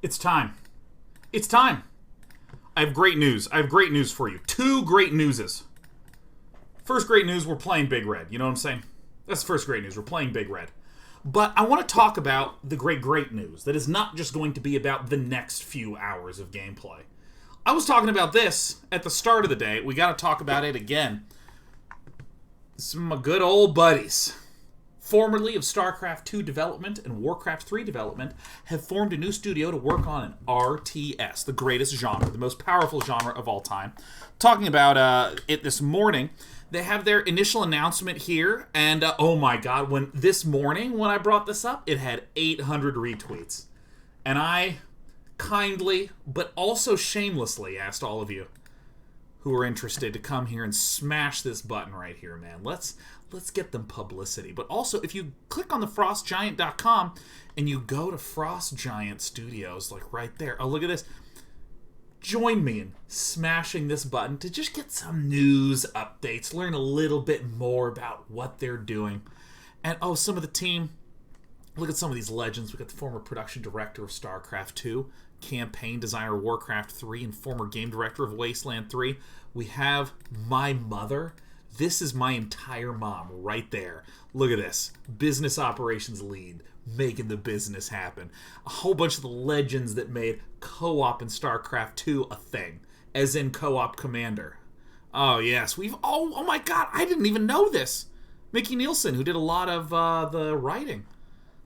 It's time. It's time. I have great news. I have great news for you. Two great newses. First great news, we're playing Big Red. You know what I'm saying? That's the first great news. We're playing Big Red. But I want to talk about the great news that is not just going to be about the next few hours of gameplay. I was talking about this at the start of the day. We got to talk about it again. Some of my good old buddies, formerly of StarCraft 2 development and Warcraft 3 development, have formed a new studio to work on an RTS, the greatest genre, the most powerful genre of all time. Talking about it this morning, they have their initial announcement here, and oh my god, this morning when I brought this up, it had 800 retweets. And I kindly, but also shamelessly asked all of you who are interested to come here and smash this button right here, man. Let's get them publicity. But also, if you click on the frostgiant.com and you go to Frost Giant Studios, like right there. Oh, look at this. Join me in smashing this button to just get some news updates, learn a little bit more about what they're doing. And oh, some of the team, look at some of these legends. We got the former production director of StarCraft 2, campaign designer of Warcraft 3, and former game director of Wasteland 3. We have my mother. This is my entire mom right there. Look at this. Business operations lead, making the business happen. A whole bunch of the legends that made co-op in StarCraft 2 a thing, as in co-op commander. Oh yes, oh my god, I didn't even know this. Mickey Nielsen, who did a lot of the writing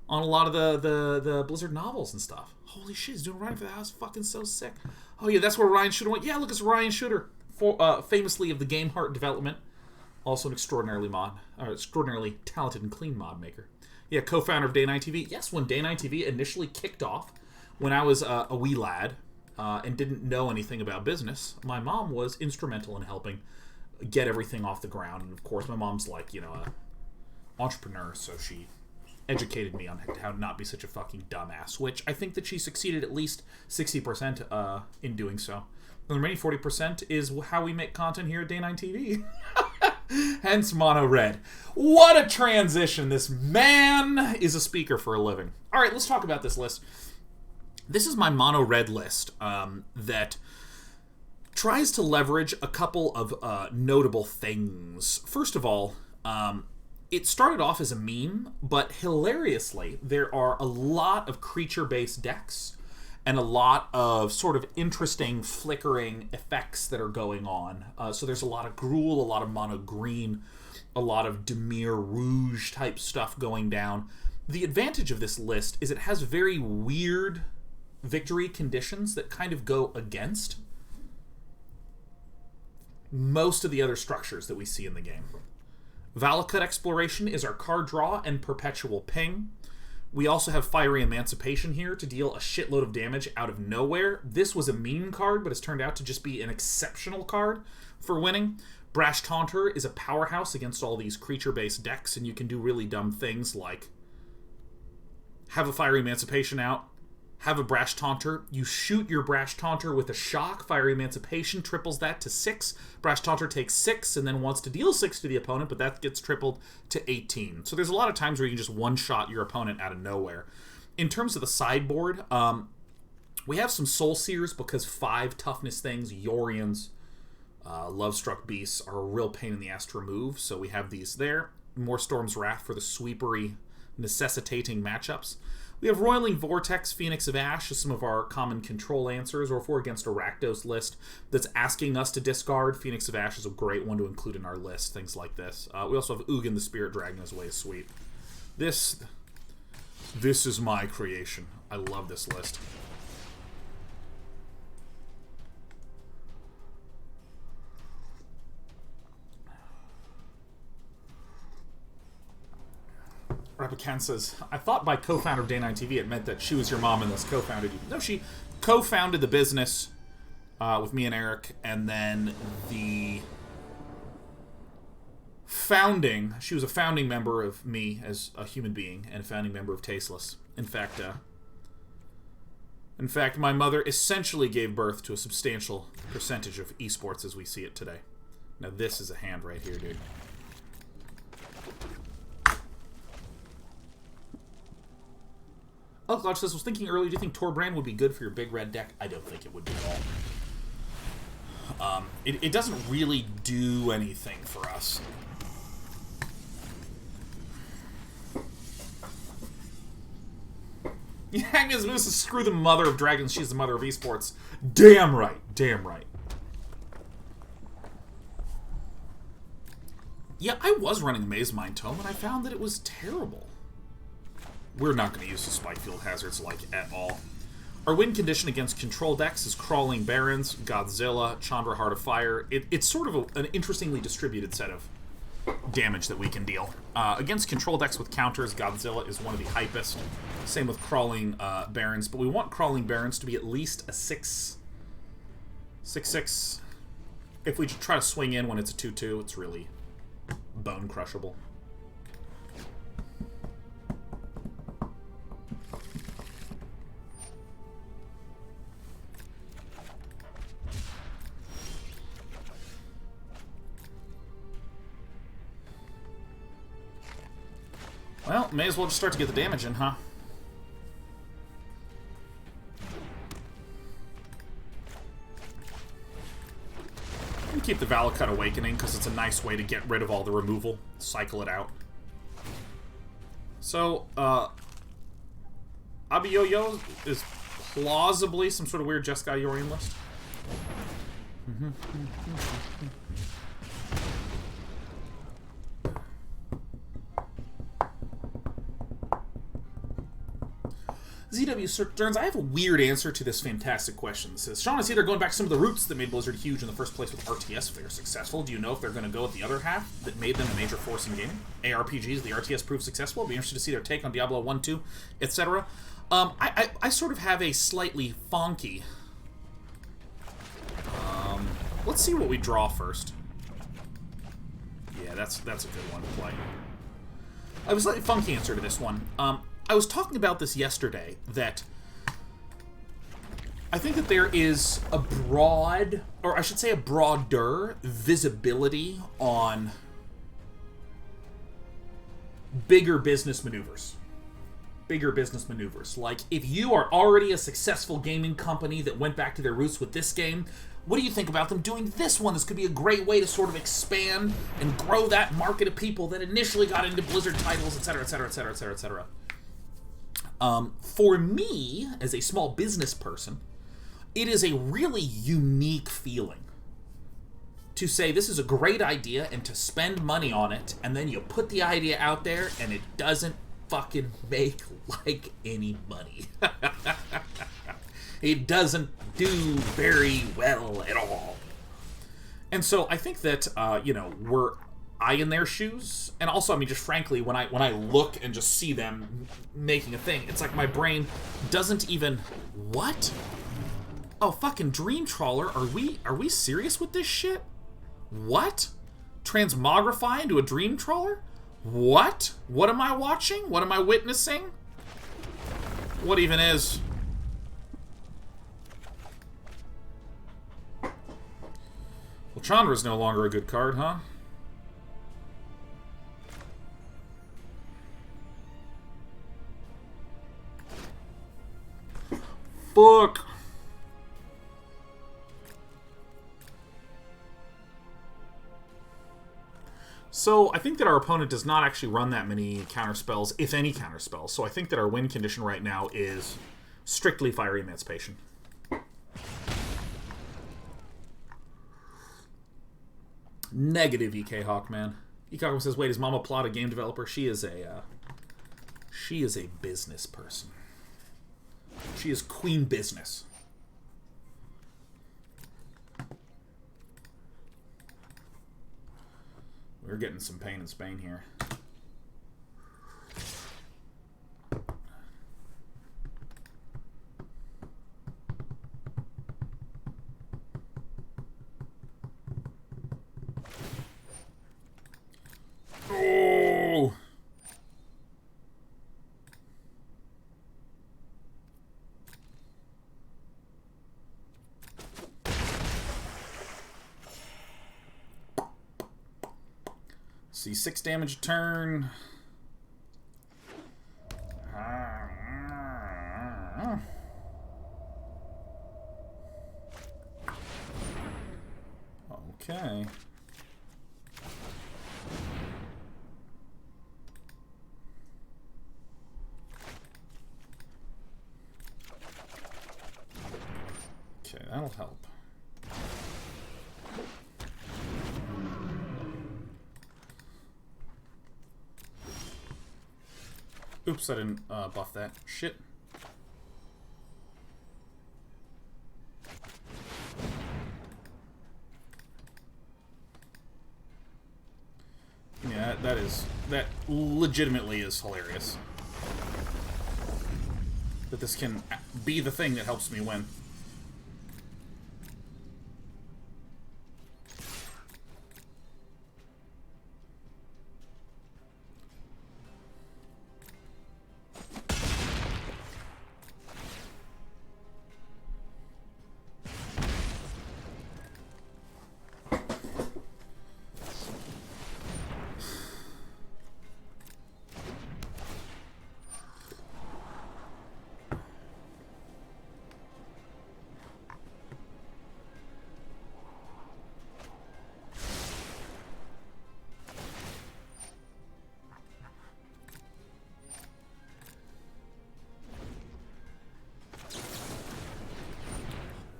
on a lot of the Blizzard novels and stuff. Holy shit, he's doing writing for that. That's fucking so sick. Oh yeah, that's where Ryan Shooter went. Yeah, look, it's Ryan Shooter, famously of the Game Heart development. Also an extraordinarily talented and clean mod maker. Yeah, co-founder of Day 9 TV. Yes, when Day 9 TV initially kicked off, when I was a wee lad and didn't know anything about business, my mom was instrumental in helping get everything off the ground. And of course, my mom's like, an entrepreneur, so she educated me on how to not be such a fucking dumbass, which I think that she succeeded at least 60% in doing so. The remaining 40% is how we make content here at Day 9 TV. Hence Mono Red. What a transition. This man is a speaker for a living. All right, let's talk about this list. This is my Mono Red list that tries to leverage a couple of notable things. First of all, it started off as a meme, but hilariously, there are a lot of creature-based decks and a lot of sort of interesting flickering effects that are going on. So there's a lot of Gruel, a lot of mono green, a lot of Dimir Rouge type stuff going down. The advantage of this list is it has very weird victory conditions that kind of go against most of the other structures that we see in the game. Valakut Exploration is our card draw and perpetual ping. We also have Fiery Emancipation here to deal a shitload of damage out of nowhere. This was a meme card, but has turned out to just be an exceptional card for winning. Brash Taunter is a powerhouse against all these creature-based decks, and you can do really dumb things like have a Fiery Emancipation out, have a Brash Taunter, you shoot your Brash Taunter with a shock, Fiery Emancipation triples that to 6, Brash Taunter takes 6 and then wants to deal 6 to the opponent, but that gets tripled to 18. So there's a lot of times where you can just one-shot your opponent out of nowhere. In terms of the sideboard, we have some Soul Sears because 5 toughness things, Yorians, Lovestruck Beasts are a real pain in the ass to remove, so we have these there. More Storm's Wrath for the sweepery, necessitating matchups. We have Roiling Vortex, Phoenix of Ash as some of our common control answers, or if we're against a Rakdos list that's asking us to discard, Phoenix of Ash is a great one to include in our list, things like this. We also have Ugin the Spirit Dragon as a way of sweep. This is my creation. I love this list. Rapican says, I thought by co-founder of Day 9 TV it meant that she was your mom and thus co-founded you. No, she co-founded the business with me and Eric, and then the founding, she was a founding member of me as a human being and a founding member of Tasteless. In fact, my mother essentially gave birth to a substantial percentage of esports as we see it today. Now this is a hand right here, dude. Lodge says, was thinking earlier, do you think Torbrand would be good for your big red deck? I don't think it would be at all. It doesn't really do anything for us. Agnes Moose is screw the mother of dragons, she's the mother of esports. Damn right, damn right. Yeah, I was running Maze Mind Tome, and I found that it was terrible. We're not going to use the Spikefield Hazards, like, at all. Our win condition against control decks is Crawling Barrens, Godzilla, Chandra, Heart of Fire. It's sort of an interestingly distributed set of damage that we can deal. Against control decks with counters, Godzilla is one of the hypest. Same with Crawling Barrens, but we want Crawling Barrens to be at least a 6/6. If we try to swing in when it's a 2/2, it's really bone crushable. Well, may as well just start to get the damage in, huh? And keep the Valakut Awakening, because it's a nice way to get rid of all the removal. Cycle it out. So, Abiyoyo is plausibly some sort of weird Jeskai Yorian list. ZW Stearns, I have a weird answer to this fantastic question. It says, Sean, I see they're going back to some of the roots that made Blizzard huge in the first place with RTS if they were successful. Do you know if they're going to go with the other half that made them a major force in gaming? ARPGs, the RTS proved successful. I'll be interested to see their take on Diablo 1, 2, etc. I sort of have a slightly fonky... let's see what we draw first. Yeah, that's a good one to play. I have a slightly funky answer to this one. I was talking about this yesterday, that I think that there is a broad, or I should say a broader, visibility on bigger business maneuvers. Bigger business maneuvers. Like, if you are already a successful gaming company that went back to their roots with this game, what do you think about them doing this one? This could be a great way to sort of expand and grow that market of people that initially got into Blizzard titles, etc., etc., etc., etc., etc. For me, as a small business person, it is a really unique feeling to say this is a great idea and to spend money on it, and then you put the idea out there and it doesn't fucking make like any money. It doesn't do very well at all. And so I think that, we're in their shoes, and also, I mean, just frankly, when I look and just see them making a thing, it's like my brain doesn't even... What? Oh, fucking Dream Trawler, are we serious with this shit? What? Transmogrify into a Dream Trawler? What? What am I watching? What am I witnessing? What even is? Well, Chandra's no longer a good card, huh? Fuck. So, I think that our opponent does not actually run that many counterspells, if any counterspells. So I think that our win condition right now is strictly Fiery Emancipation. Negative EK Hawkman. EK Hawkman says, wait, is Mama Plot a game developer? She is a business person. She is queen business. We're getting some pain in Spain here. Oh! See, 6 damage a turn. Okay. Okay, that'll help. Oops, I didn't buff that. Shit. Yeah, that legitimately is hilarious. That this can be the thing that helps me win.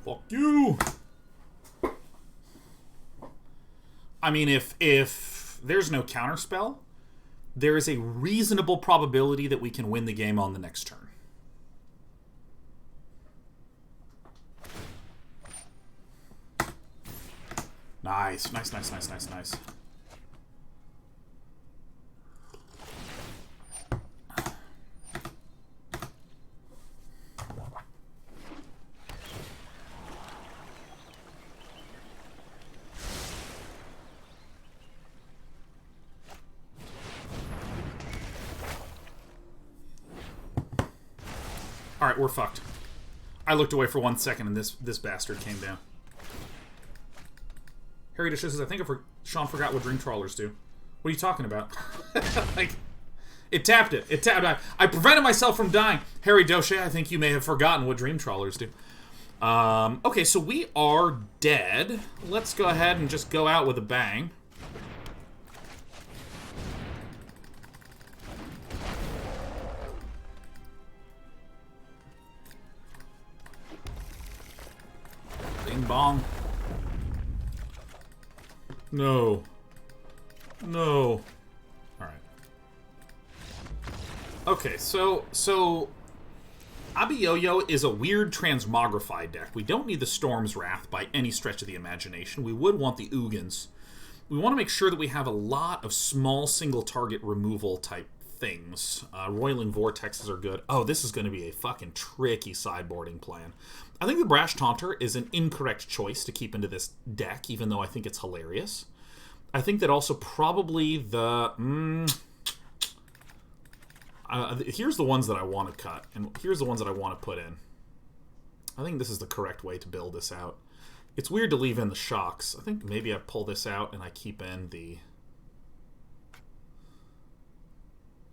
Fuck you! I mean, if there's no counterspell, there is a reasonable probability that we can win the game on the next turn. Nice, nice, nice, nice, nice, nice. Alright, we're fucked. I looked away for 1 second and this bastard came down. Harry Dish says, I think Sean forgot what Dream Trawlers do. What are you talking about? Like, it tapped it. It tapped. I prevented myself from dying. Harry Doche, I think you may have forgotten what Dream Trawlers do. Okay, so we are dead. Let's go ahead and just go out with a bang. Bing bong. No. No. Alright. Okay, so Abiyoyo is a weird Transmogrify deck. We don't need the Storm's Wrath by any stretch of the imagination. We would want the Ugins. We want to make sure that we have a lot of small single target removal type things. Roiling Vortexes are good. Oh, this is going to be a fucking tricky sideboarding plan. I think the Brash Taunter is an incorrect choice to keep into this deck, even though I think it's hilarious. I think that also probably the... here's the ones that I want to cut, and here's the ones that I want to put in. I think this is the correct way to build this out. It's weird to leave in the shocks. I think maybe I pull this out and I keep in the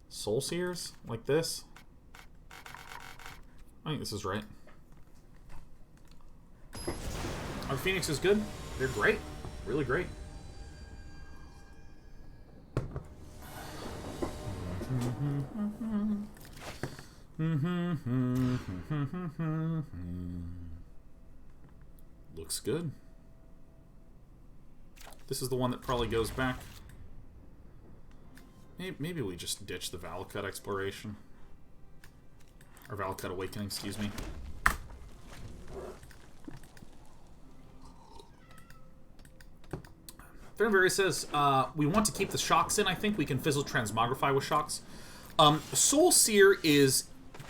Soul Sears, like this. I think this is right. Our Phoenix is good. They're great. Really great. Looks good. This is the one that probably goes back. Maybe we just ditch the Valakut Exploration. Or Valakut Awakening, excuse me. Thernberry says, we want to keep the shocks in, I think. We can fizzle Transmogrify with shocks. Soul Sear is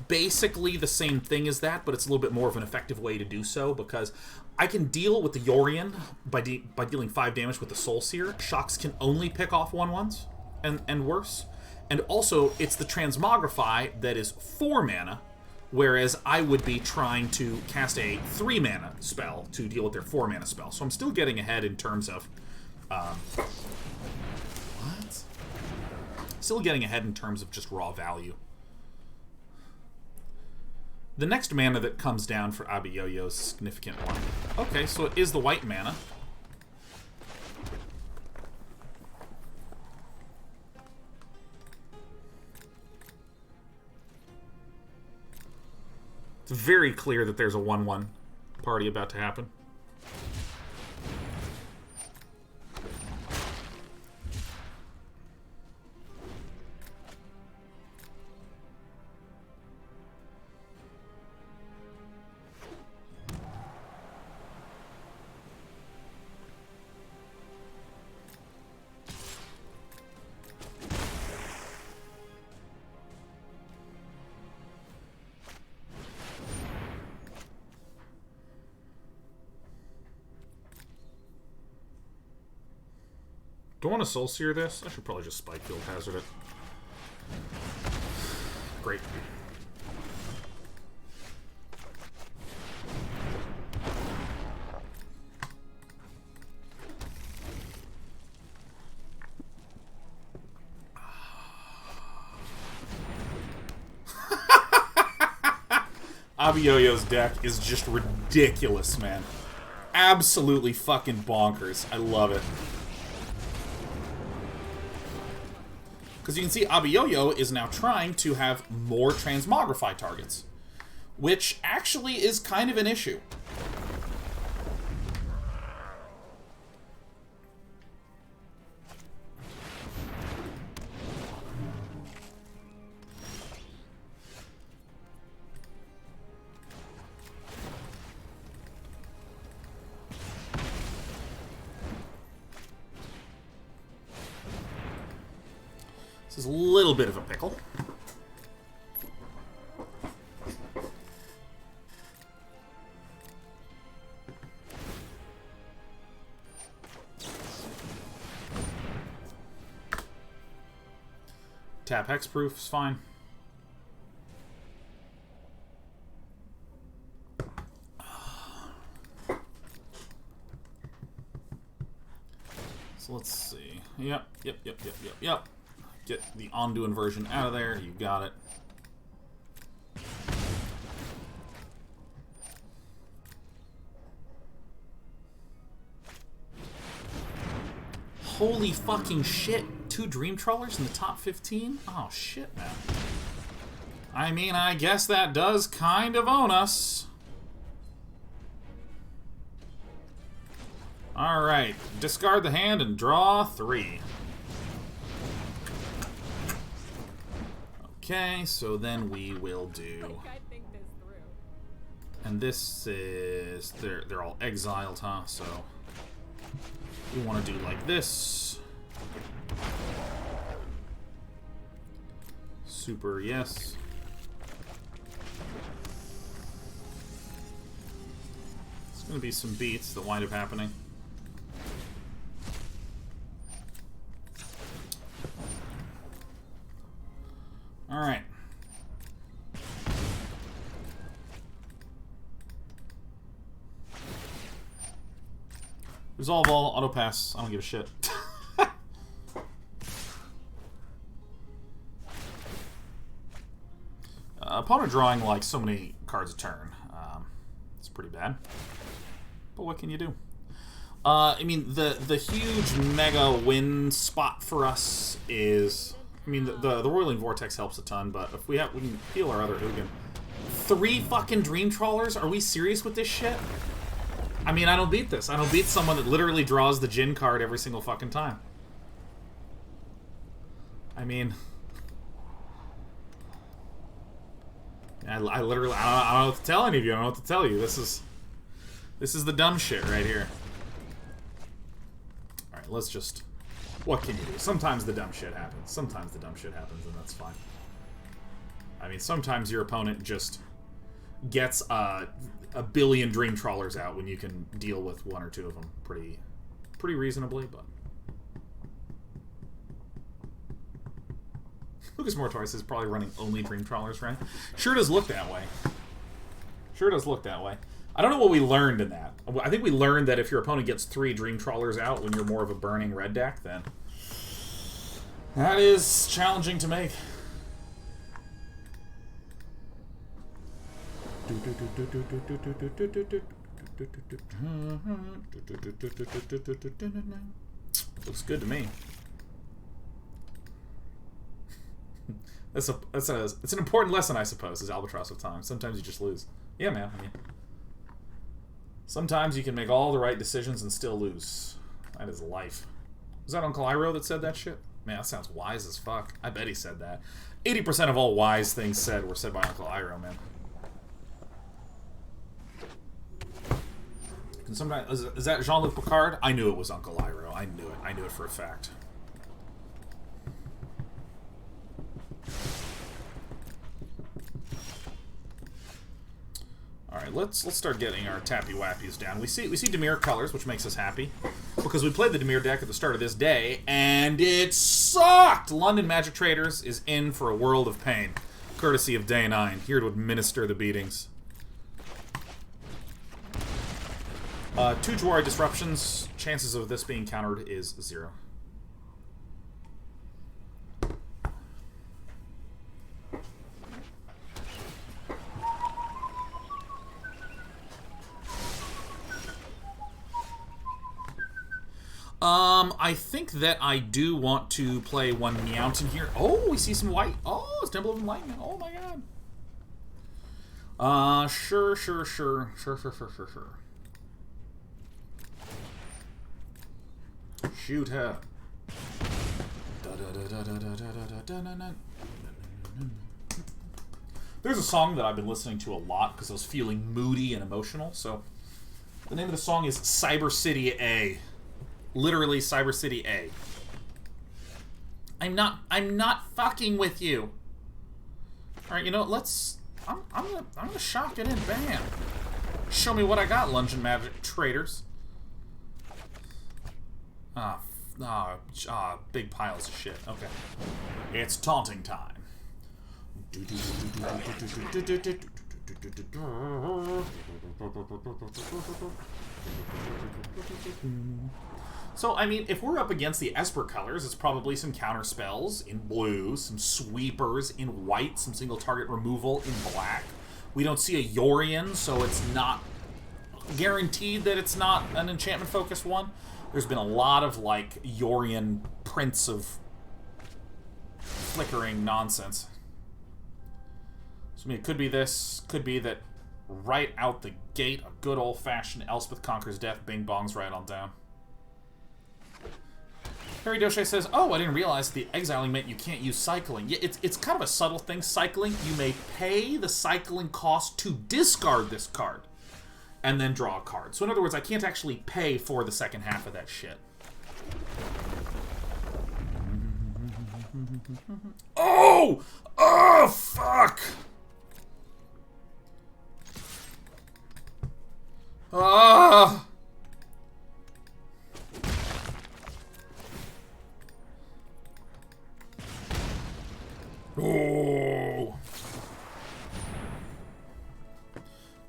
basically the same thing as that, but it's a little bit more of an effective way to do so, because I can deal with the Yorion by dealing 5 damage with the Soul Sear. Shocks can only pick off 1/1s and worse. And also, it's the Transmogrify that is 4 mana, whereas I would be trying to cast a 3 mana spell to deal with their 4 mana spell. So I'm still getting ahead in terms of... what? Still getting ahead in terms of just raw value. The next mana that comes down for Abiyoyo is a significant one. Okay, so it is the white mana. It's very clear that there's a 1-1 party about to happen. Do I want to Soul Sear this? I should probably just Spikefield Hazard it. Great. Abiyoyo's deck is just ridiculous, man. Absolutely fucking bonkers. I love it. Because you can see Abiyoyo is now trying to have more Transmogrify targets, which actually is kind of an issue. This is a little bit of a pickle. Tap hexproof is fine. So let's see. Yep. Get the Ondu version out of there. You got it. Holy fucking shit. 2 Dream Trawlers in the top 15? Oh, shit, man. I mean, I guess that does kind of own us. Alright. Discard the hand and draw 3. Okay, so then we will do... And this is... They're all exiled, huh? So... We want to do like this. Super, yes. There's going to be some beats that wind up happening. Alright. Resolve all, auto pass. I don't give a shit. Opponent drawing like so many cards a turn. It's pretty bad. But what can you do? I mean, the huge mega win spot for us is... I mean, the Roiling Vortex helps a ton, but if we can heal our other Ugin. 3 fucking Dream Trawlers? Are we serious with this shit? I mean, I don't beat this. I don't beat someone that literally draws the Jin card every single fucking time. I mean... I literally... I don't know what to tell any of you. I don't know what to tell you. This is the dumb shit right here. Alright, let's just... What can you do? Sometimes the dumb shit happens. Sometimes the dumb shit happens, and that's fine. I mean, sometimes your opponent just gets a billion Dream Trawlers out when you can deal with 1 or 2 of them pretty reasonably, but... Lucas Mortoris is probably running only Dream Trawlers, right? Sure does look that way. Sure does look that way. I don't know what we learned in that. I think we learned that if your opponent gets 3 Dream Trawlers out when you're more of a burning red deck, then that is challenging to make. Looks good to me. It's an important lesson, I suppose, is Albatross of Time. Sometimes you just lose. Yeah, man. I mean, sometimes you can make all the right decisions and still lose. That is life. Was that Uncle Iroh that said that shit? Man, that sounds wise as fuck. I bet he said that. 80% of all wise things said were said by Uncle Iroh, man. And sometimes, is that Jean-Luc Picard? I knew it was Uncle Iroh. I knew it. I knew it for a fact. Alright, let's start getting our tappy wappies down. We see Dimir colors, which makes us happy. Because we played the Dimir deck at the start of this day, and it sucked! London Magic Traders is in for a world of pain. Courtesy of Day 9, here to administer the beatings. 2 Jawari Disruptions, chances of this being countered is 0. I think that I do want to play one Meowton here. Oh, we see some white. Oh, it's Temple of Enlightenment. Oh my god. Sure. Shoot her. There's a song that I've been listening to a lot because I was feeling moody and emotional. So the name of the song is Cyber City A. Literally Cyber City A. I'm not fucking with you. All right, you know, I'm gonna shock it in. Bam. Show me what I got, London Magic Traders. Big piles of shit. Okay. It's taunting time. So, I mean, if we're up against the Esper colors, it's probably some counter spells in blue, some sweepers in white, some single target removal in black. We don't see a Yorion, so it's not guaranteed that it's not an enchantment-focused one. There's been a lot of, like, Yorion Prince of flickering nonsense. So, I mean, it could be this, could be that right out the gate, a good old-fashioned Elspeth Conquers Death bing-bongs right on down. Harry Doche says, oh, I didn't realize the exiling meant you can't use cycling. Yeah, it's kind of a subtle thing. Cycling, you may pay the cycling cost to discard this card and then draw a card. So in other words, I can't actually pay for the second half of that shit. Oh! Oh, fuck! Ah! Oh!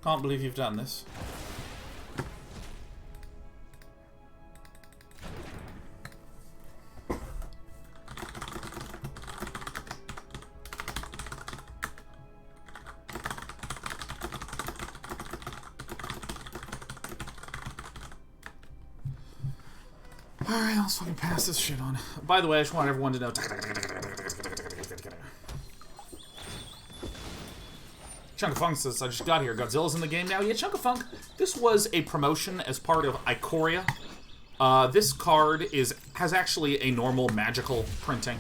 Can't believe you've done this. Alright, let's fucking pass this shit on. By the way, I just want everyone to know. Chunk of Funk says, I just got here. Godzilla's in the game now. Yeah, Chunk of Funk. This was a promotion as part of Ikoria. This card has actually a normal magical printing.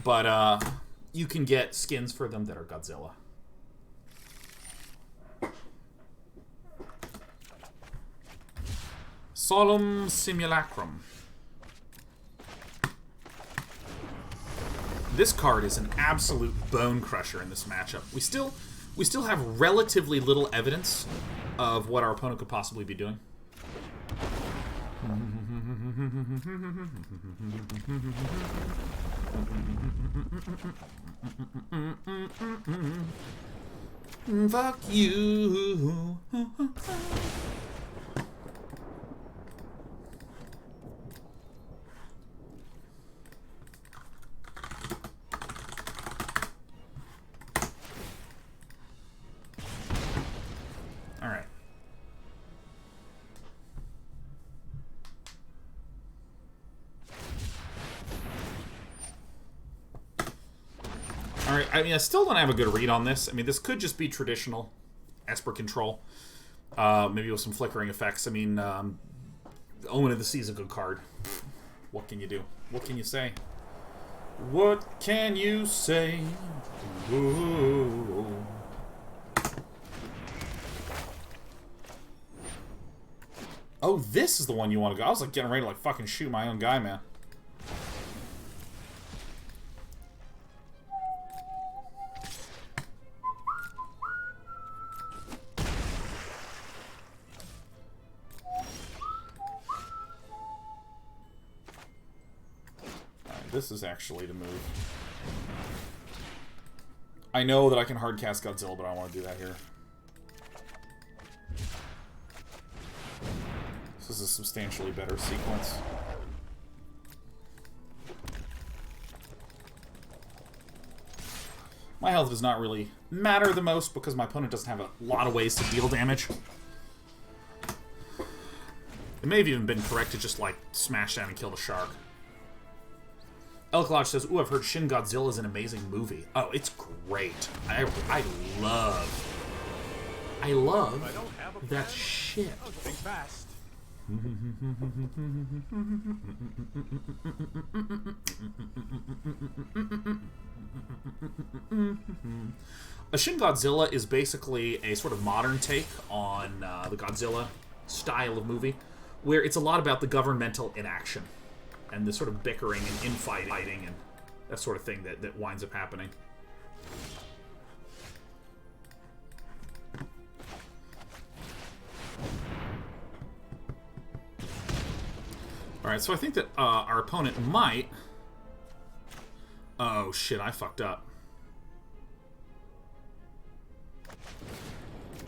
But you can get skins for them that are Godzilla. Solemn Simulacrum. This card is an absolute bone crusher in this matchup. We still have relatively little evidence of what our opponent could possibly be doing. Fuck you. I mean, I still don't have a good read on this. I mean, this could just be traditional. Esper Control. Maybe with some flickering effects. I mean, Omen of the Sea is a good card. What can you do? What can you say? What can you say? Whoa. Oh, this is the one you want to go. I was like getting ready to like fucking shoot my own guy, man. This is actually the move. I know that I can hardcast Godzilla, but I don't want to do that here. This is a substantially better sequence. My health does not really matter the most because my opponent doesn't have a lot of ways to deal damage. It may have even been correct to just, like, smash down and kill the shark. Elklodge says, ooh, I've heard Shin Godzilla is an amazing movie. Oh, it's great. I love that shit. Think fast. A Shin Godzilla is basically a sort of modern take on the Godzilla style of movie, where it's a lot about the governmental inaction and the sort of bickering and infighting and that sort of thing that winds up happening. Alright, so I think that our opponent might... Oh, shit, I fucked up.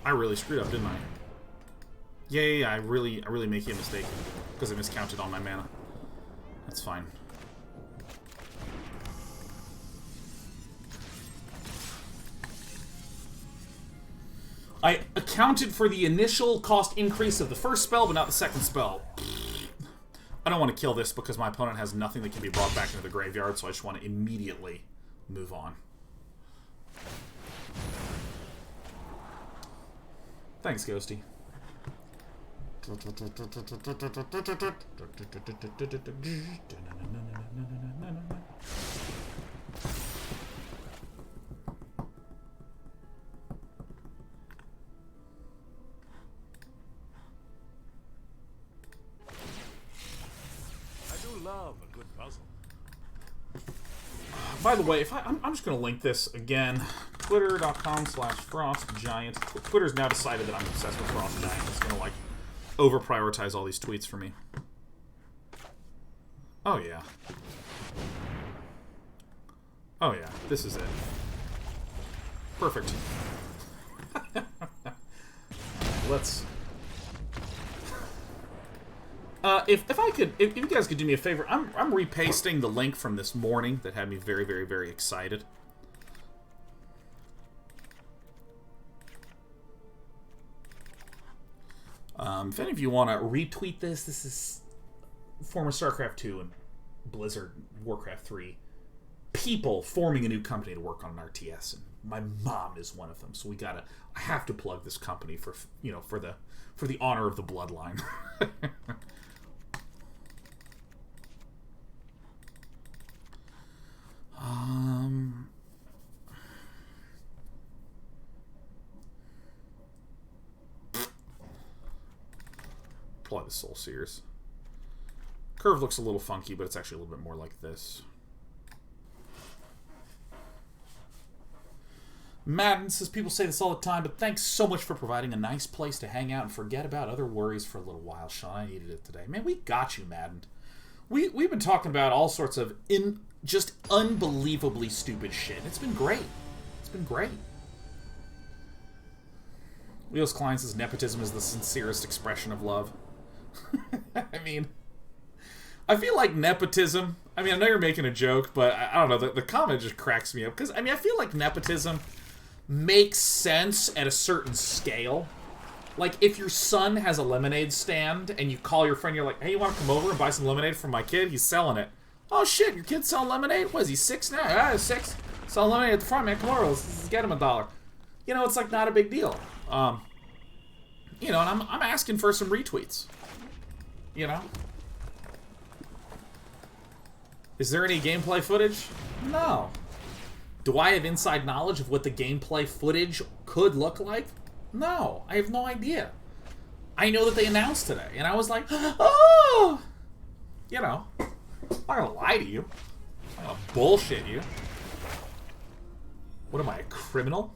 I really screwed up, didn't I? Yeah, I really making a mistake because I miscounted on my mana. That's fine. I accounted for the initial cost increase of the first spell, but not the second spell. I don't want to kill this because my opponent has nothing that can be brought back into the graveyard, so I just want to immediately move on. Thanks, Ghosty. Love a good puzzle. By the way, if I'm just going to link this again. Twitter.com/FrostGiant. Twitter's now decided that I'm obsessed with Frost Giant. It's going to, like, over-prioritize all these tweets for me. Oh, yeah. Oh, yeah. This is it. Perfect. Let's... if you guys could do me a favor, I'm repasting the link from this morning that had me very, very, very excited. If any of you want to retweet this is former StarCraft 2 and Blizzard Warcraft 3 people forming a new company to work on an RTS, and my mom is one of them. So I have to plug this company for the honor of the bloodline. Apply the Soul Sears. Curve looks a little funky, but it's actually a little bit more like this. Madden says, people say this all the time, but thanks so much for providing a nice place to hang out and forget about other worries for a little while, Sean. I needed it today. Man, we got you, Madden. We've been talking about all sorts of just unbelievably stupid shit. It's been great. It's been great. Leo's Klein says, nepotism is the sincerest expression of love. I mean, I feel like nepotism... I mean, I know you're making a joke, but I don't know. The comment just cracks me up. Because, I mean, I feel like nepotism makes sense at a certain scale. Like, if your son has a lemonade stand and you call your friend, you're like, hey, you want to come over and buy some lemonade from my kid? He's selling it. Oh, shit, your kid's selling lemonade? What is he, 6 now? 6. Selling lemonade at the front, man. Come over, let's get him $1. You know, it's like not a big deal. You know, and I'm asking for some retweets. You know? Is there any gameplay footage? No. Do I have inside knowledge of what the gameplay footage could look like? No. I have no idea. I know that they announced today, and I was like, oh! You know, I'm not gonna lie to you. I'm not gonna bullshit you. What am I, a criminal?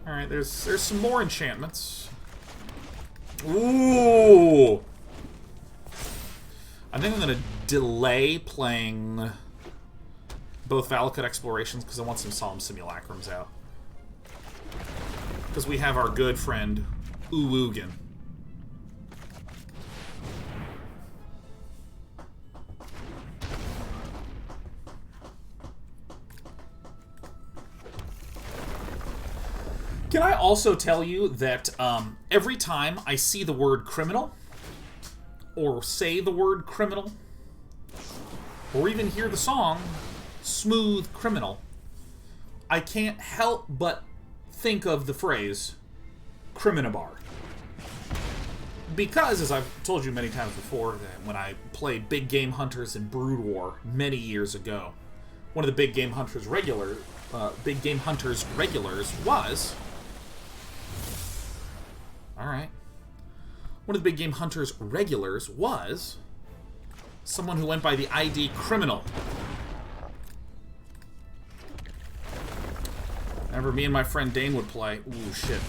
Alright, there's some more enchantments. Ooh! I think I'm gonna delay playing both Valakut Explorations because I want some Solemn Simulacrums out. Because we have our good friend Ugin. Can I also tell you that every time I see the word criminal, or say the word criminal, or even hear the song Smooth Criminal, I can't help but think of the phrase Criminabar. Because, as I've told you many times before, that when I played Big Game Hunters in Brood War many years ago, one of the Big Game Hunters regulars was... Alright. One of the Big Game Hunters regulars was someone who went by the ID Criminal. Whenever me and my friend Dane would play, ooh, shit.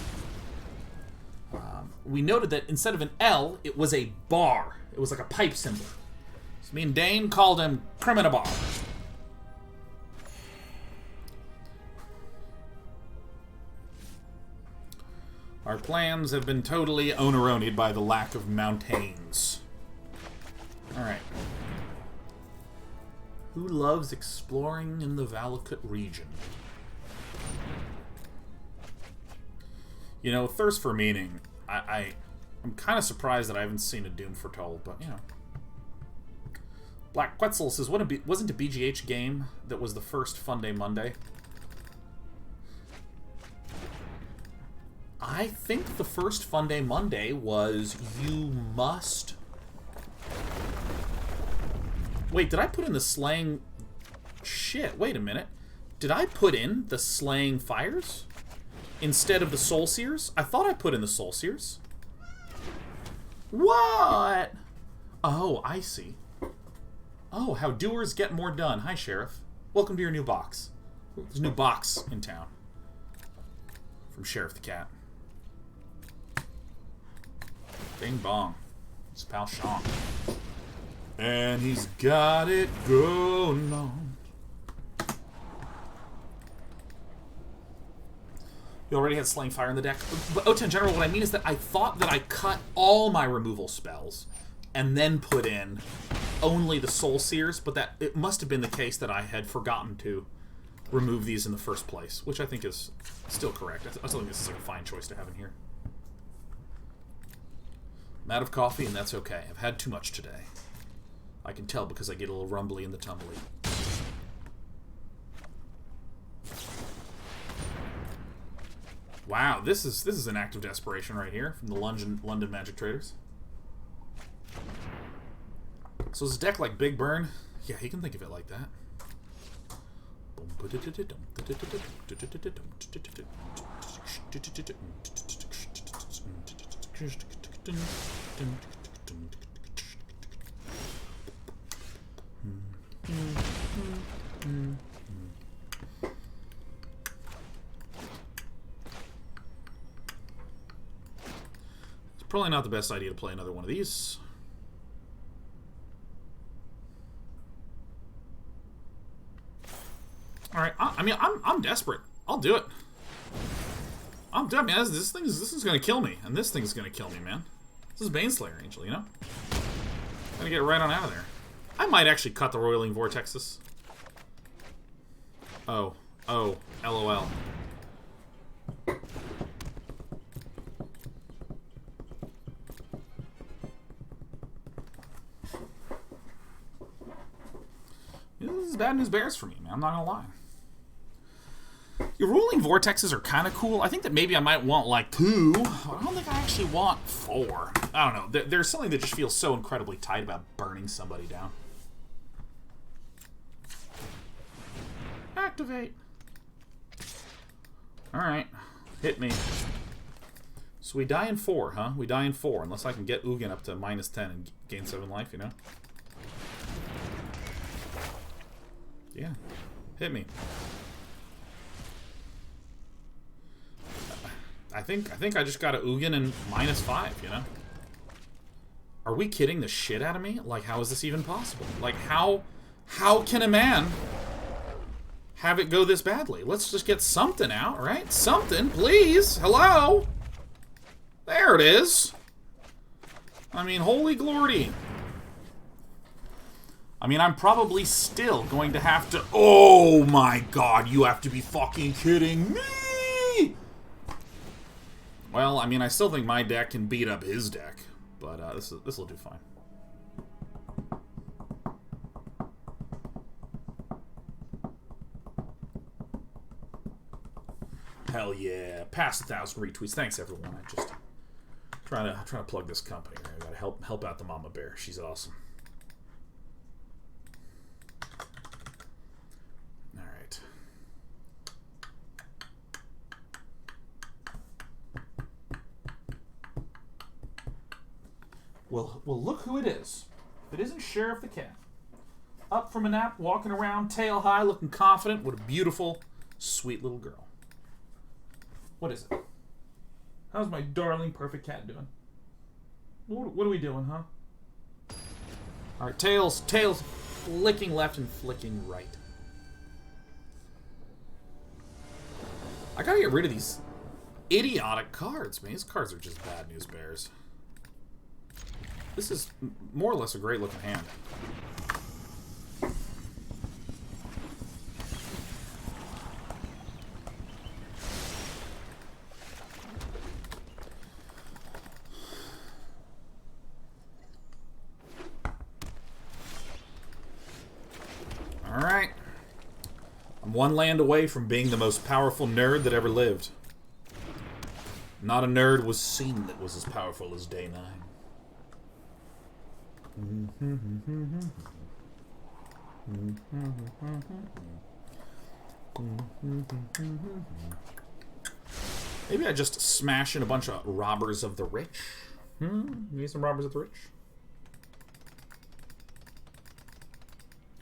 We noted that instead of an L, it was a bar. It was like a pipe symbol. So me and Dane called him Criminabar. Our plans have been totally oneronied by the lack of mountains. Alright. Who loves exploring in the Valakut region? You know, Thirst for Meaning, I'm kind of surprised that I haven't seen a Doom Foretold, but, you know. Black Quetzal says, wasn't a BGH game that was the first Fun Day Monday? I think the first Fun Day Monday was You Must... Wait, did I put in the Slaying... Shit, wait a minute. Did I put in the Slaying Fires instead of the Soul Sears? I thought I put in the Soul Sears. What? Oh, I see. Oh, how doers get more done. Hi, Sheriff. Welcome to your new box. There's a new box in town. From Sheriff the Cat. Bing bong. It's pal Sean. And he's got it going on. You already had Slaying Fire in the deck. But Ota, in general, what I mean is that I thought that I cut all my removal spells and then put in only the Soul Sears, but that it must have been the case that I had forgotten to remove these in the first place, which I think is still correct. I still think this is like a fine choice to have in here. I'm out of coffee, and that's okay. I've had too much today. I can tell because I get a little rumbly in the tumbly. Wow, this is an act of desperation right here from the London Magic Traders. So is a deck like Big Burn? Yeah, he can think of it like that. It's probably not the best idea to play another one of these. All right, I mean, I'm desperate. I'll do it. I'm done, man. This is gonna kill me, and this thing's gonna kill me, man. This is Baneslayer Angel, you know. Gotta get right on out of there. I might actually cut the Roiling Vortexes. Oh, LOL. This is bad news bears for me, man. I'm not gonna lie. Your rolling vortexes are kind of cool. I think that maybe I might want like 2. I don't think I actually want 4. I don't know. There's something that just feels so incredibly tight about burning somebody down. Activate. Alright. Hit me. So we die in 4, huh? We die in 4, unless I can get Ugin up to -10 and gain 7 life, you know? Yeah. Hit me. I think I just got a Ugin and -5, you know? Are we kidding the shit out of me? Like, how is this even possible? Like, how can a man have it go this badly? Let's just get something out, right? Something, please. Hello? There it is. I mean, holy glory. I mean, I'm probably still going to have to... Oh my god, you have to be fucking kidding me! Well, I mean, I still think my deck can beat up his deck, but this will do fine. Hell yeah! Past 1,000 retweets. Thanks everyone. I just trying to plug this company. I gotta help out the mama bear. She's awesome. All right. Well, look who it is. If it isn't Sheriff the Cat. Up from a nap, walking around, tail high, looking confident. What a beautiful, sweet little girl. What is it? How's my darling perfect cat doing? What are we doing, huh? Alright, tails flicking left and flicking right. I gotta get rid of these idiotic cards, man. These cards are just bad news bears. This is more or less a great looking hand. Alright. I'm one land away from being the most powerful nerd that ever lived. Not a nerd was seen that was as powerful as Day 9. Maybe I just smash in a bunch of robbers of the rich. Maybe some robbers of the rich.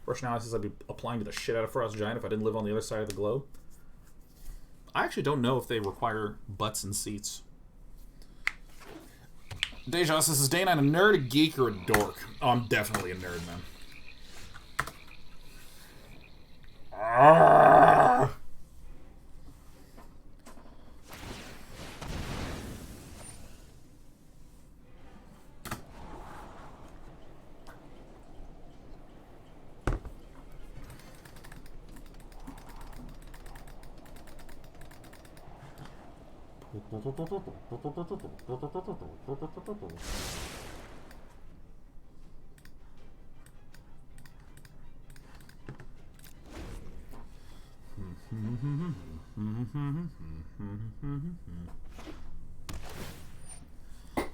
Rush analysis I'd be applying to the shit out of Frost Giant if I didn't live on the other side of the globe. I actually don't know if they require butts and seats. Deja says, is Day 9 a nerd, a geek, or a dork? Oh, I'm definitely a nerd, man. Arrgh.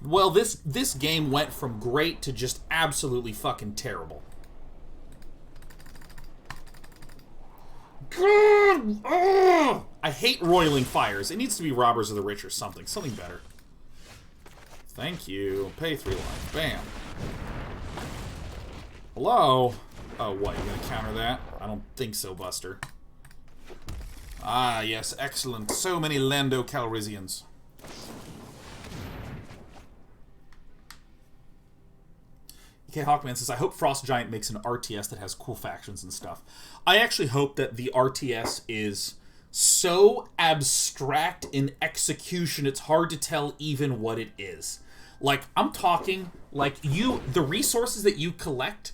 Well, this game went from great to just absolutely fucking terrible. God! Oh! I hate roiling fires. It needs to be robbers of the rich or something. Something better. Thank you. Pay 3 life. Bam. Hello? Oh, what? You gonna counter that? I don't think so, Buster. Ah, yes. Excellent. So many Lando Calrissians. Okay, Hawkman says, I hope Frost Giant makes an RTS that has cool factions and stuff. I actually hope that the RTS is so abstract in execution, it's hard to tell even what it is. Like, I'm talking, like, the resources that you collect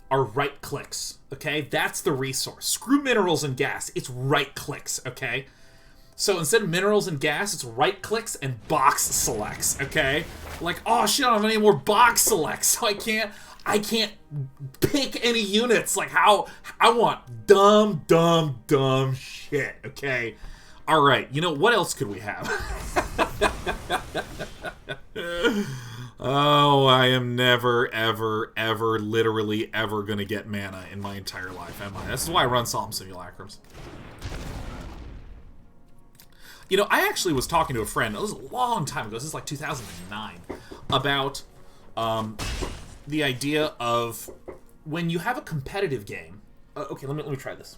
are right clicks, okay? That's the resource. Screw minerals and gas, it's right clicks, okay? So instead of minerals and gas, it's right clicks and box selects, okay? Like, oh shit, I don't have any more box selects, so I can't pick any units. Like, how I want dumb shit, okay? All right, you know, what else could we have? Oh, I am never, ever, ever, literally ever going to get mana in my entire life, am I? This is why I run Solemn Simulacrums. You know, I actually was talking to a friend, this was a long time ago, this is like 2009, about the idea of when you have a competitive game. Okay, let me try this.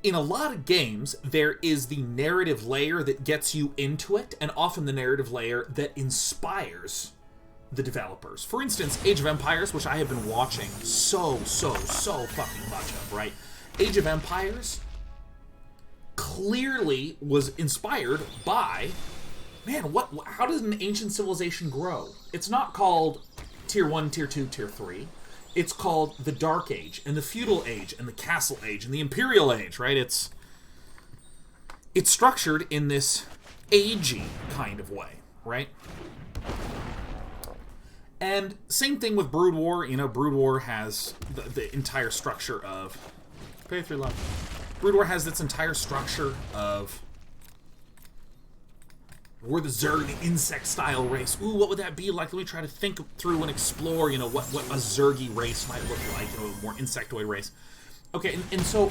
In a lot of games, there is the narrative layer that gets you into it, and often the narrative layer that inspires the developers. For instance, Age of Empires, which I have been watching so fucking much of, right? Age of Empires clearly was inspired by, man, how does an ancient civilization grow? It's not called Tier 1, Tier 2, Tier 3. It's called the Dark Age, and the Feudal Age, and the Castle Age, and the Imperial Age, right? It's structured in this agey kind of way, right? And same thing with Brood War. You know, Brood War has the entire structure of... Pay 3 love. Brood War has its entire structure of... We're the Zerg, the insect-style race. Ooh, what would that be like? Let me try to think through and explore, you know, what a Zergy race might look like, you know, a more insectoid race. Okay, and so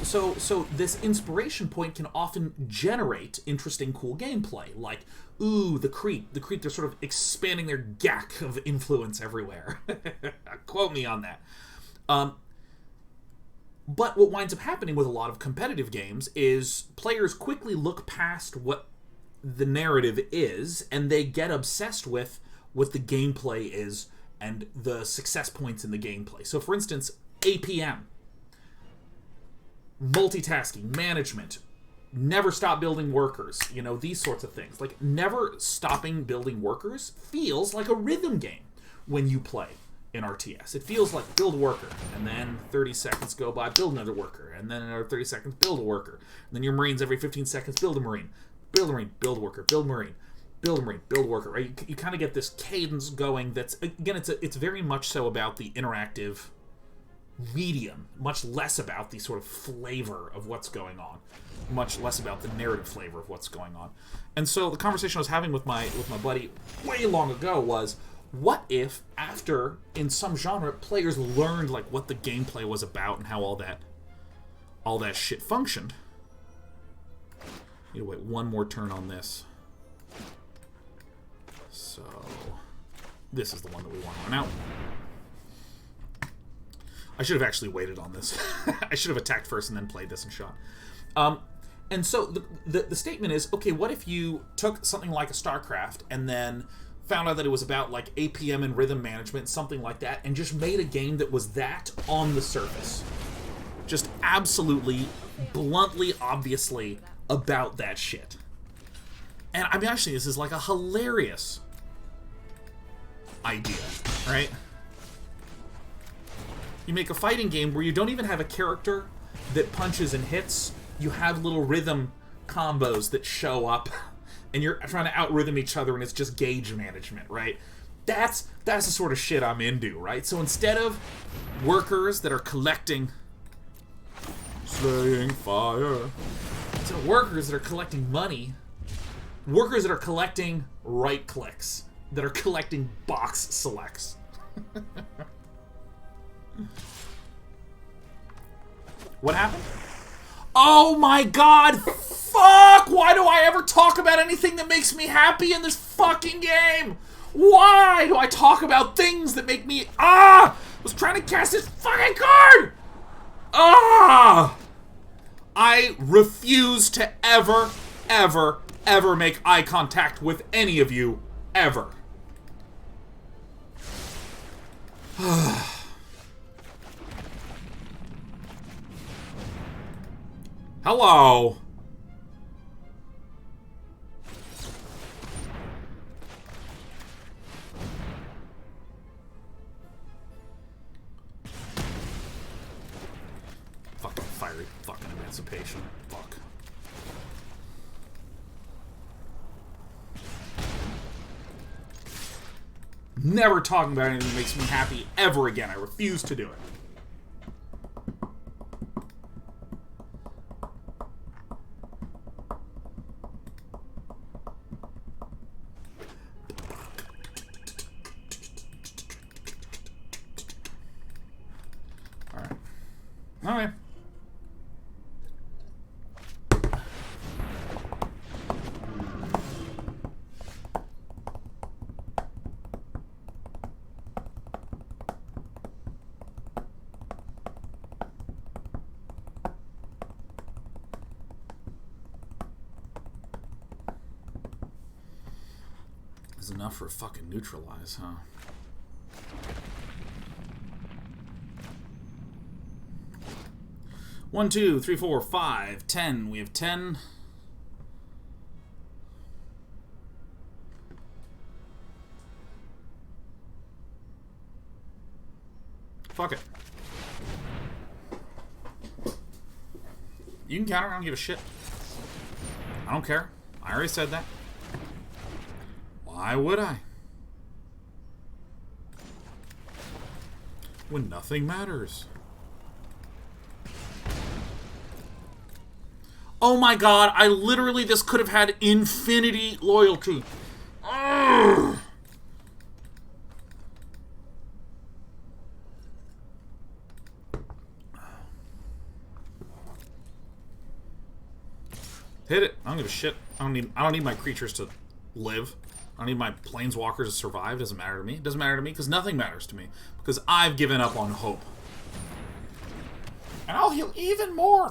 this inspiration point can often generate interesting, cool gameplay. Like, ooh, the Creep, they're sort of expanding their gack of influence everywhere. Quote me on that. But what winds up happening with a lot of competitive games is players quickly look past what the narrative is, and they get obsessed with what the gameplay is and the success points in the gameplay. So, for instance, APM. Multitasking, management, never stop building workers, you know, these sorts of things. Like, never stopping building workers feels like a rhythm game when you play in RTS. It feels like build worker, and then 30 seconds go by, build another worker, and then another 30 seconds, build a worker. And then your Marines every 15 seconds, build a Marine. Build a Marine, build a worker, build a Marine, build a Marine, build a worker, right? You kind of get this cadence going that's, again, it's very much so about the interactive medium, much less about the sort of flavor of what's going on, much less about the narrative flavor of what's going on. And so the conversation I was having with my buddy way long ago was, what if, after, in some genre, players learned, like, what the gameplay was about and how all that shit functioned? Need to wait one more turn on this. So, this is the one that we want to run out. I should have actually waited on this. I should have attacked first and then played this and shot. And so the statement is, okay, what if you took something like a StarCraft and then found out that it was about like APM and rhythm management, something like that, and just made a game that was that on the surface? Just absolutely, bluntly, obviously about that shit. And I mean, actually, this is like a hilarious idea, right? You make a fighting game where you don't even have a character that punches and hits. You have little rhythm combos that show up, and you're trying to out-rhythm each other, and it's just gauge management, right? That's the sort of shit I'm into, right? So instead of workers that are collecting... Slaying fire... So workers that are collecting money, workers that are collecting right clicks, that are collecting box selects. What happened? Oh my god! Fuck! Why do I ever talk about anything that makes me happy in this fucking game? Why do I talk about things that make me... I was trying to cast this fucking card! I refuse to ever make eye contact with any of you, ever. Hello. Fucking fiery fucking emancipation. Fuck. Never talking about anything that makes me happy ever again. I refuse to do it. Alright. Is enough for a fucking neutralize, huh? One, two, three, four, 5, 10. We have 10. Fuck it. You can counter, I don't give a shit. I don't care. I already said that. Why would I? When nothing matters. Oh my god, I literally, this could have had infinity loyalty. Ugh. Hit it. I don't give a shit. I don't need my creatures to live. I don't need my planeswalkers to survive. It doesn't matter to me. It doesn't matter to me because nothing matters to me. Because I've given up on hope. And I'll heal even more.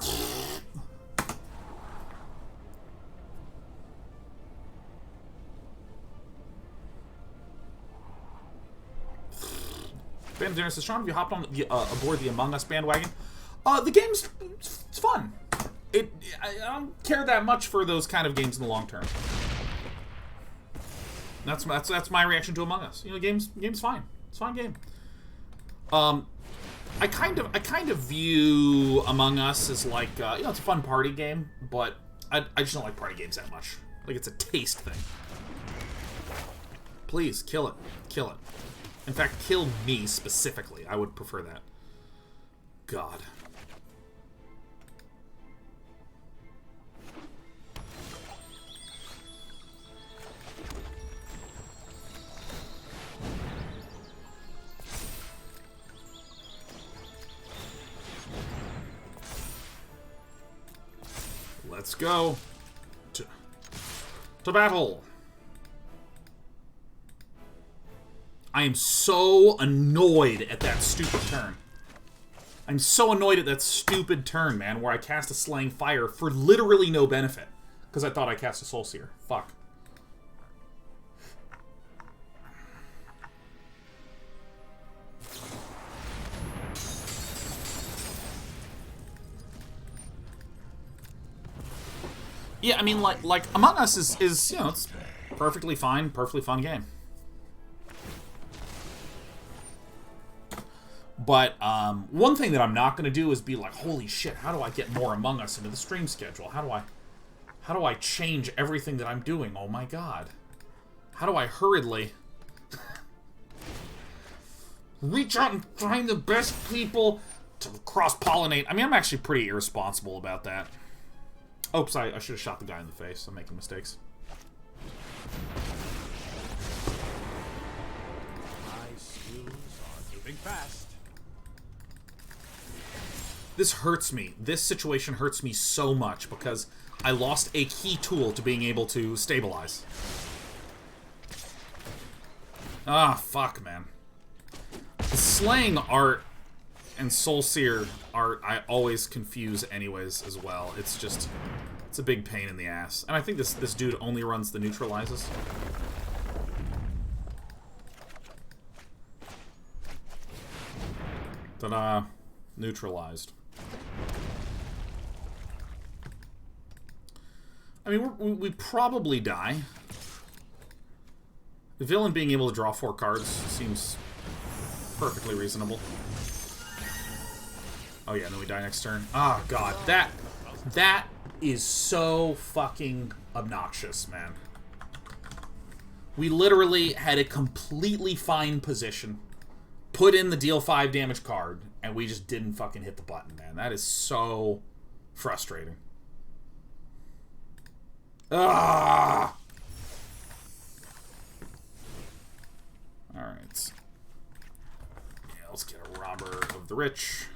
Bandana says, Sean, have you hopped on the, aboard the Among Us bandwagon? The game's it's fun. I don't care that much for those kind of games in the long term. That's my reaction to Among Us. You know, game's fine. It's a fine game. I kind of view Among Us as like you know, it's a fun party game, but I just don't like party games that much. Like, it's a taste thing. Please kill it, kill it. In fact, kill me specifically. I would prefer that. God. Let's go to battle. I am so annoyed at that stupid turn. I'm so annoyed at that stupid turn, man, where I cast a Slaying Fire for literally no benefit. Because I thought I cast a Soul Sear. Fuck. Yeah, I mean, like Among Us is, you know, it's perfectly fine, perfectly fun game. But one thing that I'm not going to do is be like, holy shit, how do I get more Among Us into the stream schedule? How do I change everything that I'm doing? Oh my god. How do I hurriedly reach out and find the best people to cross-pollinate? I mean, I'm actually pretty irresponsible about that. Oops, I should have shot the guy in the face. I'm making mistakes. My skills are moving fast. This hurts me. This situation hurts me so much because I lost a key tool to being able to stabilize. Ah, fuck, man. The Slaying art and Soul Sear art I always confuse anyways as well. It's just, it's a big pain in the ass. And I think this dude only runs the neutralizes. Ta-da. Neutralized. I mean, we probably die. The villain being able to draw 4 cards seems perfectly reasonable. Oh yeah, and then we die next turn. Ah, god, that is so fucking obnoxious, man. We literally had a completely fine position, put in the deal 5 damage card, and we just didn't fucking hit the button, man. That is so frustrating. Ah! Alright. Yeah, let's get a Robber of the Rich.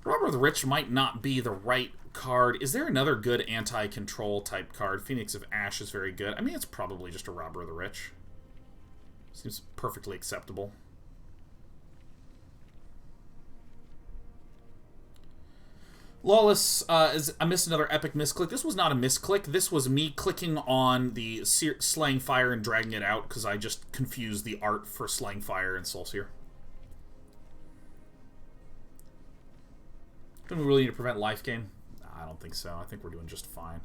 Robber of the Rich might not be the right card. Is there another good anti-control type card? Phoenix of Ash is very good. I mean, it's probably just a Robber of the Rich. Seems perfectly acceptable. Lawless, I missed another epic misclick. This was not a misclick. This was me clicking on the Slaying Fire and dragging it out because I just confused the art for Slaying Fire and Soul Sear. Do we really need to prevent life gain? I don't think so. I think we're doing just fine.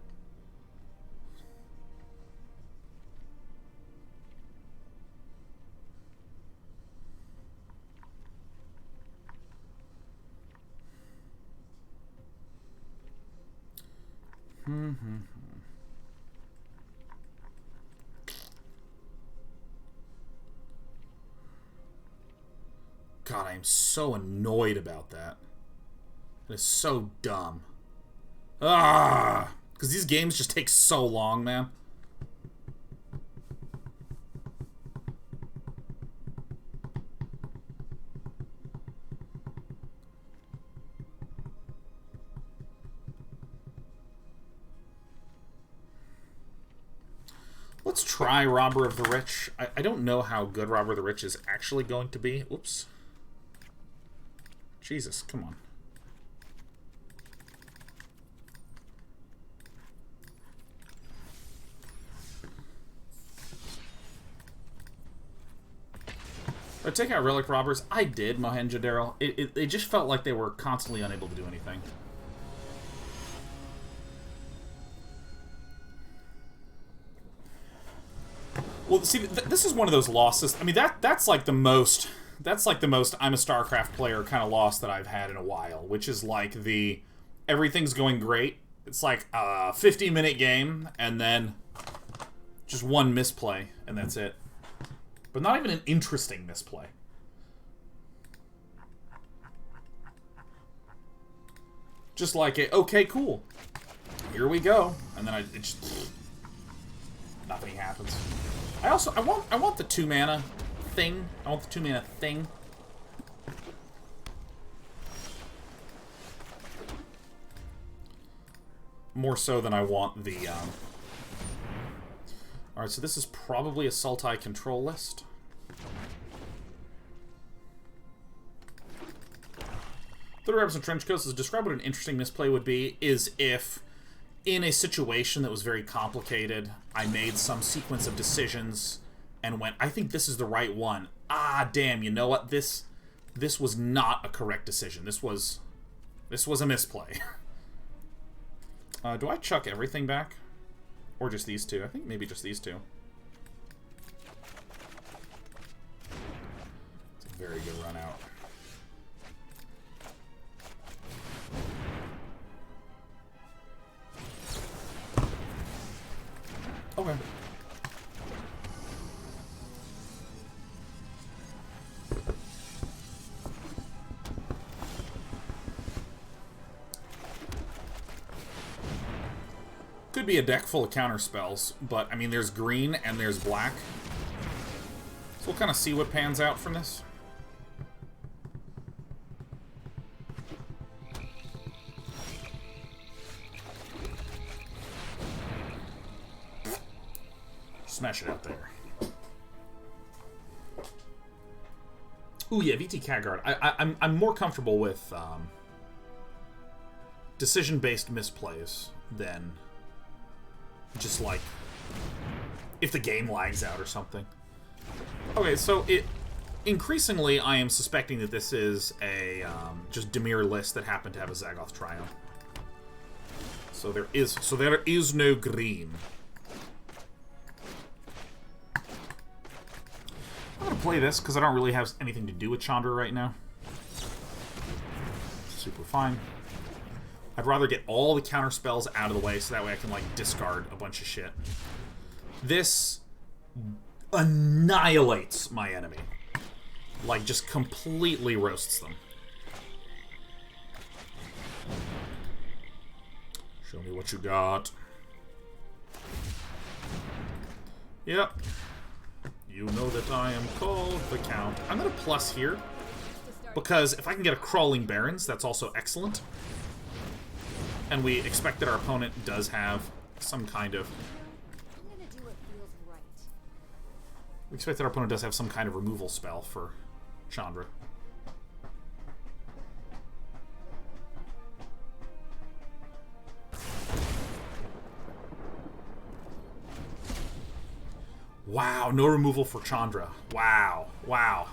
God, I am so annoyed about that. It is so dumb. Ah! Because these games just take so long, man. Let's try Robber of the Rich. I don't know how good Robber of the Rich is actually going to be. Oops. Jesus, come on. Did I take out Relic Robbers? I did, Mohenjo-Daro. It just felt like they were constantly unable to do anything. Well, see, this is one of those losses. I mean, that's like the most I'm a StarCraft player kind of loss that I've had in a while, which is like the everything's going great. It's like a 50-minute game, and then just one misplay, and that's it. But not even an interesting misplay. Just like a, okay, cool. Here we go. And then it just... nothing happens. I want the 2-mana thing. I want the 2-mana thing. More so than I want the, Alright, so this is probably a Sultai control list. Third Rabbits and Trenchcoats is describe what an interesting misplay would be is if, in a situation that was very complicated, I made some sequence of decisions and went, I think this is the right one. Ah, damn, you know what? This was not a correct decision. This was a misplay. Do I chuck everything back? Or just these two? I think maybe just these two. It's a very good run out. Okay. Could be a deck full of counter spells, but I mean there's green and there's black. So we'll kind of see what pans out from this. Smash it out there. Ooh yeah, VT Catguard. I'm more comfortable with decision-based misplays than just like if the game lags out or something. Okay, so increasingly I am suspecting that this is a just Dimir list that happened to have a Zagoth Triumph. So there is no green. I'm gonna play this because I don't really have anything to do with Chandra right now. Super fine. I'd rather get all the counter spells out of the way so that way I can, like, discard a bunch of shit. This annihilates my enemy. Like, just completely roasts them. Show me what you got. Yep. You know that I am called the Count. I'm gonna plus here. Because if I can get a Crawling Barrens, that's also excellent. And we expect that our opponent does have some kind of... I'm gonna do what feels right. We expect that our opponent does have some kind of removal spell for Chandra. Wow, no removal for Chandra. Wow, wow.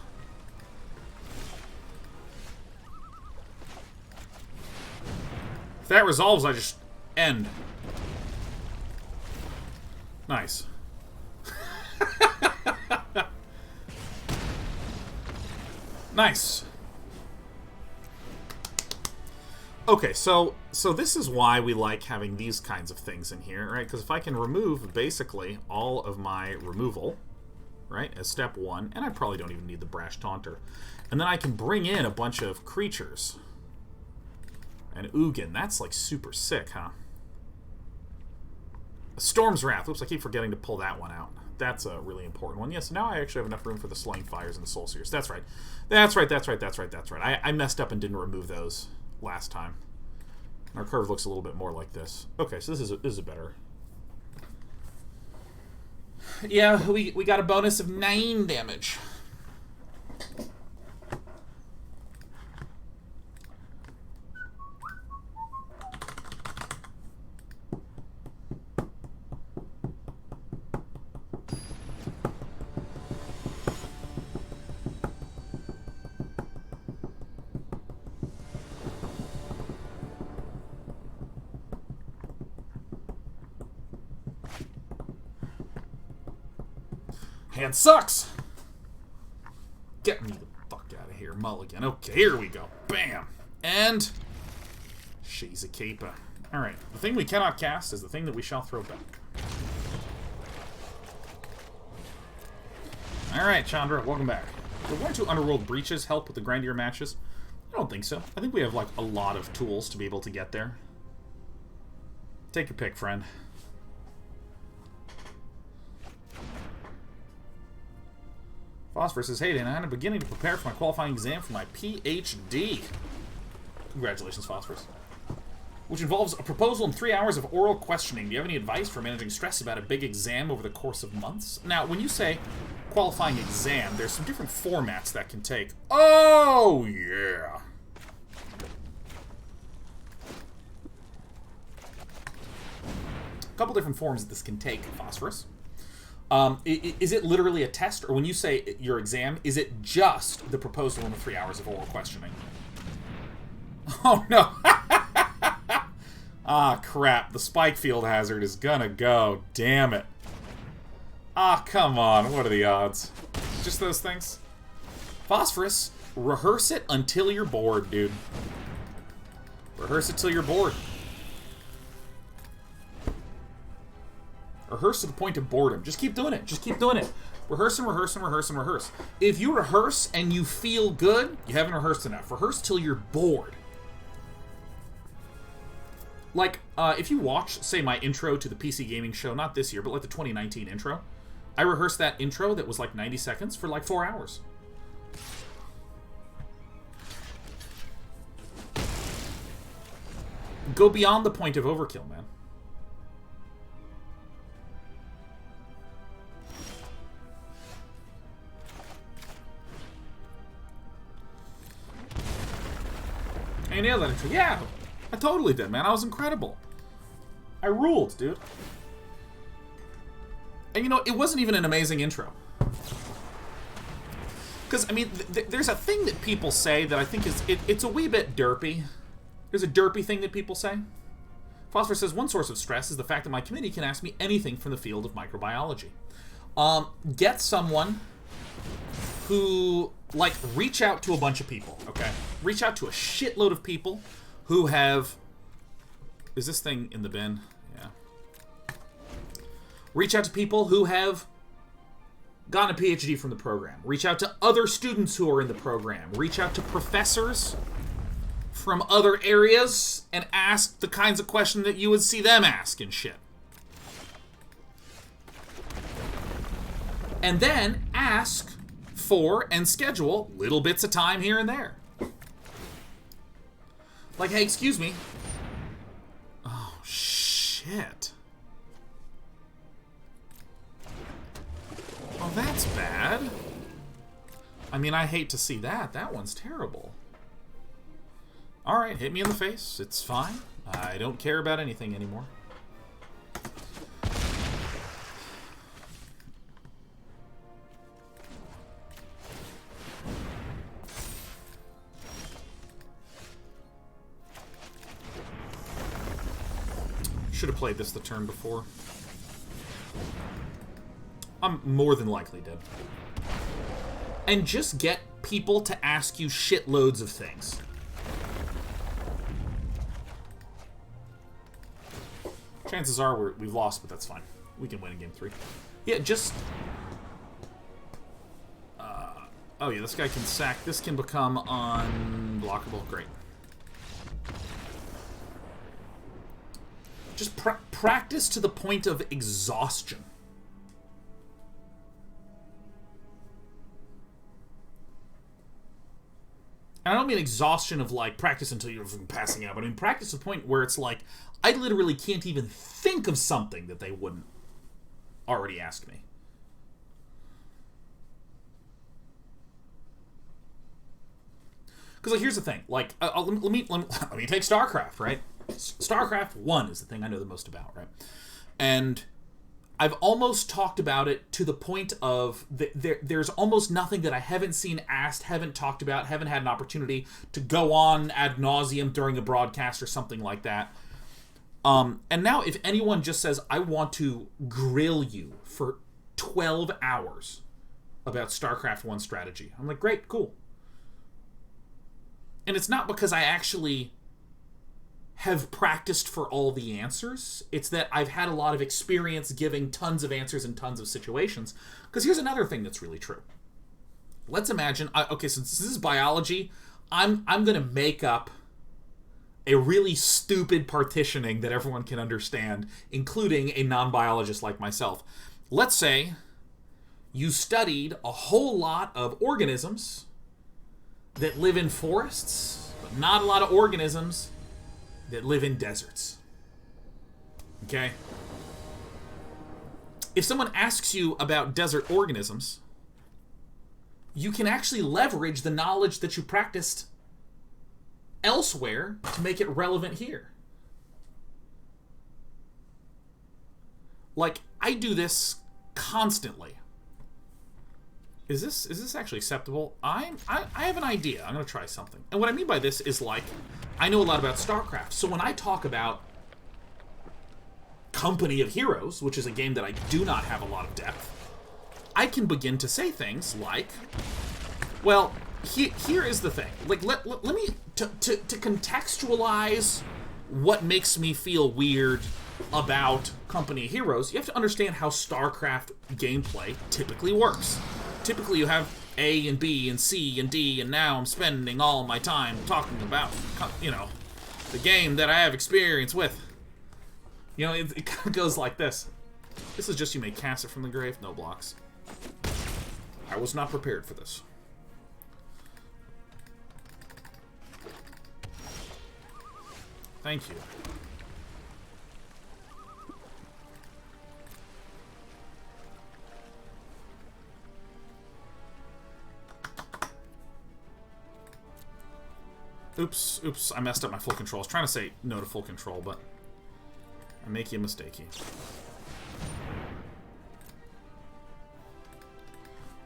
If that resolves, I just end. Nice. Nice. Okay, so this is why we like having these kinds of things in here, right? Because if I can remove basically all of my removal, right, as step one, and I probably don't even need the Brash Taunter, and then I can bring in a bunch of creatures. And Ugin, that's like super sick, huh? Storm's Wrath. Oops, I keep forgetting to pull that one out. That's a really important one. Yes, now I actually have enough room for the Slaying Fires and the Soul Sears. That's right. That's right, that's right, that's right, that's right. I messed up and didn't remove those last time. Our curve looks a little bit more like this. Okay, so this is a better... Yeah, we got a bonus of 9 damage. Hand sucks! Get me the fuck out of here, mulligan. Okay, here we go. Bam! And... she's a keeper. Alright, the thing we cannot cast is the thing that we shall throw back. Alright, Chandra, welcome back. We're going to Underworld Breaches help with the grindier matches? I don't think so. I think we have, like, a lot of tools to be able to get there. Take your pick, friend. Phosphorus says, hey Dan, I'm beginning to prepare for my qualifying exam for my PhD. Congratulations, Phosphorus. Which involves a proposal and 3 hours of oral questioning. Do you have any advice for managing stress about a big exam over the course of months? Now, when you say qualifying exam, there's some different formats that can take. Oh, yeah. A couple different forms that this can take, Phosphorus. Is it literally a test, or when you say your exam, is it just the proposal and the 3 hours of oral questioning? Oh, no. Ah, crap. The Spikefield Hazard is gonna go. Damn it. Ah, come on. What are the odds? Just those things? Phosphorus, rehearse it until you're bored, dude. Rehearse it till you're bored. Rehearse to the point of boredom. Just keep doing it. Just keep doing it. Rehearse and rehearse and rehearse and rehearse. If you rehearse and you feel good, you haven't rehearsed enough. Rehearse till you're bored. Like, if you watch, say, my intro to the PC gaming show, not this year, but like the 2019 intro, I rehearsed that intro that was like 90 seconds for like 4 hours. Go beyond the point of overkill, man. I nailed that intro. Yeah, I totally did, man. I was incredible. I ruled, dude. And you know, it wasn't even an amazing intro. Because, I mean, there's a thing that people say that I think is... It's a wee bit derpy. There's a derpy thing that people say. Phosphorus says, one source of stress is the fact that my committee can ask me anything from the field of microbiology. Get someone who... like, reach out to a bunch of people, okay? Reach out to a shitload of people who have... Is this thing in the bin? Yeah. Reach out to people who have gotten a PhD from the program. Reach out to other students who are in the program. Reach out to professors from other areas and ask the kinds of questions that you would see them ask and shit. And then ask for and schedule little bits of time here and there. Like, hey, excuse me. Oh, shit. Oh, that's bad. I mean, I hate to see that. That one's terrible. Alright, hit me in the face. It's fine. I don't care about anything anymore. Should have played this the turn before. I'm more than likely dead. And just get people to ask you shitloads of things. Chances are we've lost, but that's fine. We can win in game 3. Yeah, just... oh yeah, this guy can sack. This can become unblockable. Great. Just practice to the point of exhaustion. And I don't mean exhaustion of, like, practice until you're passing out, but I mean practice to the point where it's like, I literally can't even think of something that they wouldn't already ask me. Because, like, here's the thing. Like, let me take StarCraft, right? StarCraft 1 is the thing I know the most about, right? And I've almost talked about it to the point of there's almost nothing that I haven't seen asked, haven't talked about, haven't had an opportunity to go on ad nauseum during a broadcast or something like that. And now if anyone just says, I want to grill you for 12 hours about StarCraft 1 strategy, I'm like, great, cool. And it's not because I actually have practiced for all the answers. It's that I've had a lot of experience giving tons of answers in tons of situations. Because here's another thing that's really true. Let's imagine, okay, since this is biology, I'm going to make up a really stupid partitioning that everyone can understand, including a non-biologist like myself. Let's say you studied a whole lot of organisms that live in forests, but not a lot of organisms that live in deserts. Okay? If someone asks you about desert organisms, you can actually leverage the knowledge that you practiced elsewhere to make it relevant here. Like, I do this constantly. Is this actually acceptable? I have an idea. I'm going to try something. And what I mean by this is, like, I know a lot about StarCraft. So when I talk about Company of Heroes, which is a game that I do not have a lot of depth, I can begin to say things like, well, here is the thing. Like, let me, to contextualize what makes me feel weird about Company of Heroes, you have to understand how StarCraft gameplay typically works. Typically you have A and B and C and D, and now I'm spending all my time talking about, you know, the game that I have experience with. You know, it kind of goes like this. This is just you may cast it from the grave, no blocks. I was not prepared for this. Thank you. Oops, I messed up my full control. I was trying to say no to full control, but I'm making a mistake.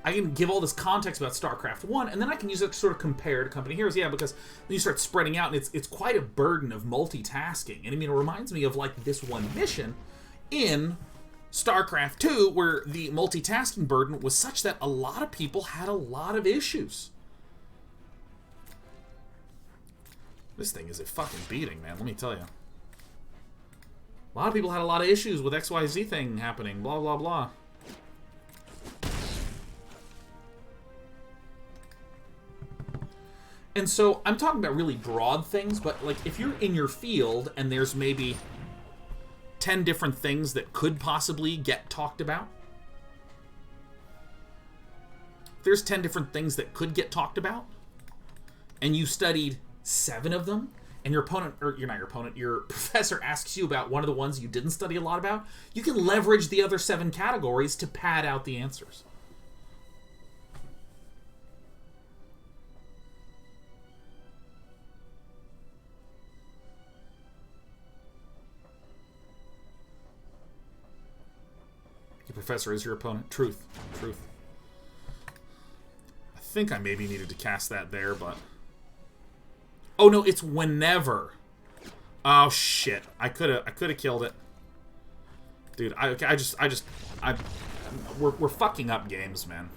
I can give all this context about StarCraft 1, and then I can use it to sort of compare to Company of Heroes. Yeah, because then you start spreading out, and it's quite a burden of multitasking. And I mean, it reminds me of, like, this one mission in StarCraft 2, where the multitasking burden was such that a lot of people had a lot of issues. This thing is a fucking beating, man, let me tell you. A lot of people had a lot of issues with XYZ thing happening, blah, blah, blah. And so, I'm talking about really broad things, but, like, if you're in your field and there's maybe 10 different things that could possibly get talked about, there's 10 different things that could get talked about, and you studied 7 of them, and your opponent, or you're not your opponent, your professor asks you about one of the ones you didn't study a lot about, you can leverage the other 7 categories to pad out the answers. Your professor is your opponent. Truth. Truth. I think I maybe needed to cast that there, but... Oh, no, it's whenever. Oh, shit. I could have killed it. Dude, we're fucking up games, man.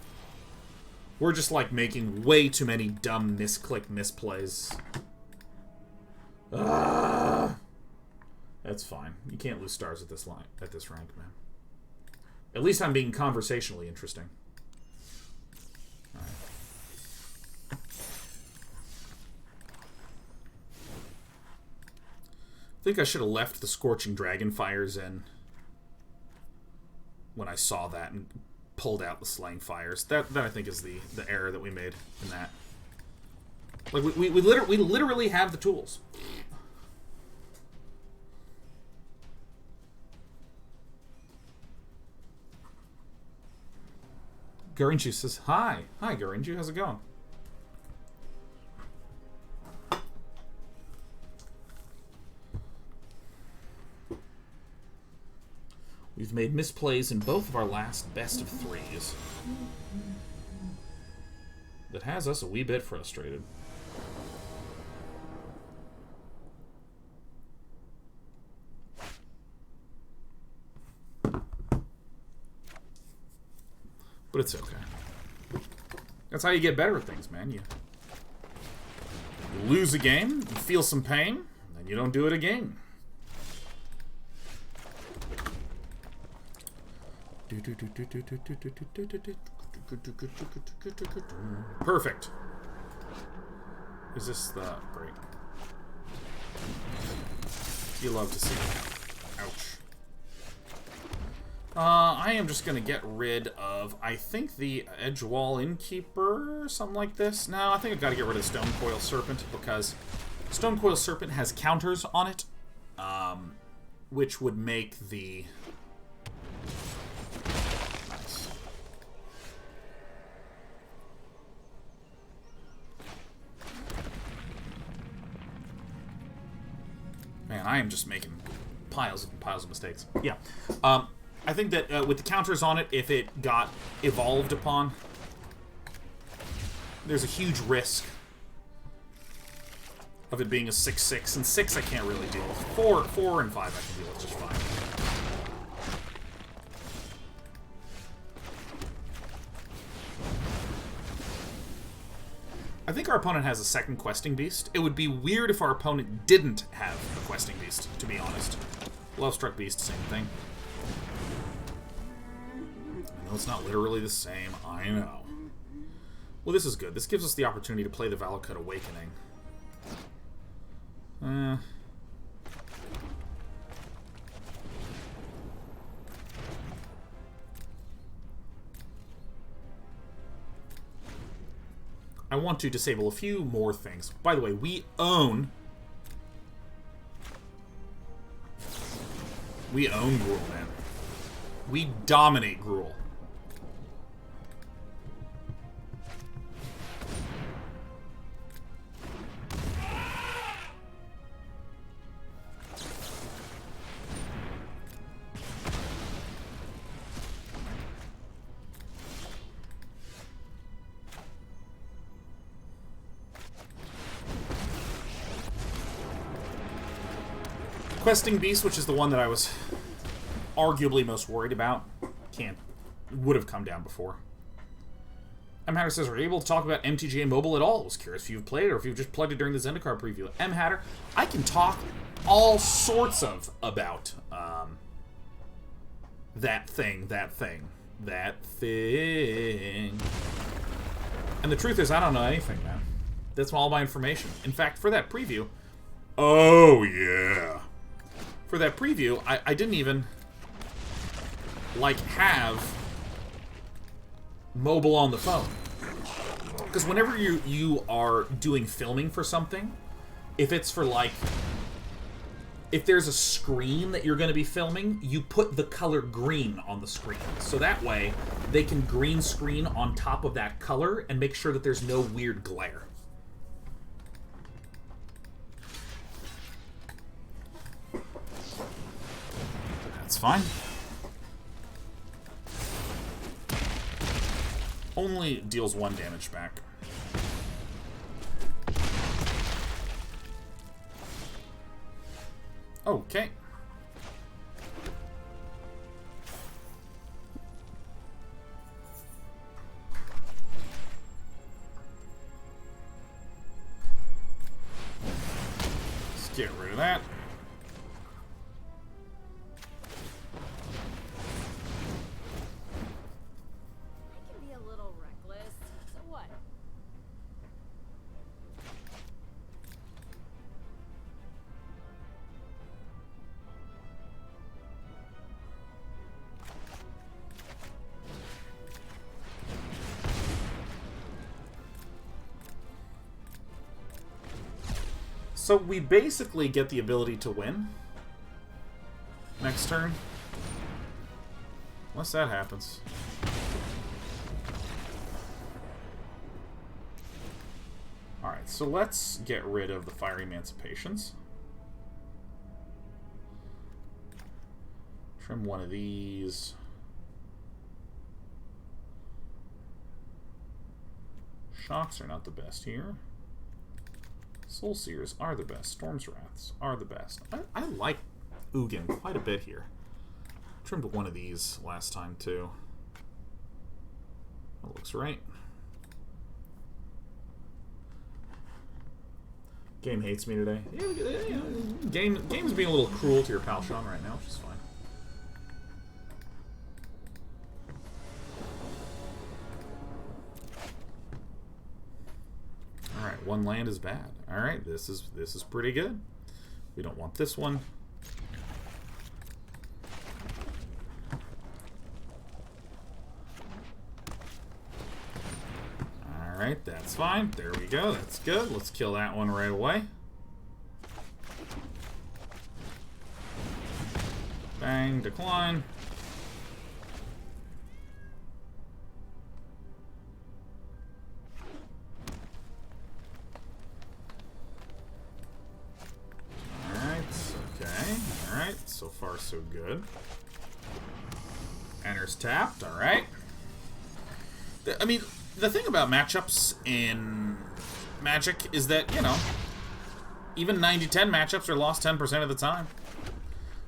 We're just, like, making way too many dumb misclick misplays. That's fine. You can't lose stars at this rank, man. At least I'm being conversationally interesting. All right. I think I should have left the Scorching Dragonfires in when I saw that and pulled out the Slaying Fires. That I think is the error that we made in that. Like we literally have the tools. Garinju says, hi. Hi, Garinju. How's it going? We've made misplays in both of our last best of 3s. That has us a wee bit frustrated. But it's okay. That's how you get better at things, man. You lose a game, you feel some pain, and you don't do it again. Perfect. Is this the... Great. You love to see it. Ouch. I am just going to get rid of, I think, the Edgewall Innkeeper, something like this. No, I think I've got to get rid of Stone Coil Serpent, because Stone Coil Serpent has counters on it, which would make the... Nice. Man, I am just making piles and piles of mistakes. Yeah. I think that with the counters on it, if it got evolved upon, there's a huge risk of it being a 6/6. And 6 I can't really deal with. 4 and 5 I can deal with just fine. I think our opponent has a second Questing Beast. It would be weird if our opponent didn't have a Questing Beast, to be honest. Lovestruck Beast, same thing. I know it's not literally the same, I know. Well, this is good. This gives us the opportunity to play the Valakut Awakening. I want to disable a few more things. By the way, we own Gruel, man. We dominate Gruel. Questing Beast, which is the one that I was arguably most worried about, would have come down before. M. Hatter says, are you able to talk about MTG and mobile at all? I was curious if you've played it or if you've just plugged it during the Zendikar preview. M. Hatter, I can talk all sorts of about that thing. And the truth is, I don't know anything, man. That's all my information. In fact, for that preview, oh yeah. For that preview, I didn't even, like, have mobile on the phone. Because whenever you are doing filming for something, if it's for, like... If there's a screen that you're going to be filming, you put the color green on the screen. So that way, they can green screen on top of that color and make sure that there's no weird glare. That's fine. Only deals 1 damage back. Okay. Let's get rid of that. I can be a little reckless. So what? So we basically get the ability to win next turn. Unless that happens. Alright, so let's get rid of the Fiery Emancipations. Trim one of these. Shocks are not the best here. Soul Sears are the best. Storm's Wraths are the best. I like Ugin quite a bit here. Trimmed one of these last time, too. That looks right. Game hates me today. Yeah, game's being a little cruel to your pal Sean right now, which is fine. Alright, 1 land is bad. Alright, this is pretty good. We don't want this one. Alright, that's fine. There we go. That's good. Let's kill that one right away. Bang, decline. So far, so good. Enters tapped, alright. I mean, the thing about matchups in Magic is that, you know, even 90-10 matchups are lost 10% of the time.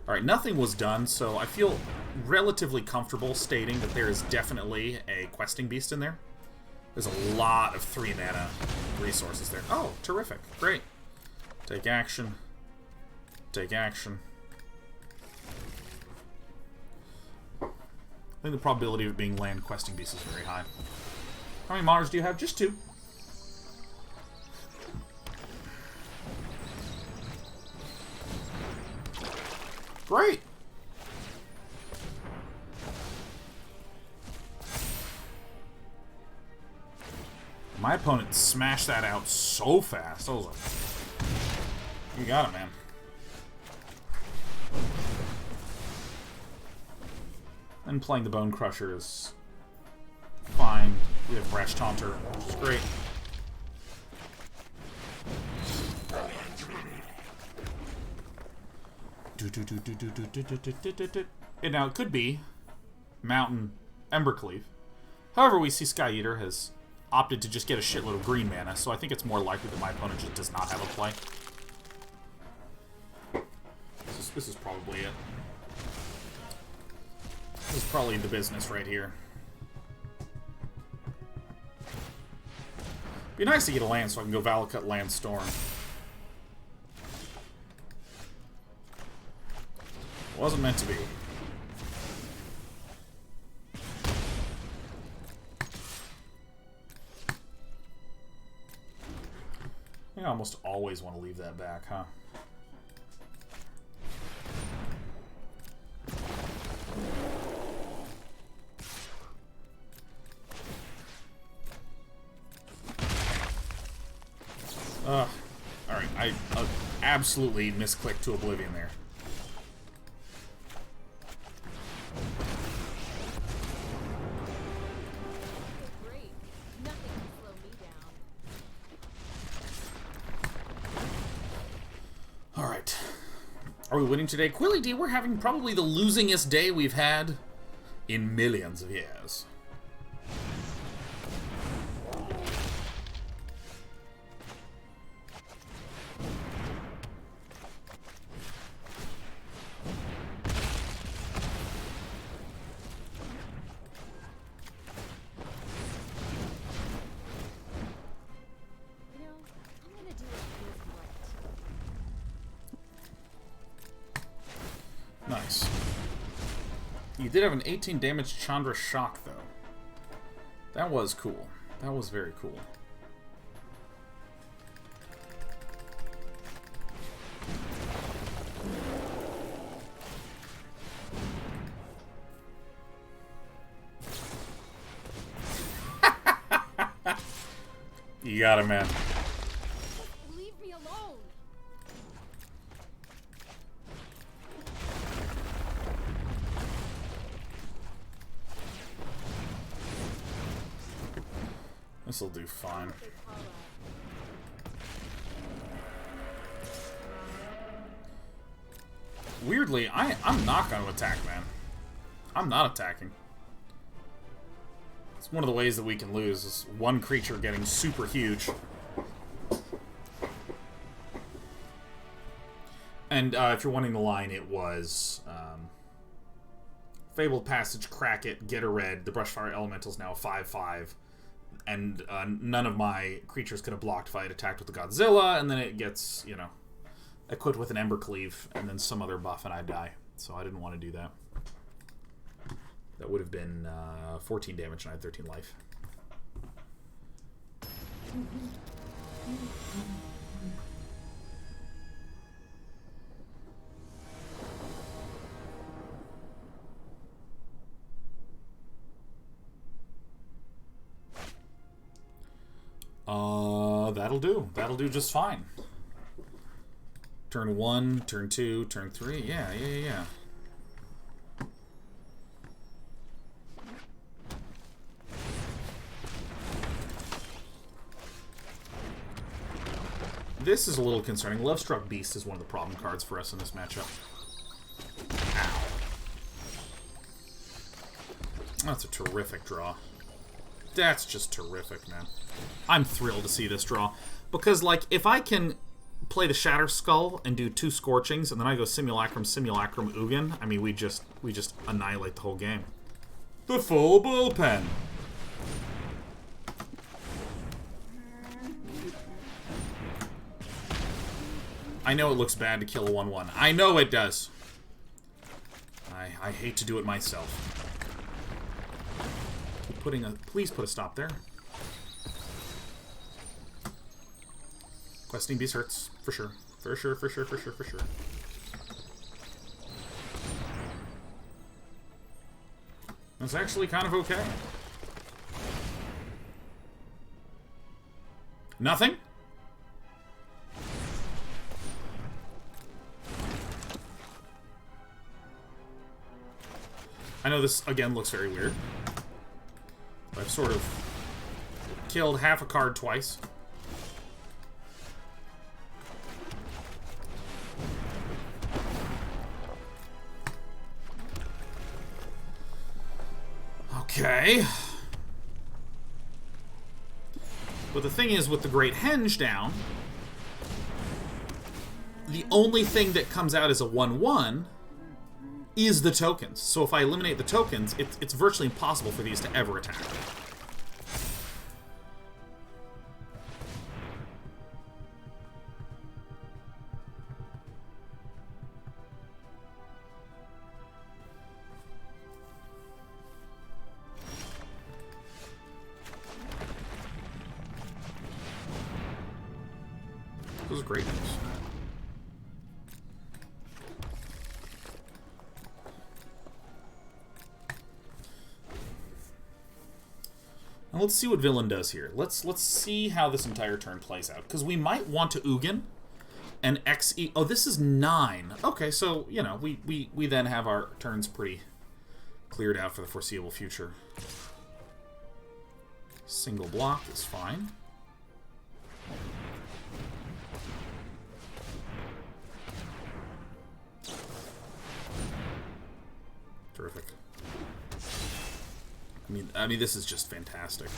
Alright, nothing was done, so I feel relatively comfortable stating that there is definitely a questing beast in there. There's a lot of 3-mana resources there. Oh, terrific. Great. Take action. Take action. I think the probability of it being land questing beast is very high. How many monitors do you have? Just 2. Great! My opponent smashed that out so fast. I was like, you got it, man. And playing the Bone Crusher is fine. We have Brash Taunter, which is great. And now it could be Mountain Embercleave. However, we see Sky Eater has opted to just get a shitload of green mana, so I think it's more likely that my opponent just does not have a play. This is probably it. This is probably the business right here. Be nice to get a land so I can go Valakut land Storm. Wasn't meant to be. I almost always want to leave that back, huh? Alright, absolutely misclicked to oblivion there. Great. Nothing can slow me down. Alright. Are we winning today? Quilly D, we're having probably the losingest day we've had in millions of years. You know, I'm gonna do what feels right. Nice. You did have an 18 damage Chandra shock, though. That was cool. That was very cool. You got it, man. Leave me alone. This'll do fine. They call it. Weirdly, I'm not going to attack, man. I'm not attacking. It's one of the ways that we can lose, is one creature getting super huge. And if you're wanting the line, it was Fabled Passage, Crack It, Get a Red. The Brushfire Elemental's now a 5/5. And none of my creatures could have blocked if I had attacked with the Godzilla, and then it gets, you know, equipped with an Ember Cleave, and then some other buff, and I die. So I didn't want to do that. That would have been 14 damage, and I had 13 life. That'll do. That'll do just fine. Turn 1, turn 2, turn 3. Yeah. This is a little concerning. Lovestruck Beast is one of the problem cards for us in this matchup. Ow. That's a terrific draw. That's just terrific, man. I'm thrilled to see this draw. Because, like, if I can play the Shatterskull and do 2 Scorchings, and then I go Simulacrum, Ugin, I mean, we just annihilate the whole game. The full bullpen! I know it looks bad to kill a 1/1. I know it does. I hate to do it myself. Please put a stop there. Questing Beast hurts, for sure. For sure. That's actually kind of okay. Nothing? I know this, again, looks very weird. I've sort of killed half a card twice. Okay. But the thing is, with the Great Henge down, the only thing that comes out as a 1/1 is the tokens. So if I eliminate the tokens, it's virtually impossible for these to ever attack. This is great news. Now let's see what Villain does here. Let's see how this entire turn plays out. Because we might want to Ugin, And XE... Oh, this is 9. Okay, so, you know, we then have our turns pretty cleared out for the foreseeable future. Single block is fine. Terrific. I mean, this is just fantastic.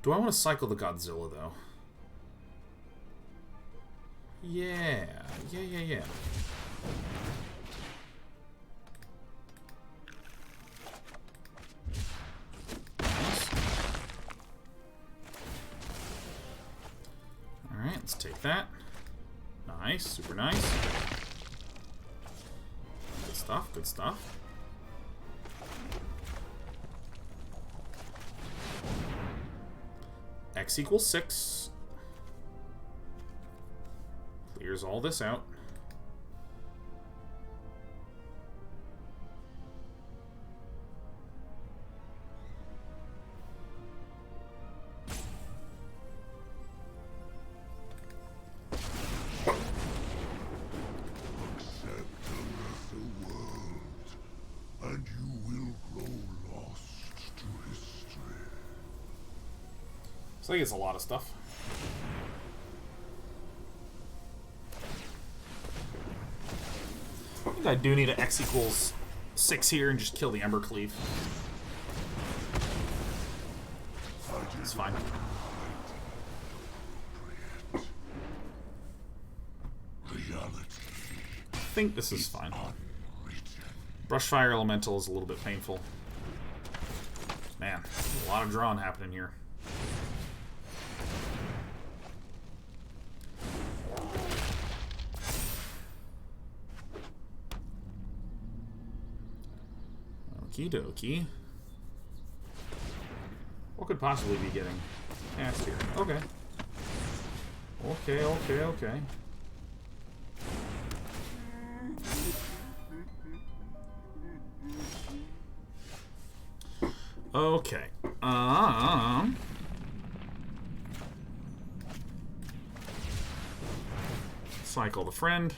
Do I want to cycle the Godzilla, though? Yeah. Yeah. Nice. Alright, let's take that. Nice, super nice. Good stuff, good stuff. X equals 6. Clears all this out. So I think it's a lot of stuff. I think I do need an X equals 6 here and just kill the Embercleave. It's fine. I think this is fine. Brushfire Elemental is a little bit painful. Man, a lot of drawing happening here. Okie dokie. What could possibly be getting cast here? Okay. Okay. Okay. Cycle the friend.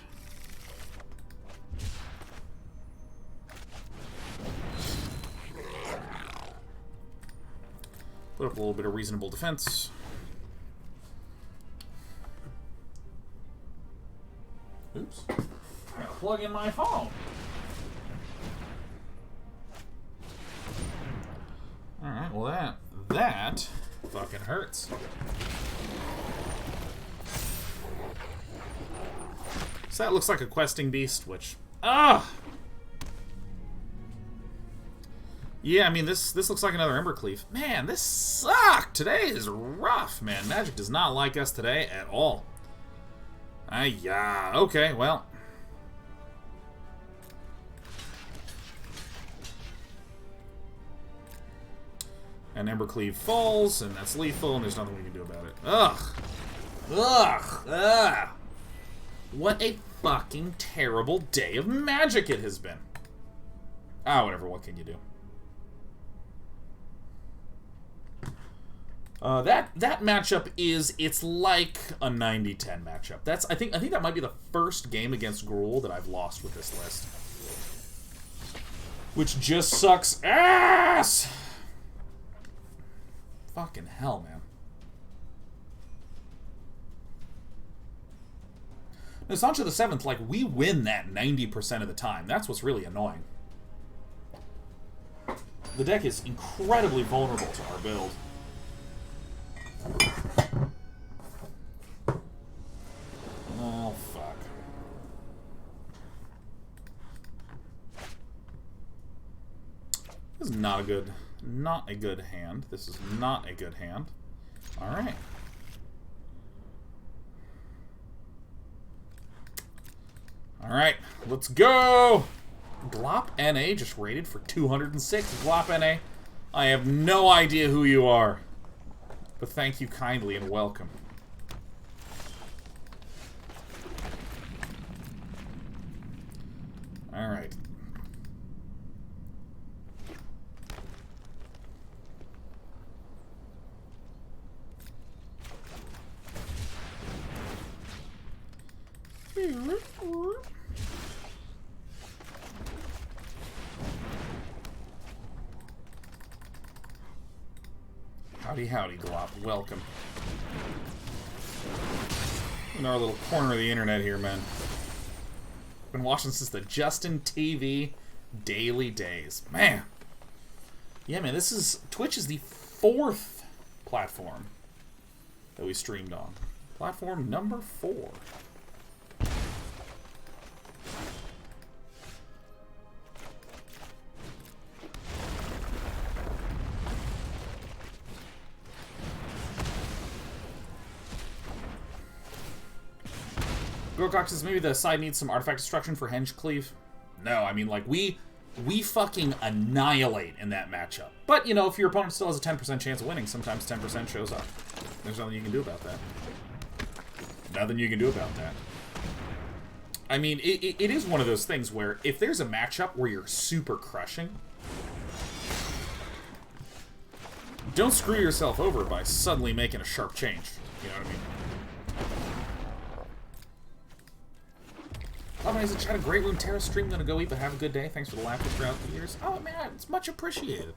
Put up a little bit of reasonable defense. Oops. Gotta plug in my phone. Alright, well that fucking hurts. So that looks like a questing beast, which... Yeah, I mean, this looks like another Embercleave. Man, this sucked! Today is rough, man. Magic does not like us today at all. Yeah. Okay, well. And Embercleave falls, and that's lethal, and there's nothing we can do about it. Ugh! What a fucking terrible day of Magic it has been. Whatever, what can you do? That matchup it's like a 90-10 matchup. I think that might be the first game against Gruel that I've lost with this list. Which just sucks ass! Fucking hell, man. Now, Sancho the 7th, like, we win that 90% of the time. That's what's really annoying. The deck is incredibly vulnerable to our build. Oh, fuck. This is not a good hand. This is not a good hand. Alright. Alright, let's go! Glop NA just rated for 206. Glop NA, I have no idea who you are. But thank you kindly and welcome. Alright. Howdy, howdy, Glop. Welcome. In our little corner of the internet here, man. Been watching since the Justin TV daily days. Man. Yeah, man, this is... Twitch is the 4th platform that we streamed on. Platform number 4. Gorgox says maybe the side needs some artifact destruction for Henge Cleave. No, I mean, like, we fucking annihilate in that matchup. But, you know, if your opponent still has a 10% chance of winning, sometimes 10% shows up. There's nothing you can do about that. Nothing you can do about that. I mean, it is one of those things where if there's a matchup where you're super crushing, don't screw yourself over by suddenly making a sharp change. You know what I mean? Oh, man, I had a great Runeterra stream. Gonna go eat, but have a good day. Thanks for the laughter throughout the years. Oh, man, it's much appreciated.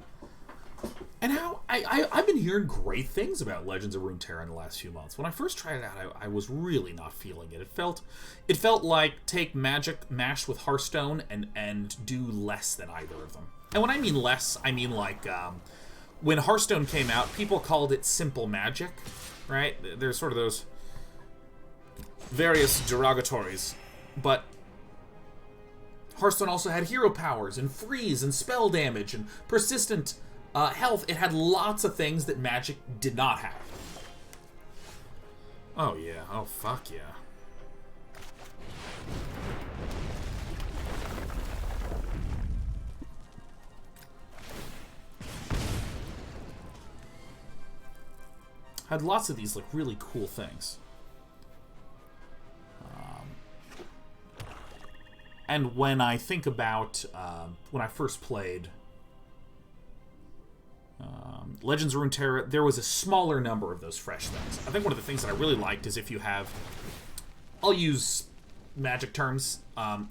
And how I've been hearing great things about Legends of Runeterra in the last few months. When I first tried it out, I was really not feeling it. It felt like take Magic mashed with Hearthstone and do less than either of them. And when I mean less, I mean like when Hearthstone came out, people called it simple Magic, right? There's sort of those various derogatories, but Hearthstone also had hero powers and freeze and spell damage and persistent health. It had lots of things that Magic did not have. Oh yeah, oh fuck yeah. Had lots of these like really cool things. And when I think about when I first played Legends of Runeterra, there was a smaller number of those fresh things. I think one of the things that I really liked is if you have... I'll use Magic terms.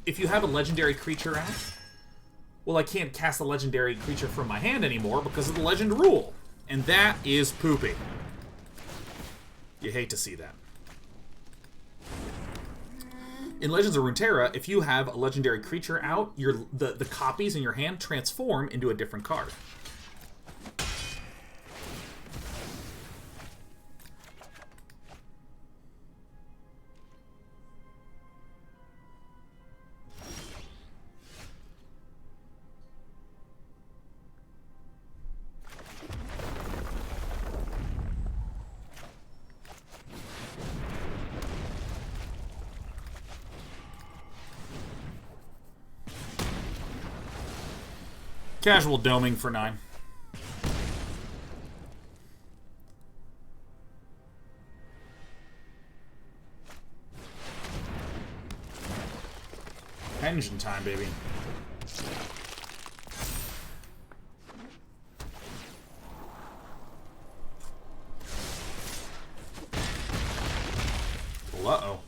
If you have a legendary creature out, well, I can't cast a legendary creature from my hand anymore because of the legend rule. And that is poopy. You hate to see that. In Legends of Runeterra, if you have a legendary creature out, the copies in your hand transform into a different card. Casual doming for 9. Engine time, baby. Uh-oh.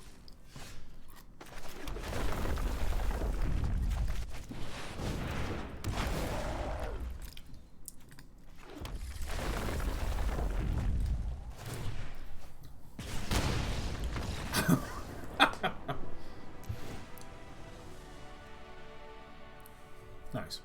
Nice.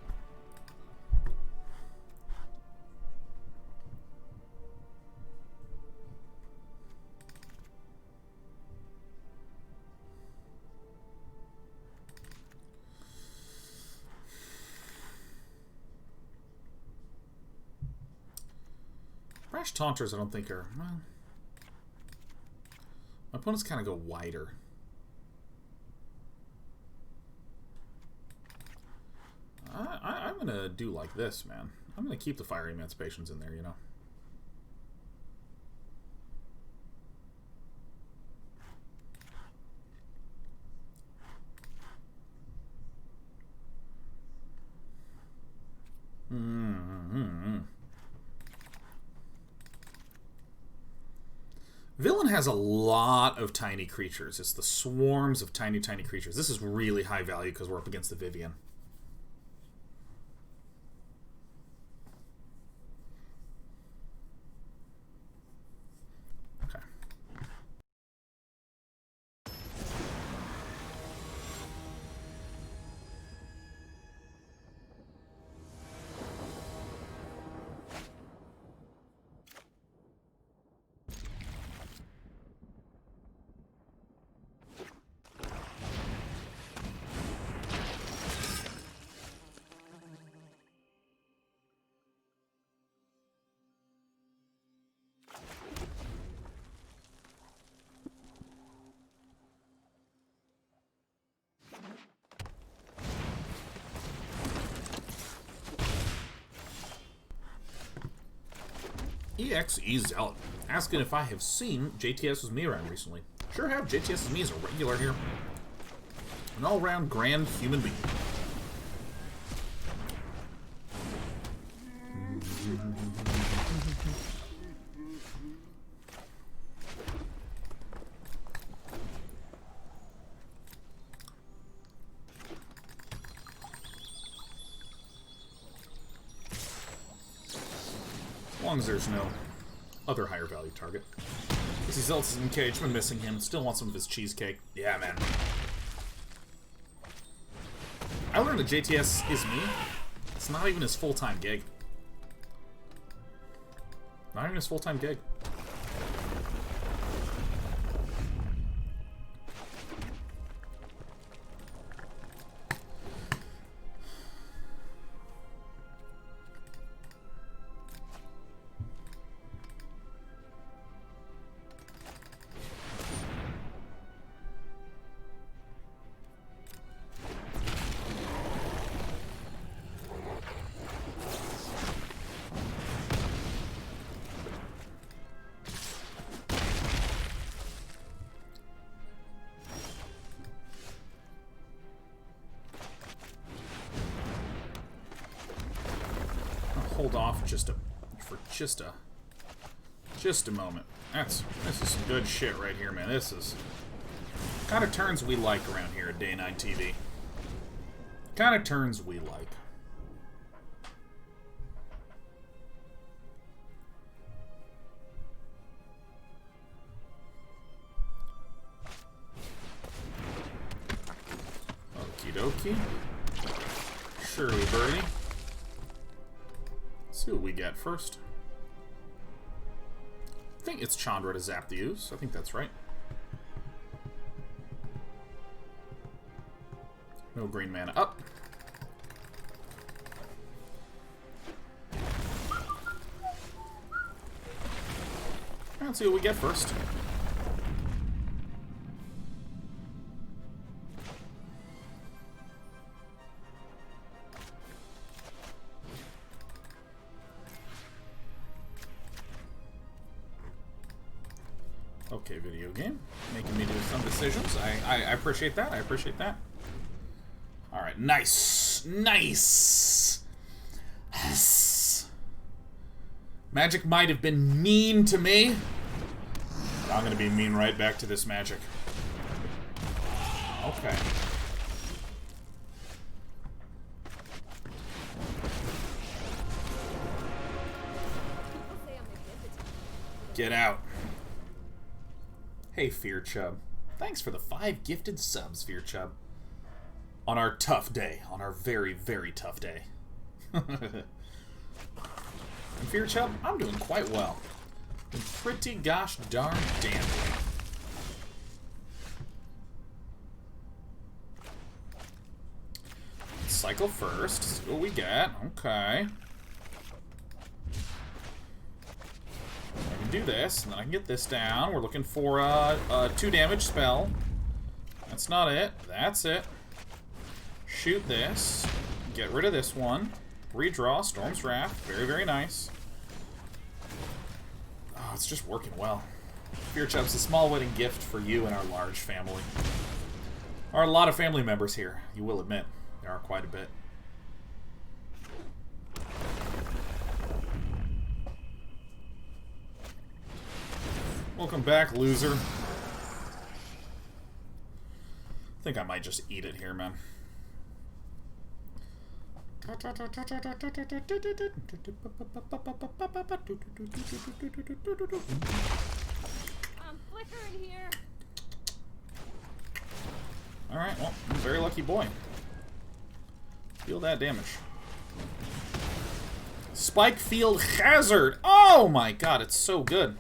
Brash Taunters, I don't think are... Well, my opponents kind of go wider. I'm going to do like this, man. I'm going to keep the Fiery Emancipations in there, you know. Villain has a lot of tiny creatures. It's the swarms of tiny, tiny creatures. This is really high value because we're up against the Vivian. Okay. EXE Zealot, asking if I have seen JTS with me around recently. Sure have. JTS with me is a regular here. An all-round grand human being. As long as there's no other higher value target. This is Zealot's in cage. Been missing him. Still want some of his cheesecake. Yeah, man. I learned that JTS is me. It's not even his full-time gig. Not even his full-time gig. Hold off for just a moment. This is some good shit right here, man. This is kind of turns we like around here at Day 9 TV. Kind of turns we like. Okie dokie. Surely, birdie. See what we get first. I think it's Chandra to zap the use. I think that's right. No green mana up. Let's see what we get first. Okay, video game. Making me do some decisions. I appreciate that. I appreciate that. Alright, nice. Nice. Yes. Magic might have been mean to me. But I'm gonna be mean right back to this Magic. Okay. Get out. Hey, Fear Chub. Thanks for the 5 gifted subs, Fear Chub. On our tough day. On our very, very tough day. And Fear Chub, I'm doing quite well. And pretty gosh darn damn well. Cycle first. See what we get. Okay. I can do this, and then I can get this down. We're looking for a 2 damage spell. That's not it. That's it. Shoot this. Get rid of this one. Redraw. Storm's Wrath. Very, very nice. Oh, it's just working well. Fear Chub's a small wedding gift for you and our large family. There are a lot of family members here, you will admit. There are quite a bit. Welcome back, loser. I think I might just eat it here, man. I'm flickering here. Alright, well, I'm a very lucky boy. Feel that damage. Spikefield Hazard! Oh my god, it's so good.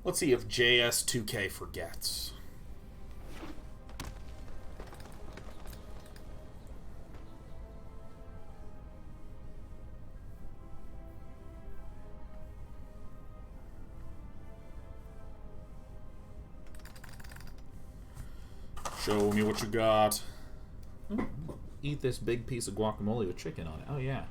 Let's see if JS2K forgets. Show me what you got. Ooh, eat this big piece of guacamole with chicken on it. Oh, yeah.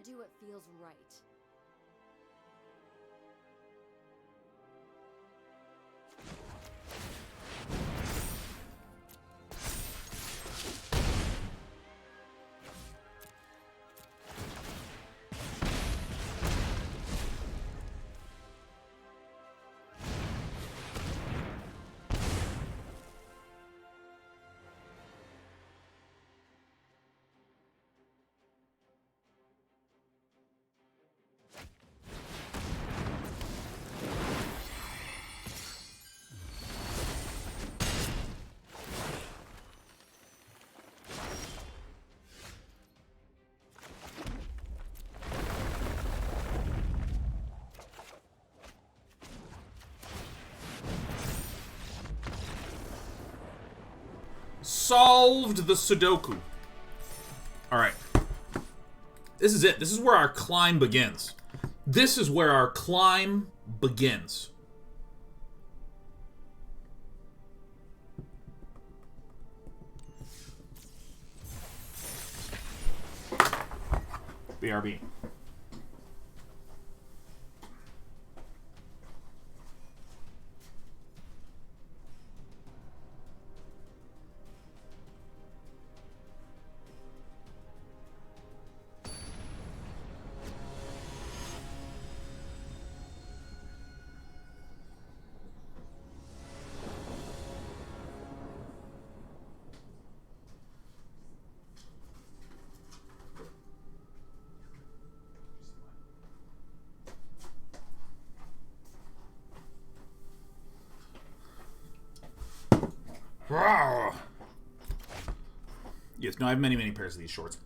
Do what feels right. Solved the Sudoku. Alright. This is it. This is where our climb begins. This is where our climb begins. BRB. Yes, no, I have many, many pairs of these shorts.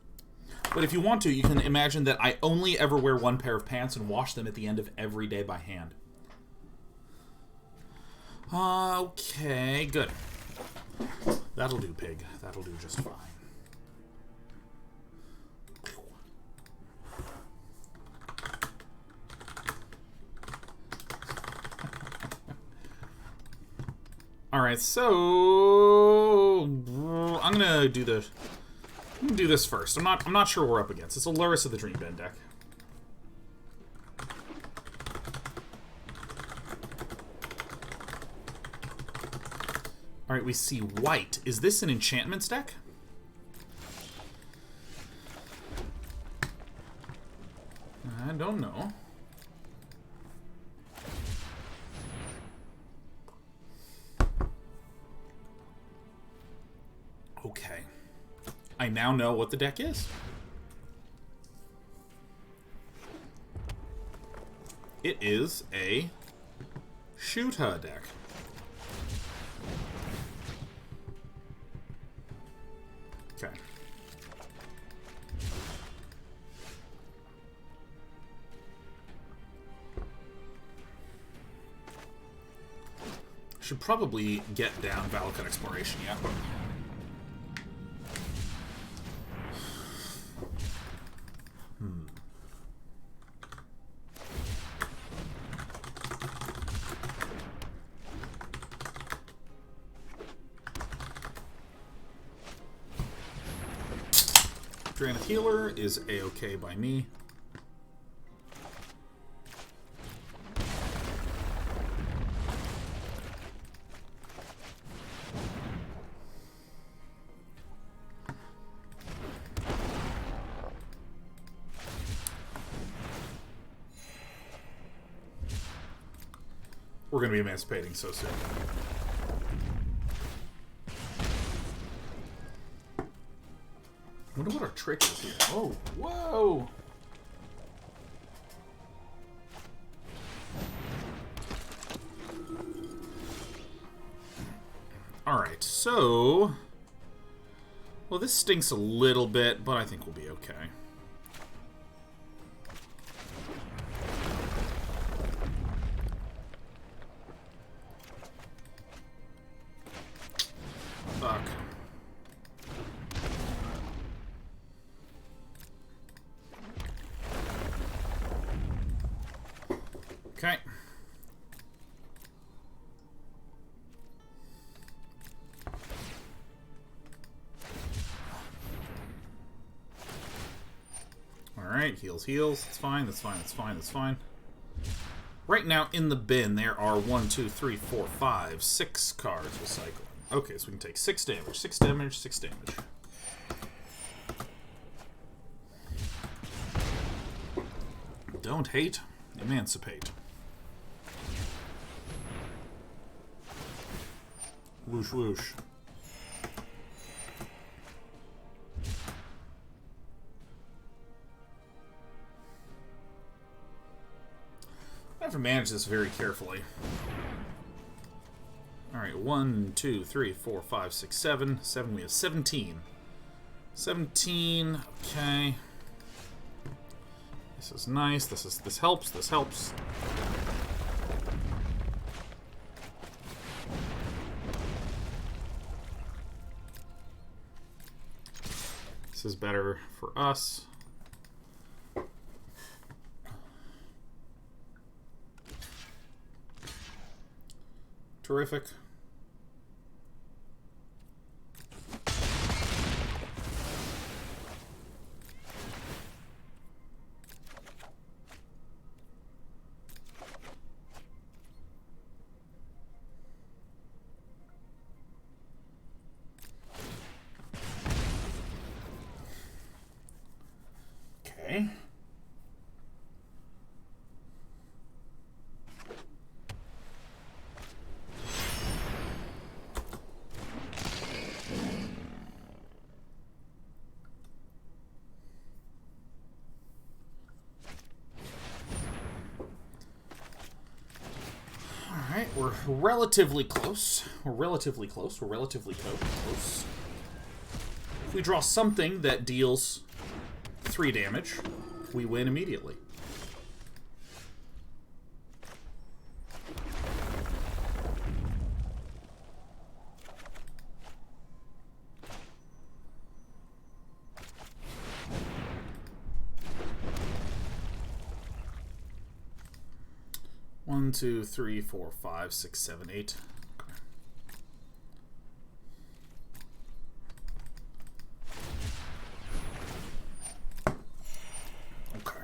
But if you want to, you can imagine that I only ever wear one pair of pants and wash them at the end of every day by hand. Okay, good. That'll do, pig. That'll do just fine. Alright, so I'm gonna do this first. I'm not sure what we're up against. It's a Luris of the Dream Bend deck. Alright, we see white. Is this an enchantments deck? I don't know. Okay. I now know what the deck is. It is a Shoota deck. Okay. Should probably get down Valakut Exploration, yeah. Drannith Healer is A-okay by me. We're going to be emancipating so soon. I wonder what our trick is here. Oh, whoa! Alright, so... Well, this stinks a little bit, but I think we'll be okay. Fuck. Okay. Alright, heals, heals. That's fine, that's fine, that's fine, that's fine. Right now, in the bin, there are 1, 2, 3, 4, 5, 6 cards recycling. Okay, so we can take 6 damage, 6 damage, 6 damage. Don't hate, emancipate. Whoosh, whoosh. I have to manage this very carefully. Alright, 1, 2, 3, 4, 5, 6, 7. 7, we have 17. 17, okay. This is nice. This helps, this helps. This is better for us. Terrific. Okay. We're relatively close. We're relatively close. We're relatively close. If we draw something that deals 3 damage, we win immediately. One, 2, 3, 4, 5, 6, 7, 8. Okay.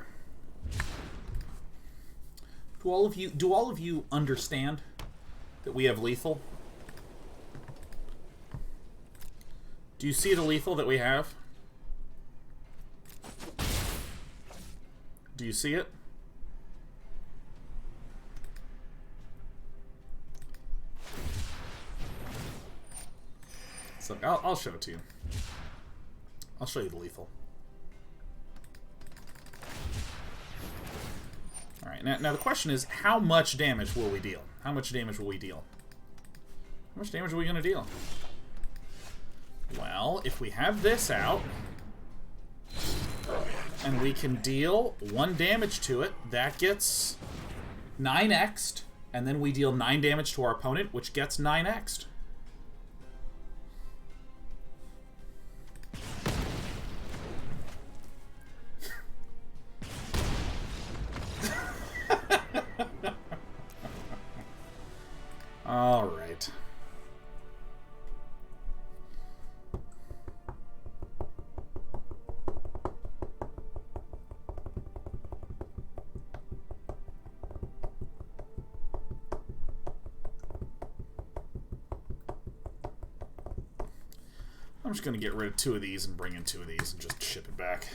Do all of you understand that we have lethal? Do you see the lethal that we have? Do you see it? So I'll show it to you. I'll show you the lethal. Alright, now the question is, how much damage will we deal? How much damage will we deal? How much damage are we going to deal? Well, if we have this out, and we can deal 1 damage to it, that gets 9x'd, and then we deal 9 damage to our opponent, which gets 9x'd. All right. I'm just gonna get rid of 2 of these and bring in 2 of these and just ship it back.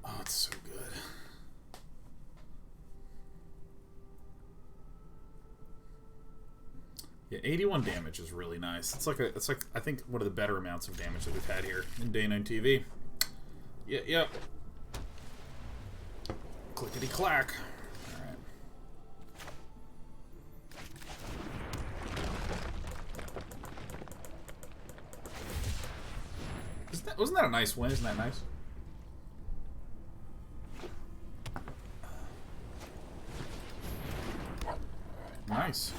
Oh, it's so good. Yeah, 81 damage is really nice. It's like I think one of the better amounts of damage that we've had here in Day 9 TV. Yeah. Clickety clack. Alright. Wasn't that a nice win? Isn't that nice? Nice.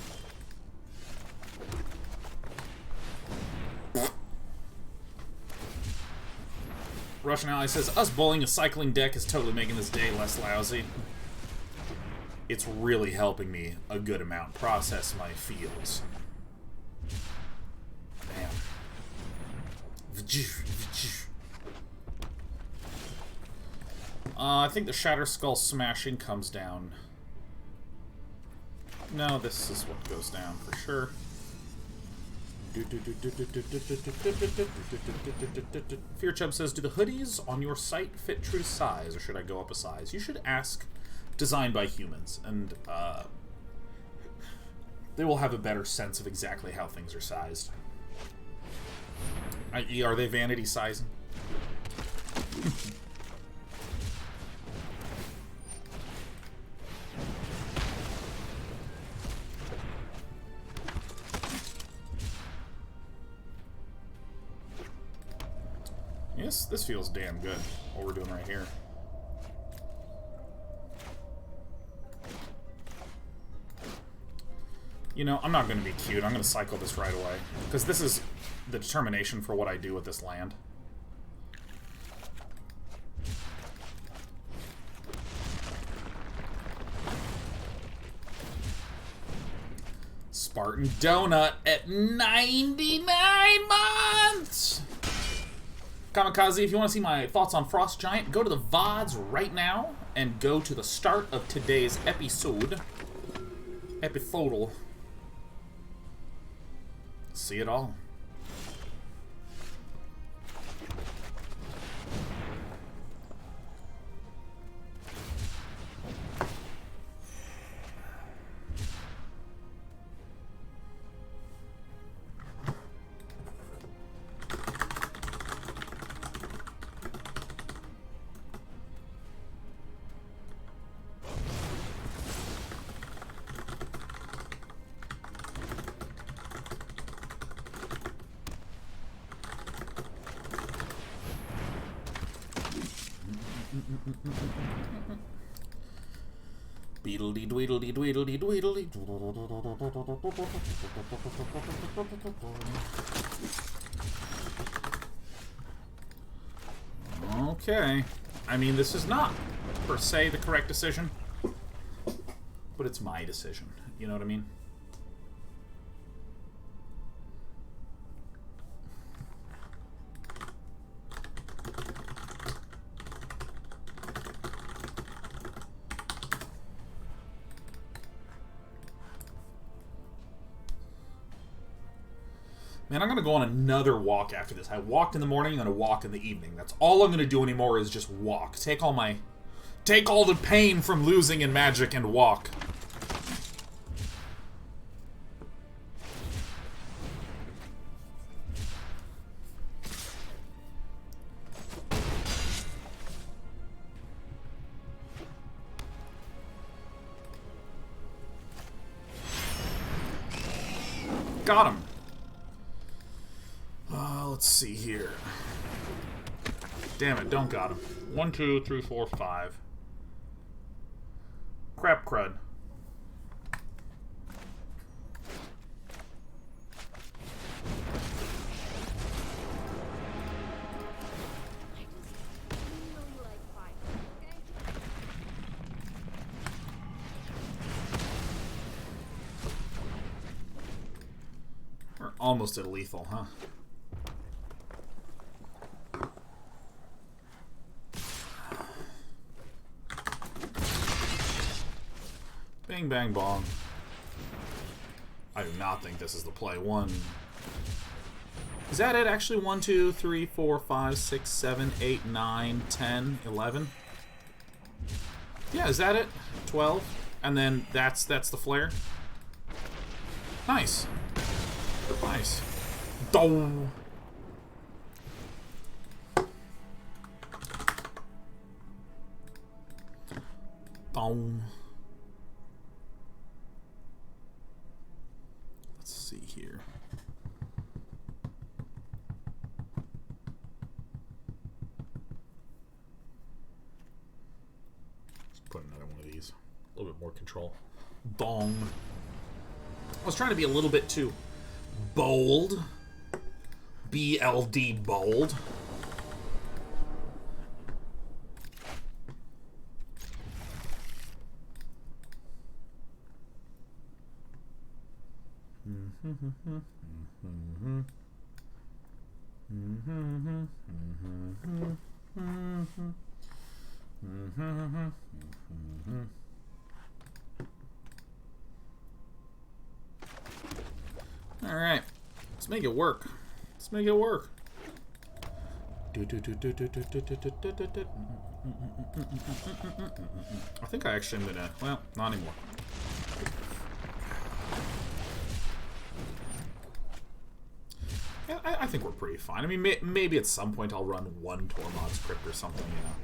Russian Ally says, us bowling a cycling deck is totally making this day less lousy. It's really helping me a good amount process my feels. Damn. I think the Shatterskull Smashing comes down. No, this is what goes down for sure. Fearchub says, do the hoodies on your site fit true size, or should I go up a size? You should ask designed by humans, and they will have a better sense of exactly how things are sized. I.e., are they vanity sizing? Yes, this feels damn good, what we're doing right here. You know, I'm not going to be cute. I'm going to cycle this right away. Because this is the determination for what I do with this land. Spartan Donut at 99 months! Kamikaze, if you want to see my thoughts on Frost Giant, go to the VODs right now and go to the start of today's episode. Episodal. See it all. Beedledee dweedledee dweedledee dweedledee. Okay. I mean, this is not, per se, the correct decision. But it's my decision. You know what I mean? Man, I'm going to go on another walk after this. I walked in the morning, I'm going to walk in the evening. That's all I'm going to do anymore is just walk. Take all the pain from losing in Magic and walk. Got him. Let's see here. Damn it, don't got him. 1, 2, 3, 4, 5. Crap crud. Almost at lethal, huh? Bing, bang, bong. I do not think this is the play. One. Is that it? Actually, 1, 2, 3, 4, 5, 6, 7, 8, 9, 10, 11. Yeah, is that it? 12. And then that's the flare. Nice. Nice. Dong. Dong. Let's see here. Let's put another one of these. A little bit more control. Dong. I was trying to be a little bit too bold. BLD bold. All right, let's make it work. Let's make it work. I think I actually am gonna. Well, not anymore. Yeah, I think we're pretty fine. I mean, maybe at some point I'll run one Tormod's Crypt or something, you know.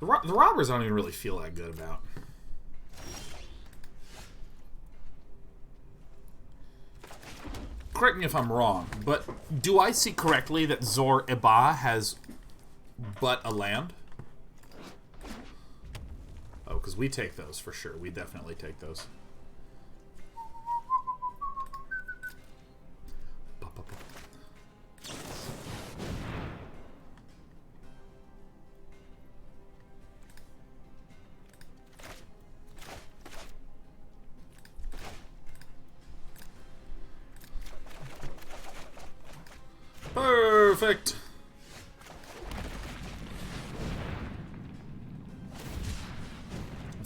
But the robbers I don't even really feel that good about. Correct me if I'm wrong, but do I see correctly that Zor Eba has but a land? Oh, because we take those for sure. We definitely take those. Perfect.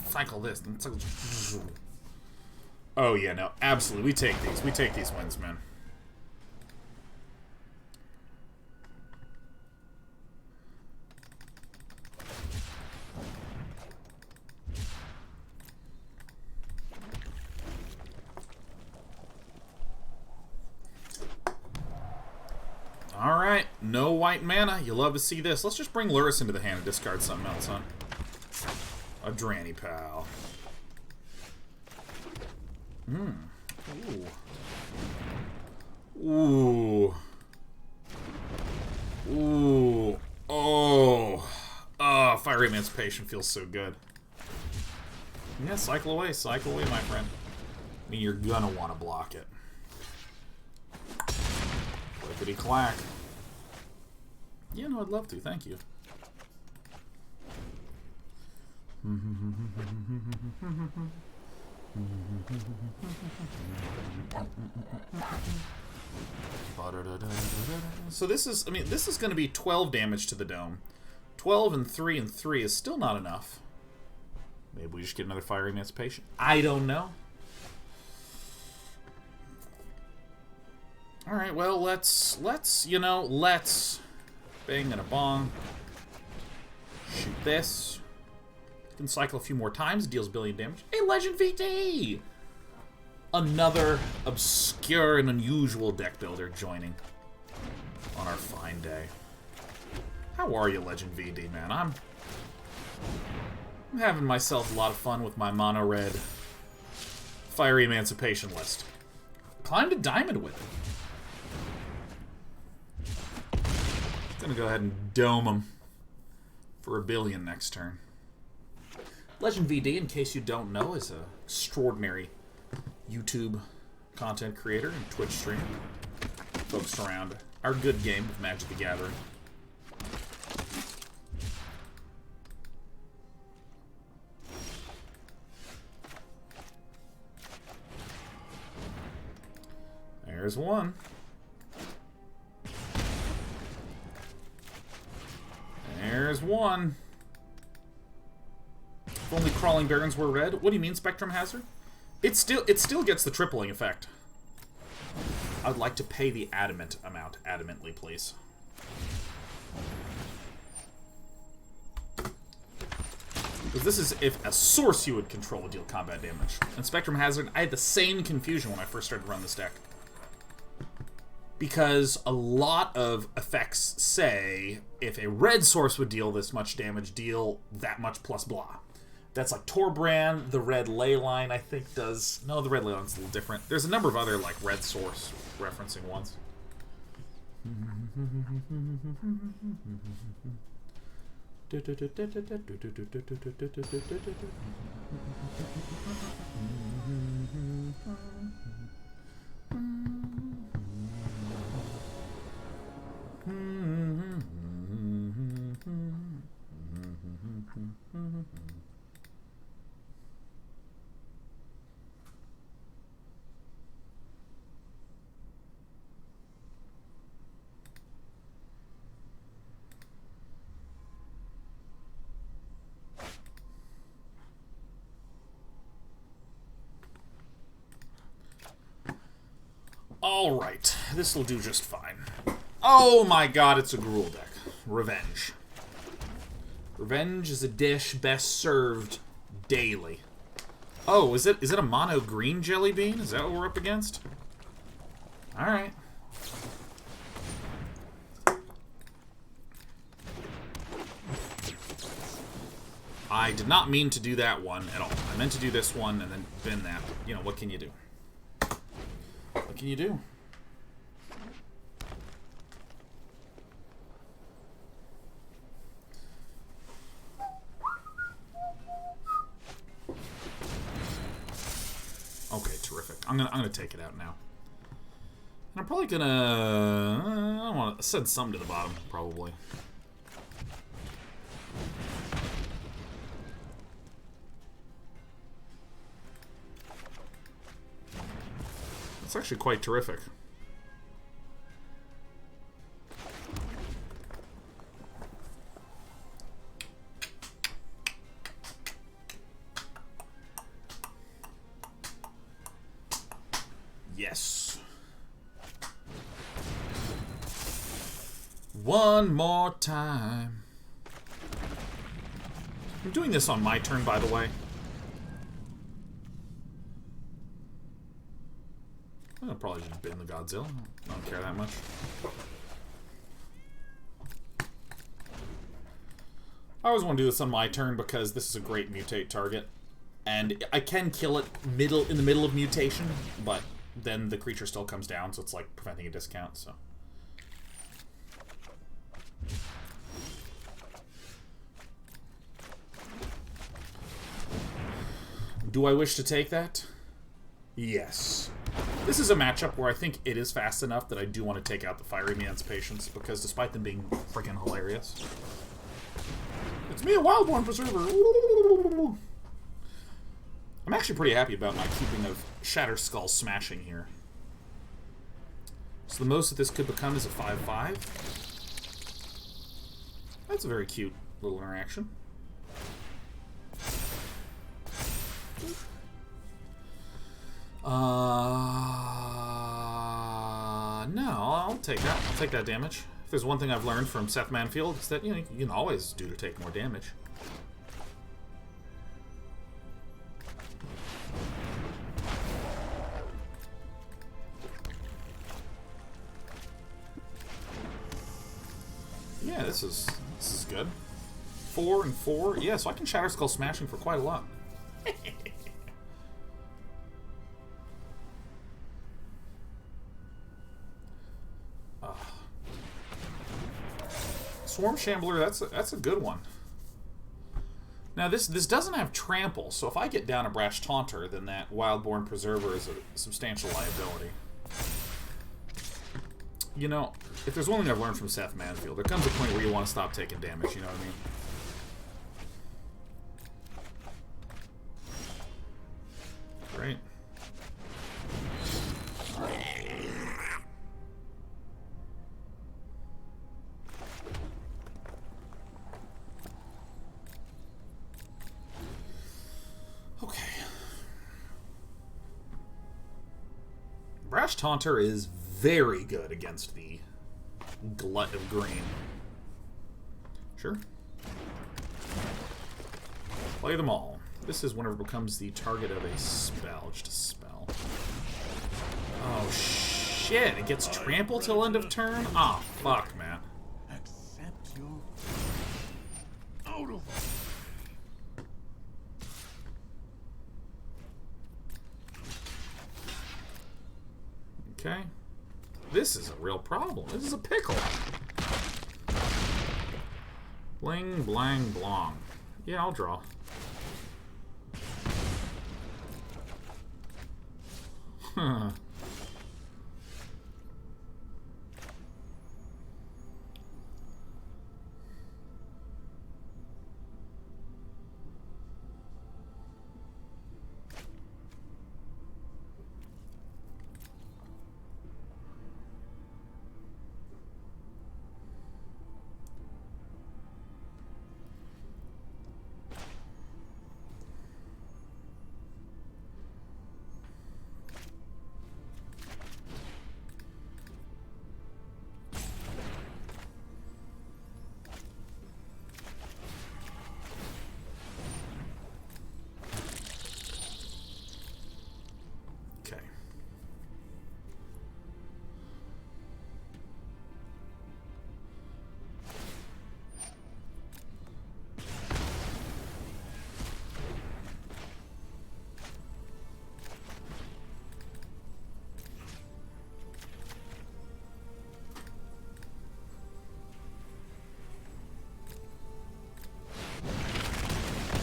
Cycle this. Oh yeah, no, absolutely. We take these. We take these wins, man. Alright, no white mana. You love to see this. Let's just bring Lurrus into the hand and discard something else, huh? A Dranny Pal. Ooh. Ooh. Ooh. Oh. Oh, Fiery Emancipation feels so good. Yeah, cycle away, my friend. I mean, you're gonna want to block it. Clickety clack. Yeah, no, I'd love to. Thank you. So this is, I mean, this is going to be 12 damage to the dome. 12 and 3 and 3 is still not enough. Maybe we just get another Fiery Emancipation. I don't know. Alright, well, let's bang and a bong. Shoot this. Can cycle a few more times, deals billion damage. A Legend VD! Another obscure and unusual deck builder joining on our fine day. How are you, Legend VD, man? I'm having myself a lot of fun with my mono-red Fiery Emancipation list. Climbed a diamond with it. Gonna go ahead and dome him for $1 billion next turn. Legend VD, in case you don't know, is an extraordinary YouTube content creator and Twitch streamer focused around our good game of Magic the Gathering. There's one. There's one. If only Crawling Barrens were red. What do you mean, Spectrum Hazard? It still gets the tripling effect. I'd like to pay the adamant amount. Adamantly, please. Because this is if a source you would control would deal combat damage. And Spectrum Hazard, I had the same confusion when I first started to run this deck. Because a lot of effects say, if a red source would deal this much damage, deal that much plus blah. That's like Torbrand, the red Leyline, I think does... No, the red Leyline's a little different. There's a number of other, like, red source referencing ones. Alright, this will do just fine. Oh my god, it's a Gruel deck. Revenge. Revenge is a dish best served daily. Oh, is it a mono green jelly bean? Is that what we're up against? Alright. I did not mean to do that one at all. I meant to do this one and then bin that. But, you know, what can you do? What can you do? Okay, terrific. I'm gonna take it out now. And I'm probably gonna... I want to send some to the bottom, probably. It's actually quite terrific. Yes. One more time. I'm doing this on my turn, by the way. I'll probably just bin the Godzilla. I don't care that much. I always want to do this on my turn because this is a great mutate target. And I can kill it in the middle of mutation, but then the creature still comes down, so it's like preventing a discount, so. Do I wish to take that? Yes. This is a matchup where I think it is fast enough that I do want to take out the Fiery Emancipations, because despite them being freaking hilarious. It's me, a Wildborn Preserver! I'm actually pretty happy about my keeping of Shatterskull Smashing here. So the most that this could become is a 5/5. That's a very cute little interaction. No, I'll take that. I'll take that damage. If there's one thing I've learned from Seth Manfield, it's that, you know, you can always do to take more damage. Yeah, this is good. 4 and 4. Yeah, so I can Shatterskull Smashing for quite a lot. Swarm Shambler, that's a good one. Now this doesn't have trample, so if I get down a Brash Taunter, then that Wildborn Preserver is a substantial liability. You know, if there's one thing I've learned from Seth Manfield, there comes a point where you want to stop taking damage, you know what I mean? Great. Okay. Brash Taunter is very good against the glut of green. Sure. Play them all. This is whenever it becomes the target of a spell. Just a spell. Oh, shit. It gets trample till end of turn? Ah, oh, fuck, man. Accept your out of. Okay. This is a real problem. This is a pickle. Bling, blang, blong. Yeah, I'll draw. Huh.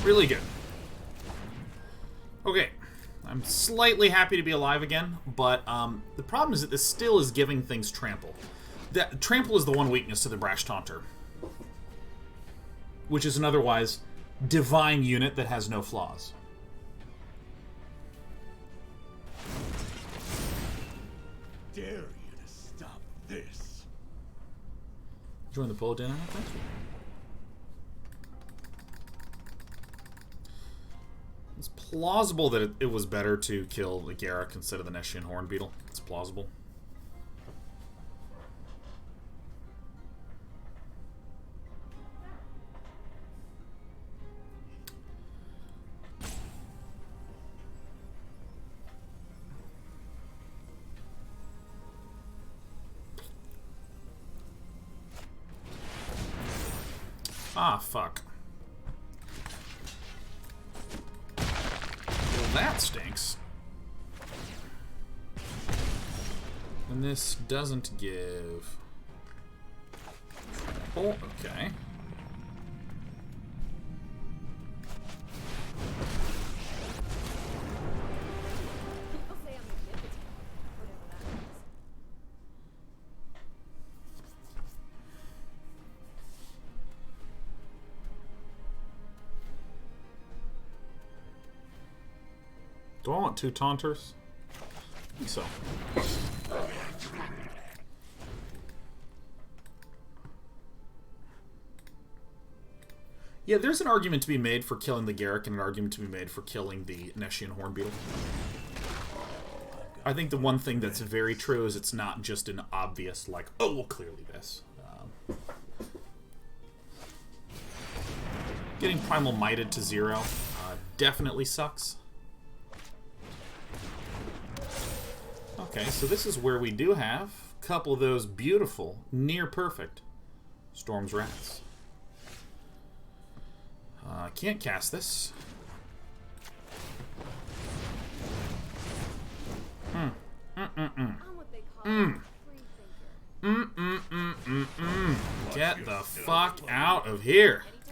Really good. Okay. I'm slightly happy to be alive again, but the problem is that this still is giving things trample. That trample is the one weakness to the Brash Taunter, which is an otherwise divine unit that has no flaws. Dare you to stop this? Join the poll, Dan. Thank you. It's plausible that it was better to kill the Garruk instead of the Neshian Hornbeetle. It's plausible. Ah, fuck. That stinks. And this doesn't give... Oh, okay. People say I'm omnipotent, whatever that means. Do I want two Taunters? I think so. Yeah, there's an argument to be made for killing the Garruk and an argument to be made for killing the Neshian Hornbeetle. I think the one thing that's very true is it's not just an obvious, like, oh, well, clearly this. Getting Primal Mighted to 0 definitely sucks. Okay, so this is where we do have a couple of those beautiful, near-perfect Storm's Wraths. Can't cast this. I'm what they call a free thinker. Get the fuck out of here. Anytime.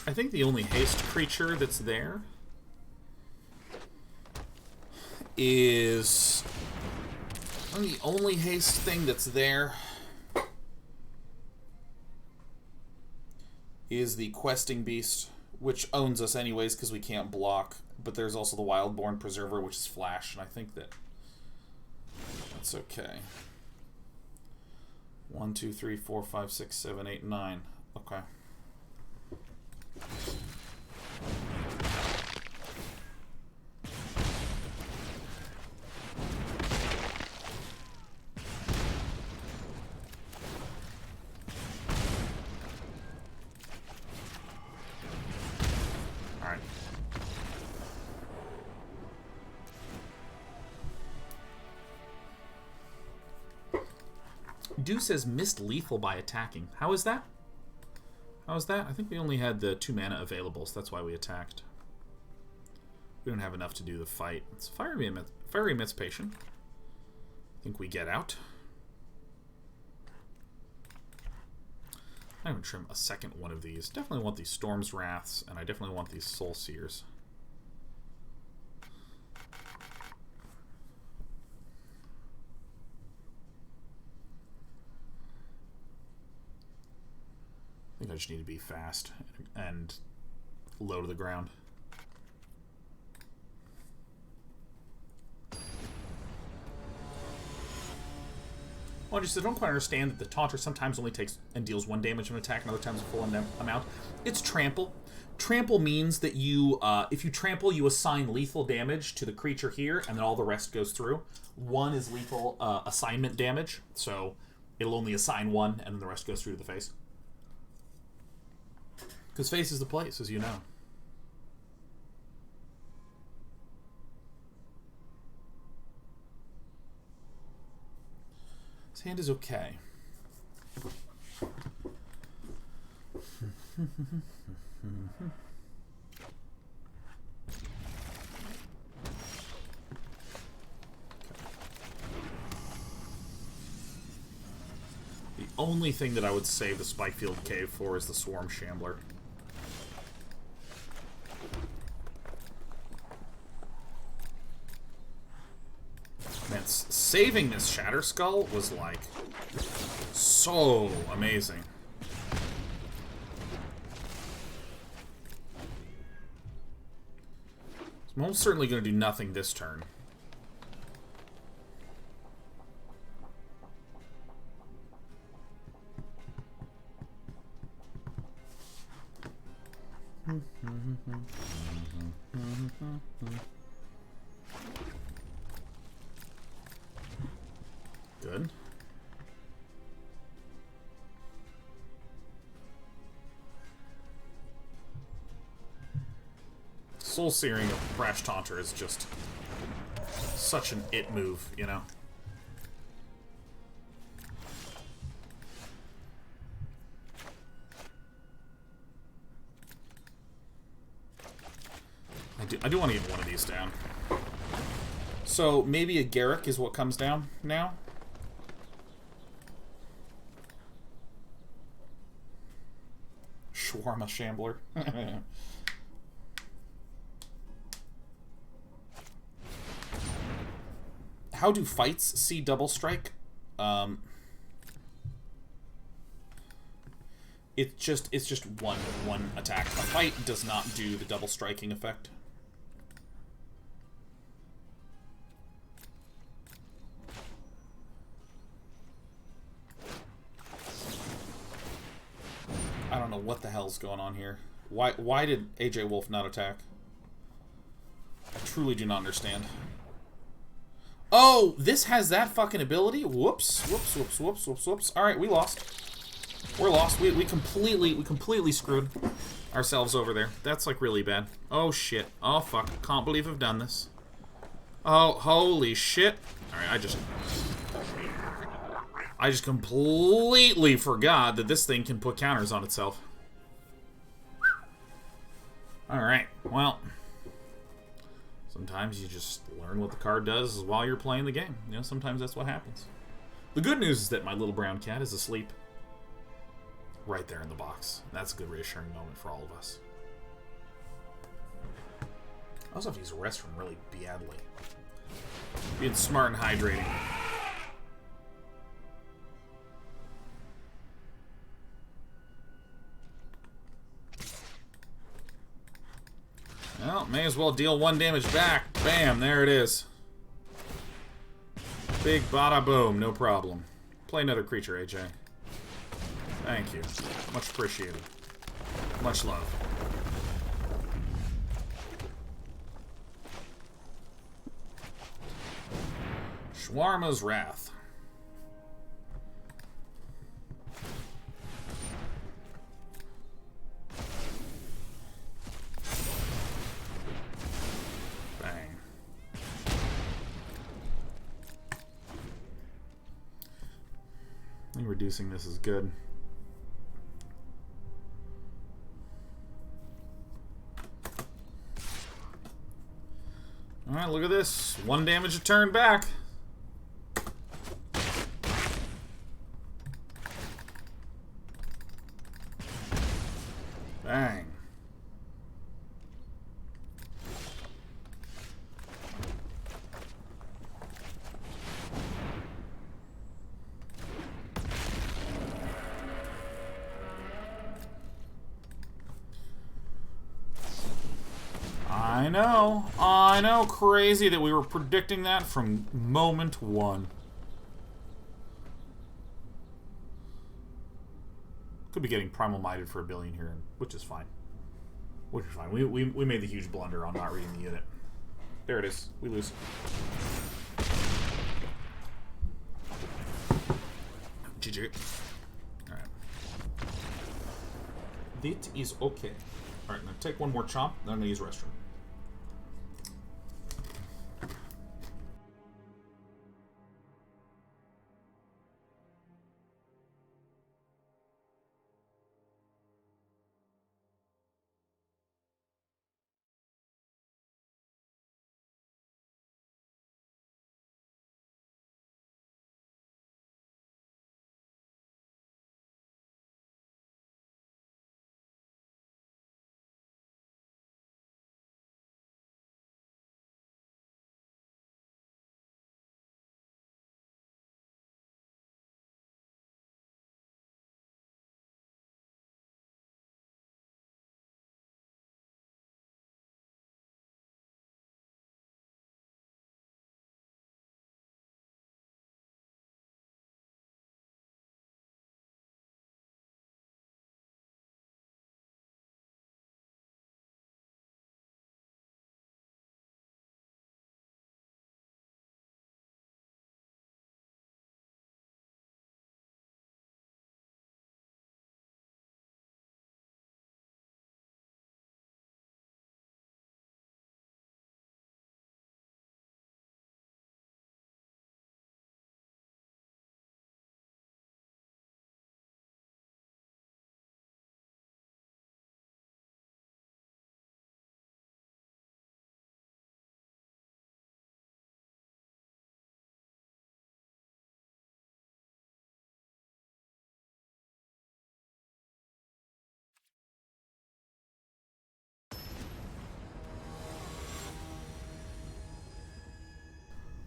I think the only haste creature that's there is... the only haste thing that's there is the Questing Beast, which owns us anyways because we can't block. But there's also the Wildborn Preserver, which is flash, and I think that's okay. 1, 2, 3, 4, 5, 6, 7, 8, 9. Okay. Alright. Dew says missed lethal by attacking. How is that? How is that? I think we only had the 2 mana available, so that's why we attacked. We don't have enough to do the fight. It's Fiery Emancipation. I think we get out. I'm going to trim a second one of these. Definitely want these Storm's Wraths, and I definitely want these Soul Sears. I think I just need to be fast and low to the ground. Well, I just don't quite understand that the Taunter sometimes only takes and deals 1 damage of an attack, and other times a full amount. It's trample. Trample means that you, if you trample, you assign lethal damage to the creature here, and then all the rest goes through. 1 is lethal assignment damage, so it'll only assign 1, and then the rest goes through to the face. Because face is the place, as you know. His hand is okay. The only thing that I would save the Spikefield Cave for is the Swarm Shambler. Man, saving this Shatterskull was like so amazing. I'm almost certainly going to do nothing this turn. Good. Soul Searing of Brash Taunter is just such an it move, you know? I do want to get one of these down. So maybe a Garruk is what comes down now? Shawarma Shambler. How do fights see double strike? It's just one attack. A fight does not do the double striking effect. I don't know what the hell's going on here. Why did AJ Wolf not attack? I truly do not understand. Oh, this has that fucking ability? Whoops, whoops, whoops, whoops, whoops, whoops. Alright, we lost. We're lost. We completely screwed ourselves over there. That's like really bad. Oh shit. Oh fuck. Can't believe I've done this. Oh, holy shit. Alright, I just completely forgot that this thing can put counters on itself. Alright, well. Sometimes you just learn what the card does while you're playing the game. You know, sometimes that's what happens. The good news is that my little brown cat is asleep right there in the box. That's a good reassuring moment for all of us. also have to use the restroom really badly. Being smart and hydrating. Well, may as well deal 1 damage back. Bam, there it is. Big bada boom, no problem. Play another creature, AJ. Thank you. Much appreciated. Much love. Shawarma's Wrath. Bang. I think reducing this is good. Alright, look at this. 1 damage a turn back. Bang. I know, crazy that we were predicting that from moment one. Could be getting Primal Minded for 1 billion here, which is fine. Which is fine. We made the huge blunder on not reading the unit. There it is. We lose. GG. Alright. That is okay. Alright, I'm going to take 1 more chomp, then I'm going to use restroom.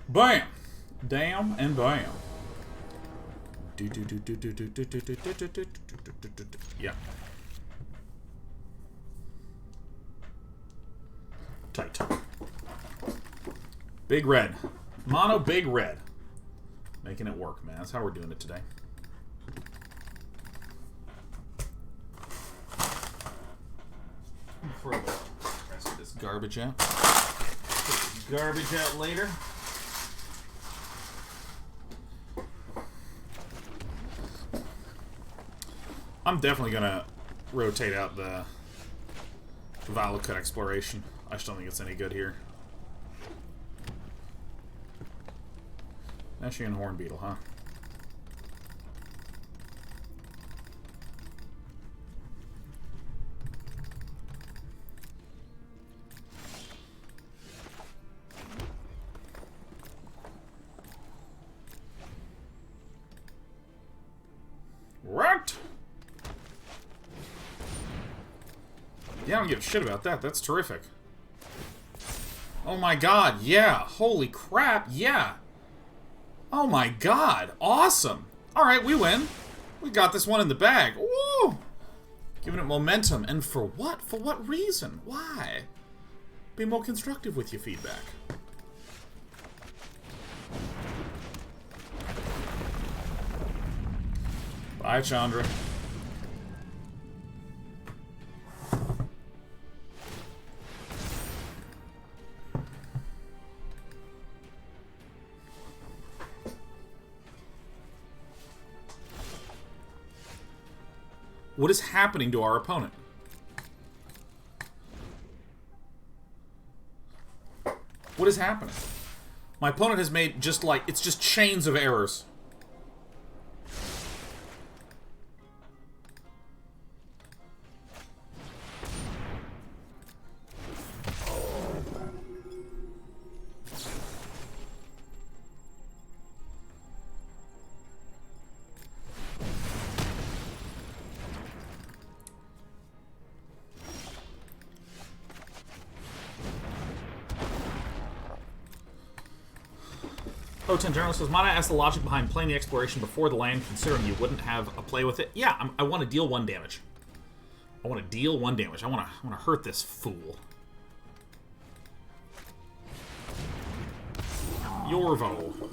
Bam! Damn and bam. Yeah. Tight. Big Red. Mono Big Red. Making it work, man. That's how we're doing it today. Before I get the rest of this garbage out. Put this garbage out later. I'm definitely gonna rotate out the Valakut Exploration. I just don't think it's any good here. Ashian Hornbeetle, huh? What? Yeah, I don't give a shit about that. That's terrific. Oh my god, yeah. Holy crap, yeah. Oh my god, awesome. Alright, we win. We got this one in the bag. Woo! Giving it momentum. And for what? For what reason? Why? Be more constructive with your feedback. Bye, Chandra. What is happening to our opponent? What is happening? My opponent has made just like, it's just chains of errors. O10 Journal says, might I ask the logic behind playing the exploration before the land, considering you wouldn't have a play with it? Yeah, I want to deal 1 damage. I want to deal 1 damage. I want to hurt this fool. Yorvo.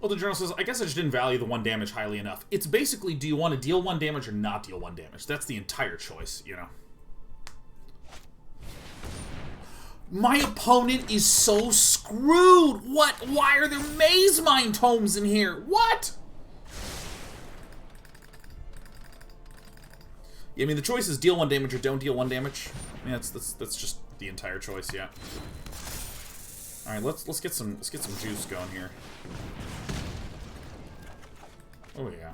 Well, the journal says, I guess I just didn't value the 1 damage highly enough. It's basically, do you want to deal 1 damage or not deal 1 damage? That's the entire choice, you know. My opponent is so screwed! What? Why are there Maze Mind tomes in here? What? Yeah, I mean, the choice is deal 1 damage or don't deal 1 damage. I mean, that's just the entire choice, yeah. All right, let's get some juice going here. Oh yeah.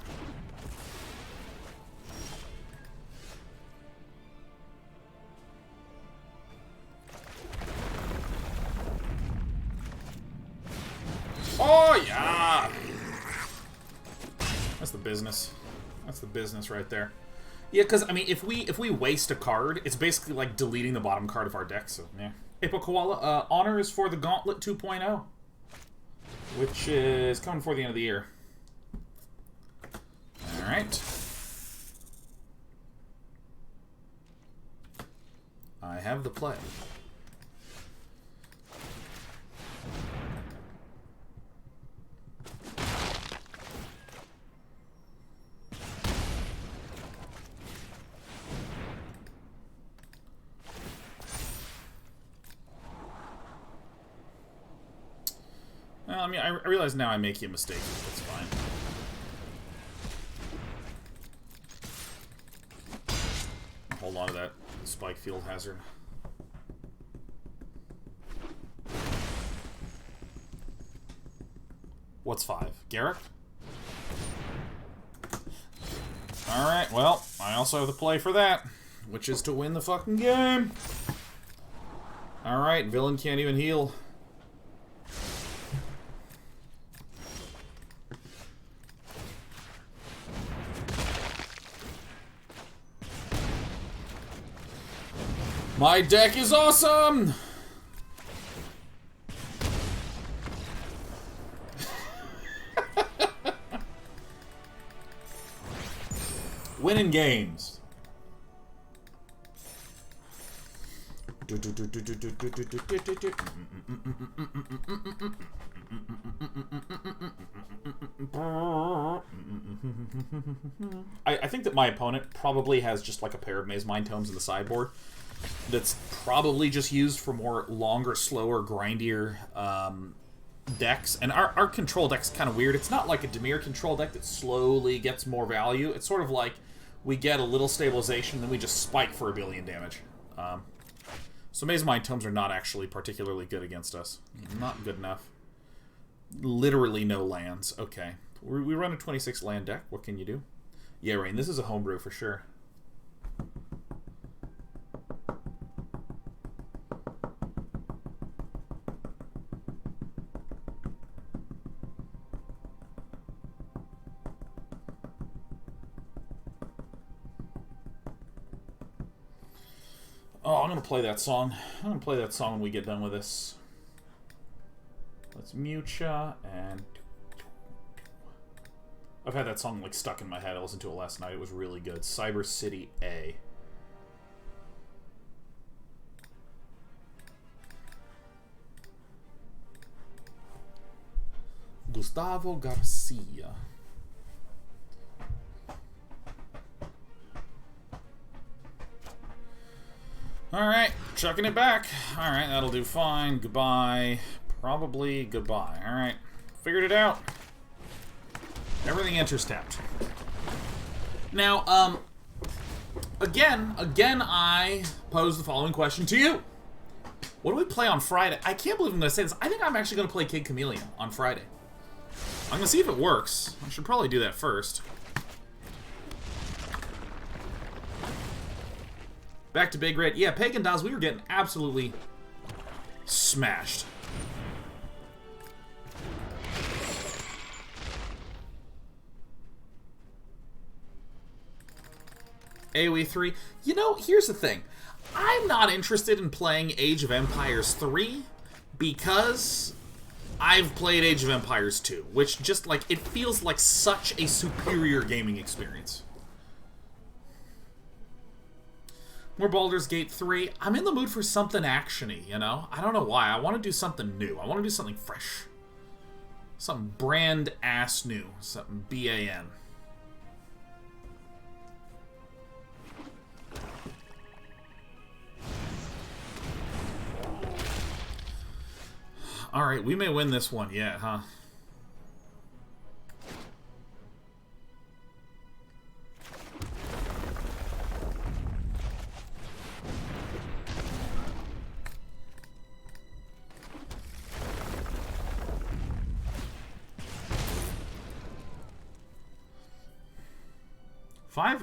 Oh yeah. That's the business. That's the business right there. Yeah, because I mean, if we waste a card, it's basically like deleting the bottom card of our deck. So yeah. Apo Koala, honor is for the Gauntlet 2.0, which is coming before the end of the year. All right. I have the play. Well, I mean, I realize now I'm making a mistake. That's fine. Hold on to that Spikefield Hazard. What's 5? Garrick? Alright, well, I also have the play for that, which is to win the fucking game. Alright, villain can't even heal. My deck is awesome! Winning games. I think that my opponent probably has just like a pair of Maze Mind Tomes in the sideboard. That's probably just used for more longer, slower, grindier decks, and our control deck's kind of weird. It's not like a Dimir control deck that slowly gets more value. It's sort of like we get a little stabilization, then we just spike for 1 billion damage. So Maze Mind Tomes are not actually particularly good against us. Not good enough. Literally no lands. Okay. We run a 26 land deck. What can you do? Yeah, Rain, this is a homebrew for sure. Oh, I'm going to play that song. I'm going to play that song when we get done with this. Let's mute ya, and... I've had that song, like, stuck in my head. I listened to it last night. It was really good. Cyber City A. Gustavo Garcia. Alright, chucking it back. Alright, that'll do fine. Goodbye. Probably goodbye. Alright, figured it out. Everything enters tapped. Now, again, I pose the following question to you. What do we play on Friday? I can't believe I'm going to say this. I think I'm actually going to play Kid Chameleon on Friday. I'm going to see if it works. I should probably do that first. Back to Big Red. Yeah, Pagan Dolls, we were getting absolutely smashed. AoE 3. You know, here's the thing. I'm not interested in playing Age of Empires 3 because I've played Age of Empires 2, which just, like, it feels like such a superior gaming experience. More Baldur's Gate 3. I'm in the mood for something action-y, you know? I don't know why. I want to do something new. I want to do something fresh. Something brand-ass new. Something BAN. Alright, we may win this one yet, huh?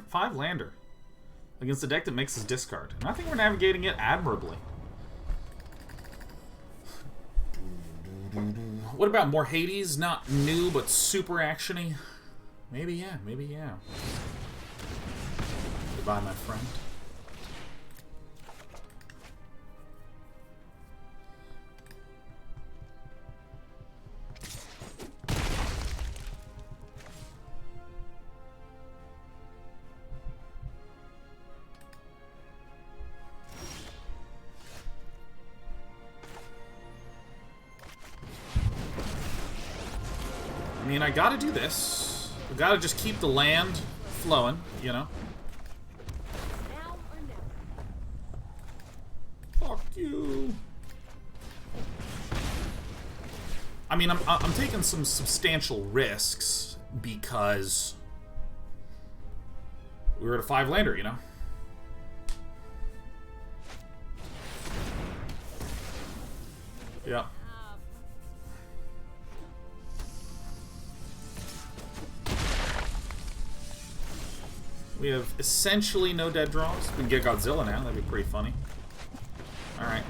Five lander against a deck that makes us discard. And I think we're navigating it admirably. What about more Hades? Not new, but super actiony? Maybe yeah, maybe yeah. Goodbye, my friend. I mean, I gotta do this. I gotta just keep the land flowing, you know? Now or never. Fuck you. I mean, I'm taking some substantial risks because we were at a 5-lander, you know? Yeah. We have essentially no dead draws. We can get Godzilla now. That'd be pretty funny. Alright.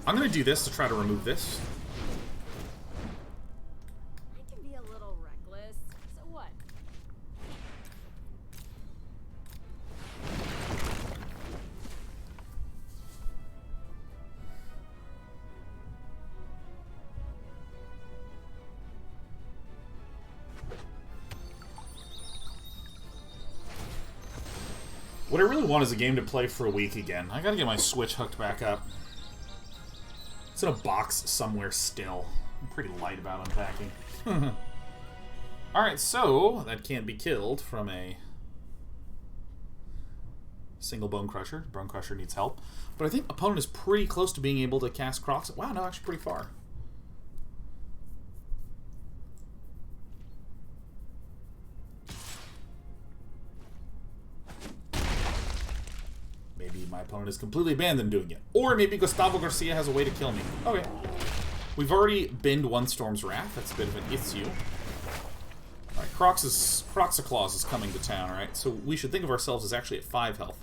I'm going to do this to try to remove this. I can be a little reckless. So what? What I really want is a game to play for a week again. I gotta get my Switch hooked back up. It's in a box somewhere still. I'm pretty light about unpacking. Alright, so that can't be killed from a Single Bone Crusher. Bone Crusher needs help. But I think opponent is pretty close to being able to cast Crocs. Wow, no, actually pretty far. Maybe my opponent is completely abandoned doing it. Or maybe Gustavo Garcia has a way to kill me. Okay. We've already binned one Storm's Wrath. That's a bit of an issue. Alright, Croxaclaws is coming to town, right? So we should think of ourselves as actually at 5 health.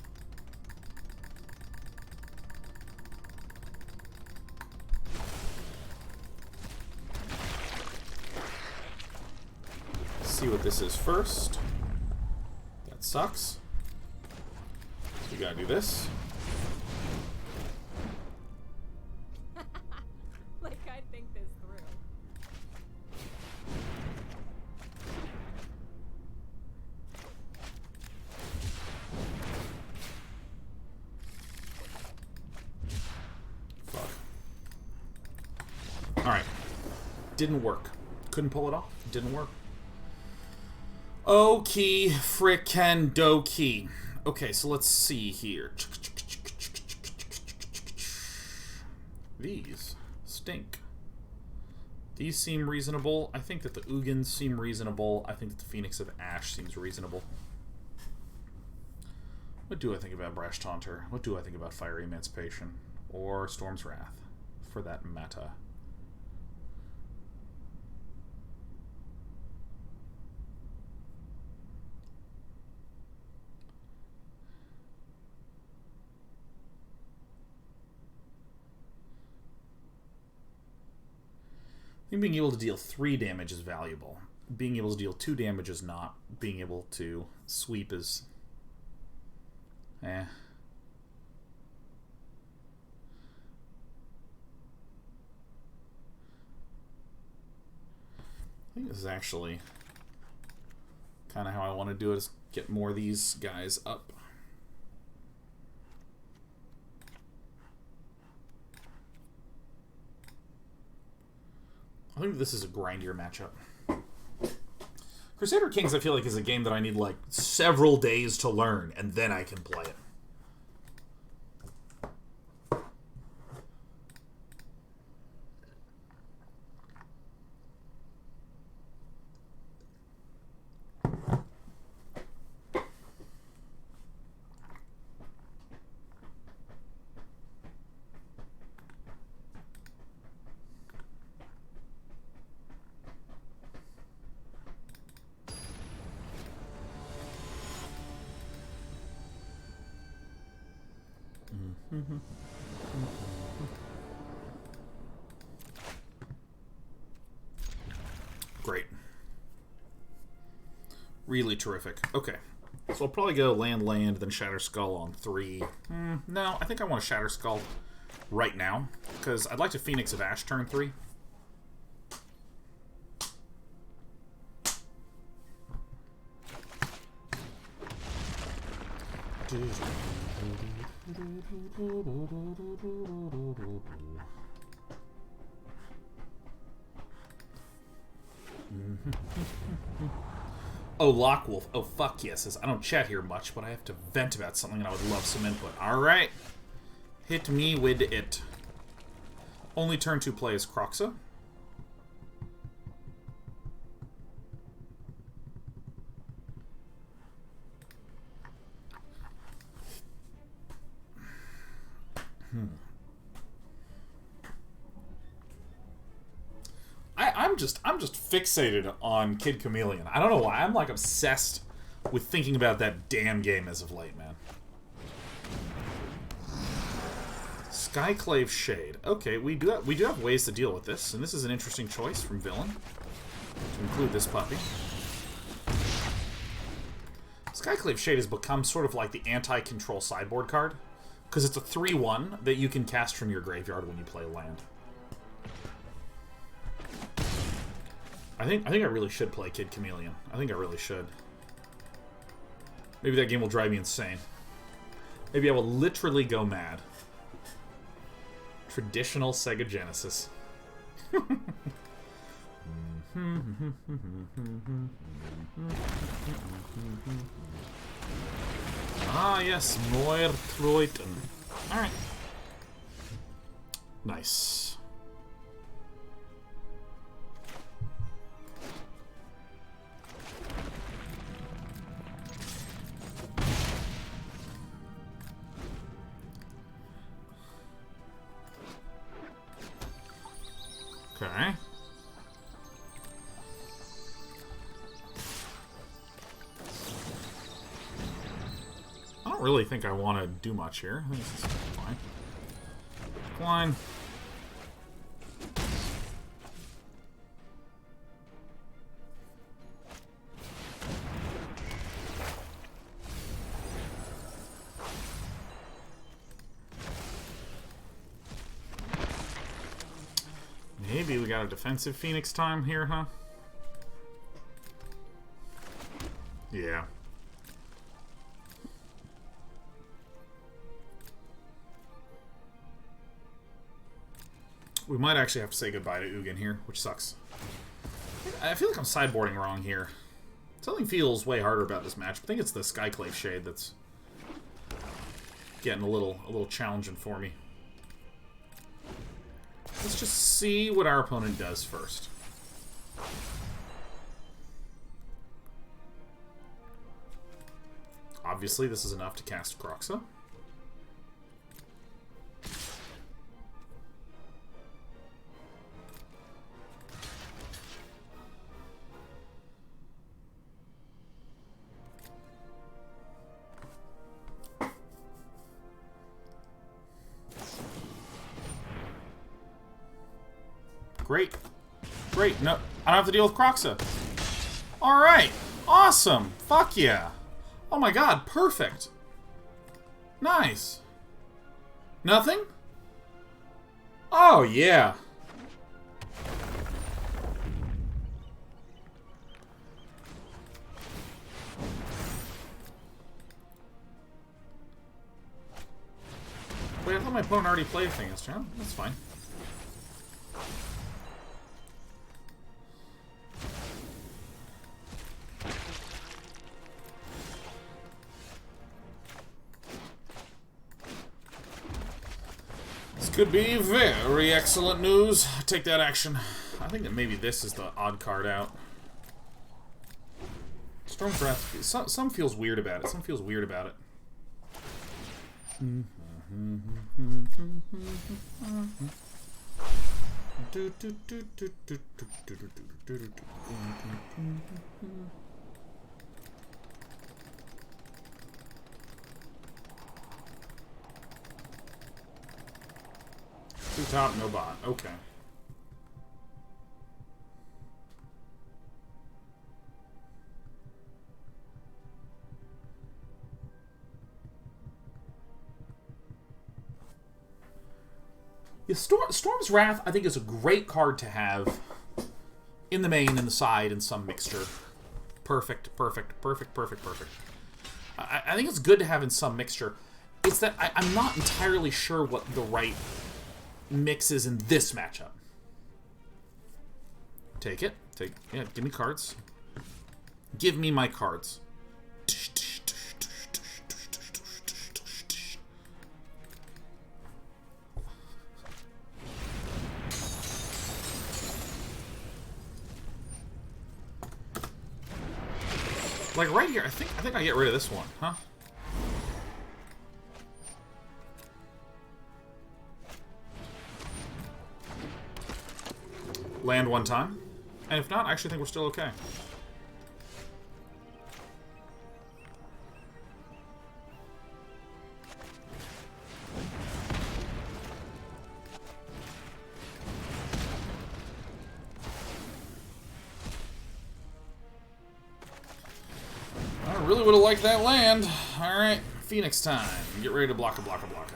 See what this is first. That sucks. So we gotta do this. Like I think this through. Fuck. Alright. Didn't work. Couldn't pull it off. Didn't work. Okie frickin' dokie. Okay, so let's see here. These stink. These seem reasonable. I think that the Ugins seem reasonable. I think that the Phoenix of Ash seems reasonable. What do I think about Brash Taunter? What do I think about Fiery Emancipation? Or Storm's Wrath, for that meta? I think being able to deal 3 damage is valuable. Being able to deal 2 damage is not. Being able to sweep is... eh. I think this is actually kind of how I want to do it, is get more of these guys up. I think this is a grindier matchup. Crusader Kings, I feel like, is a game that I need, like, several days to learn, and then I can play it. Great. Really terrific. Okay. So I'll probably go land, then Shatterskull on 3. No, I think I want a Shatterskull right now, because I'd like to Phoenix of Ash turn 3. Oh, Lockwolf. Oh, fuck yes. I don't chat here much, but I have to vent about something and I would love some input. Alright. Hit me with it. Only turn 2 play is Croxa. I'm just fixated on Kid Chameleon. I don't know why. I'm like obsessed with thinking about that damn game as of late, man. Skyclave Shade. Okay, we do have ways to deal with this, and this is an interesting choice from Villain to include this puppy. Skyclave Shade has become sort of like the anti-control sideboard card, because it's a 3/1 that you can cast from your graveyard when you play land. I think I really should play Kid Chameleon. I think I really should. Maybe that game will drive me insane. Maybe I will literally go mad. Traditional Sega Genesis. Ah, yes, more Troiten. Alright. Nice. Okay. I don't really think I want to do much here. I think this is fine. Fine. Maybe we got a defensive Phoenix time here, huh? Yeah. We might actually have to say goodbye to Ugin here, which sucks. I feel like I'm sideboarding wrong here. Something feels way harder about this match. I think it's the Skyclave Shade that's getting a little challenging for me. Let's just see what our opponent does first. Obviously, this is enough to cast Kroxa. Great. Great. No, I don't have to deal with Kroxa. Alright. Awesome. Fuck yeah. Oh my god. Perfect. Nice. Nothing? Oh, yeah. Wait, I thought my opponent already played a thing this turn. That's fine. Could be very excellent news. Take that action. I think that maybe this is the odd card out. Storm's Wrath. Some feels weird about it. Some feels weird about it. Two top, no bot. Okay. Yeah, Storm's Wrath, I think, is a great card to have in the main, in the side, in some mixture. Perfect, perfect, perfect, perfect, perfect. I think it's good to have in some mixture. It's that I'm not entirely sure what the right mixes in this matchup. Take it. Yeah, give me cards. Give me my cards. Like right here, I think I get rid of this one, huh? Land one time. And if not, I actually think we're still okay. I really would have liked that land. Alright, Phoenix time. Get ready to block a block a block.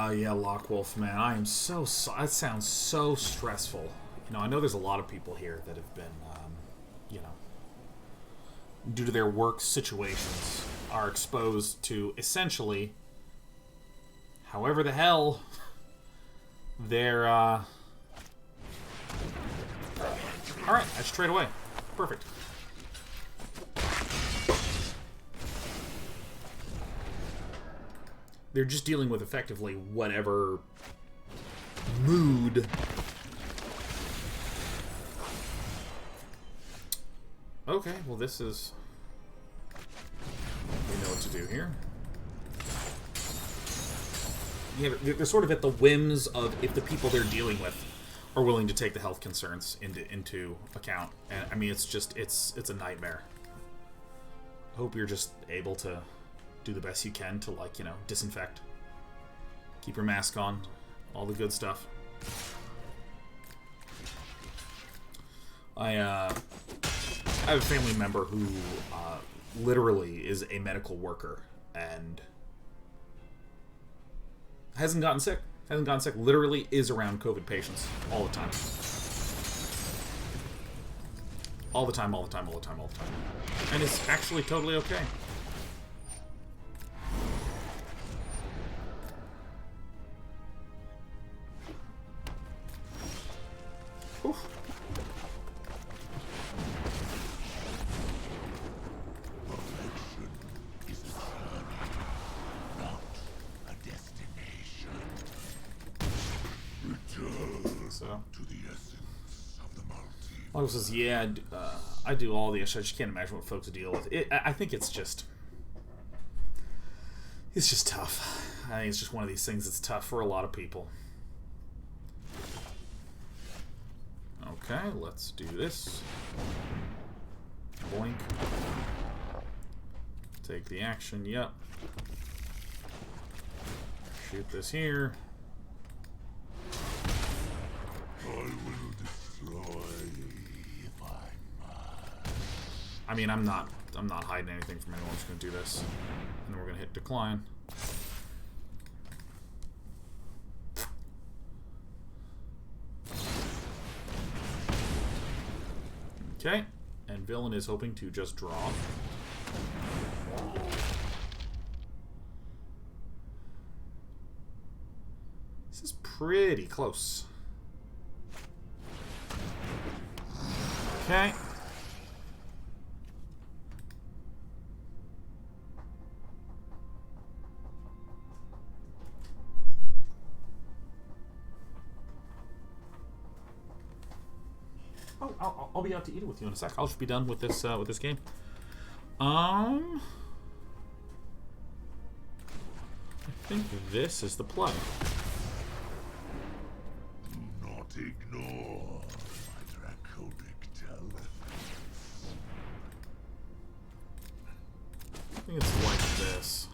Yeah, Lockwolf, man. I am so... That sounds so stressful. You know, I know there's a lot of people here that have been, you know, due to their work situations, are exposed to essentially, however the hell, they're, Alright, I just trade away. Perfect. They're just dealing with effectively whatever mood okay, well this is... We know what to do here. Yeah, they're sort of at the whims of if the people they're dealing with are willing to take the health concerns into account. And I mean, it's just, it's a nightmare. I hope you're just able to do the best you can to, like, you know, disinfect. Keep your mask on. All the good stuff. I have a family member who literally is a medical worker and hasn't gotten sick. Literally is around COVID patients all the time. All the time. And is actually totally okay. Oof. So. To the essence of the multi. Michael says, yeah, I do all the issues. I just can't imagine what folks deal with. I think it's just tough. I think it's just one of these things that's tough for a lot of people. Okay, let's do this. Boink. Take the action, yep. Shoot this here. I will destroy if I must. I mean, I'm not hiding anything from anyone. I'm just gonna do this. And then we're gonna hit decline. Okay. And villain is hoping to just draw. This is pretty close. Okay. Oh, I'll be out to eat it with you in a sec. I'll just be done with this game. I think this is the play. Do not ignore my draconic talents. I think it's like this.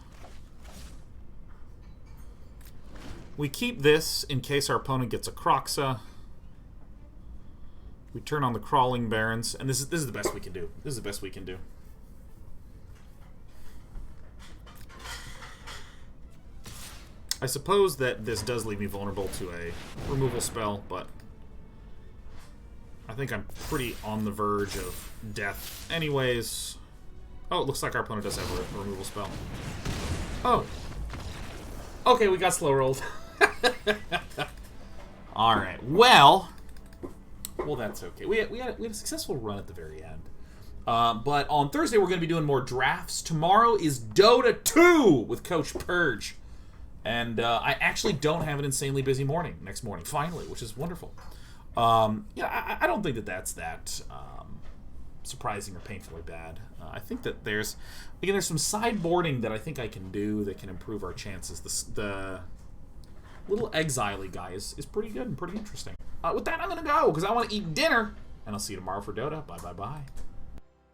We keep this in case our opponent gets a Croxa. We turn on the Crawling Barrens, and this is the best we can do. This is the best we can do. I suppose that this does leave me vulnerable to a removal spell, but I think I'm pretty on the verge of death anyways. Oh, it looks like our opponent does have a removal spell. Oh. Okay, we got slow rolled. Alright, well, that's okay. We had a successful run at the very end. But on Thursday, we're going to be doing more drafts. Tomorrow is Dota 2 with Coach Purge. And I actually don't have an insanely busy morning next morning, finally, which is wonderful. Yeah, I don't think that's that surprising or painfully bad. I think that there's some sideboarding that I think I can do that can improve our chances. The little exile-y guy is pretty good and pretty interesting. With that, I'm going to go because I want to eat dinner. And I'll see you tomorrow for Dota. Bye, bye, bye.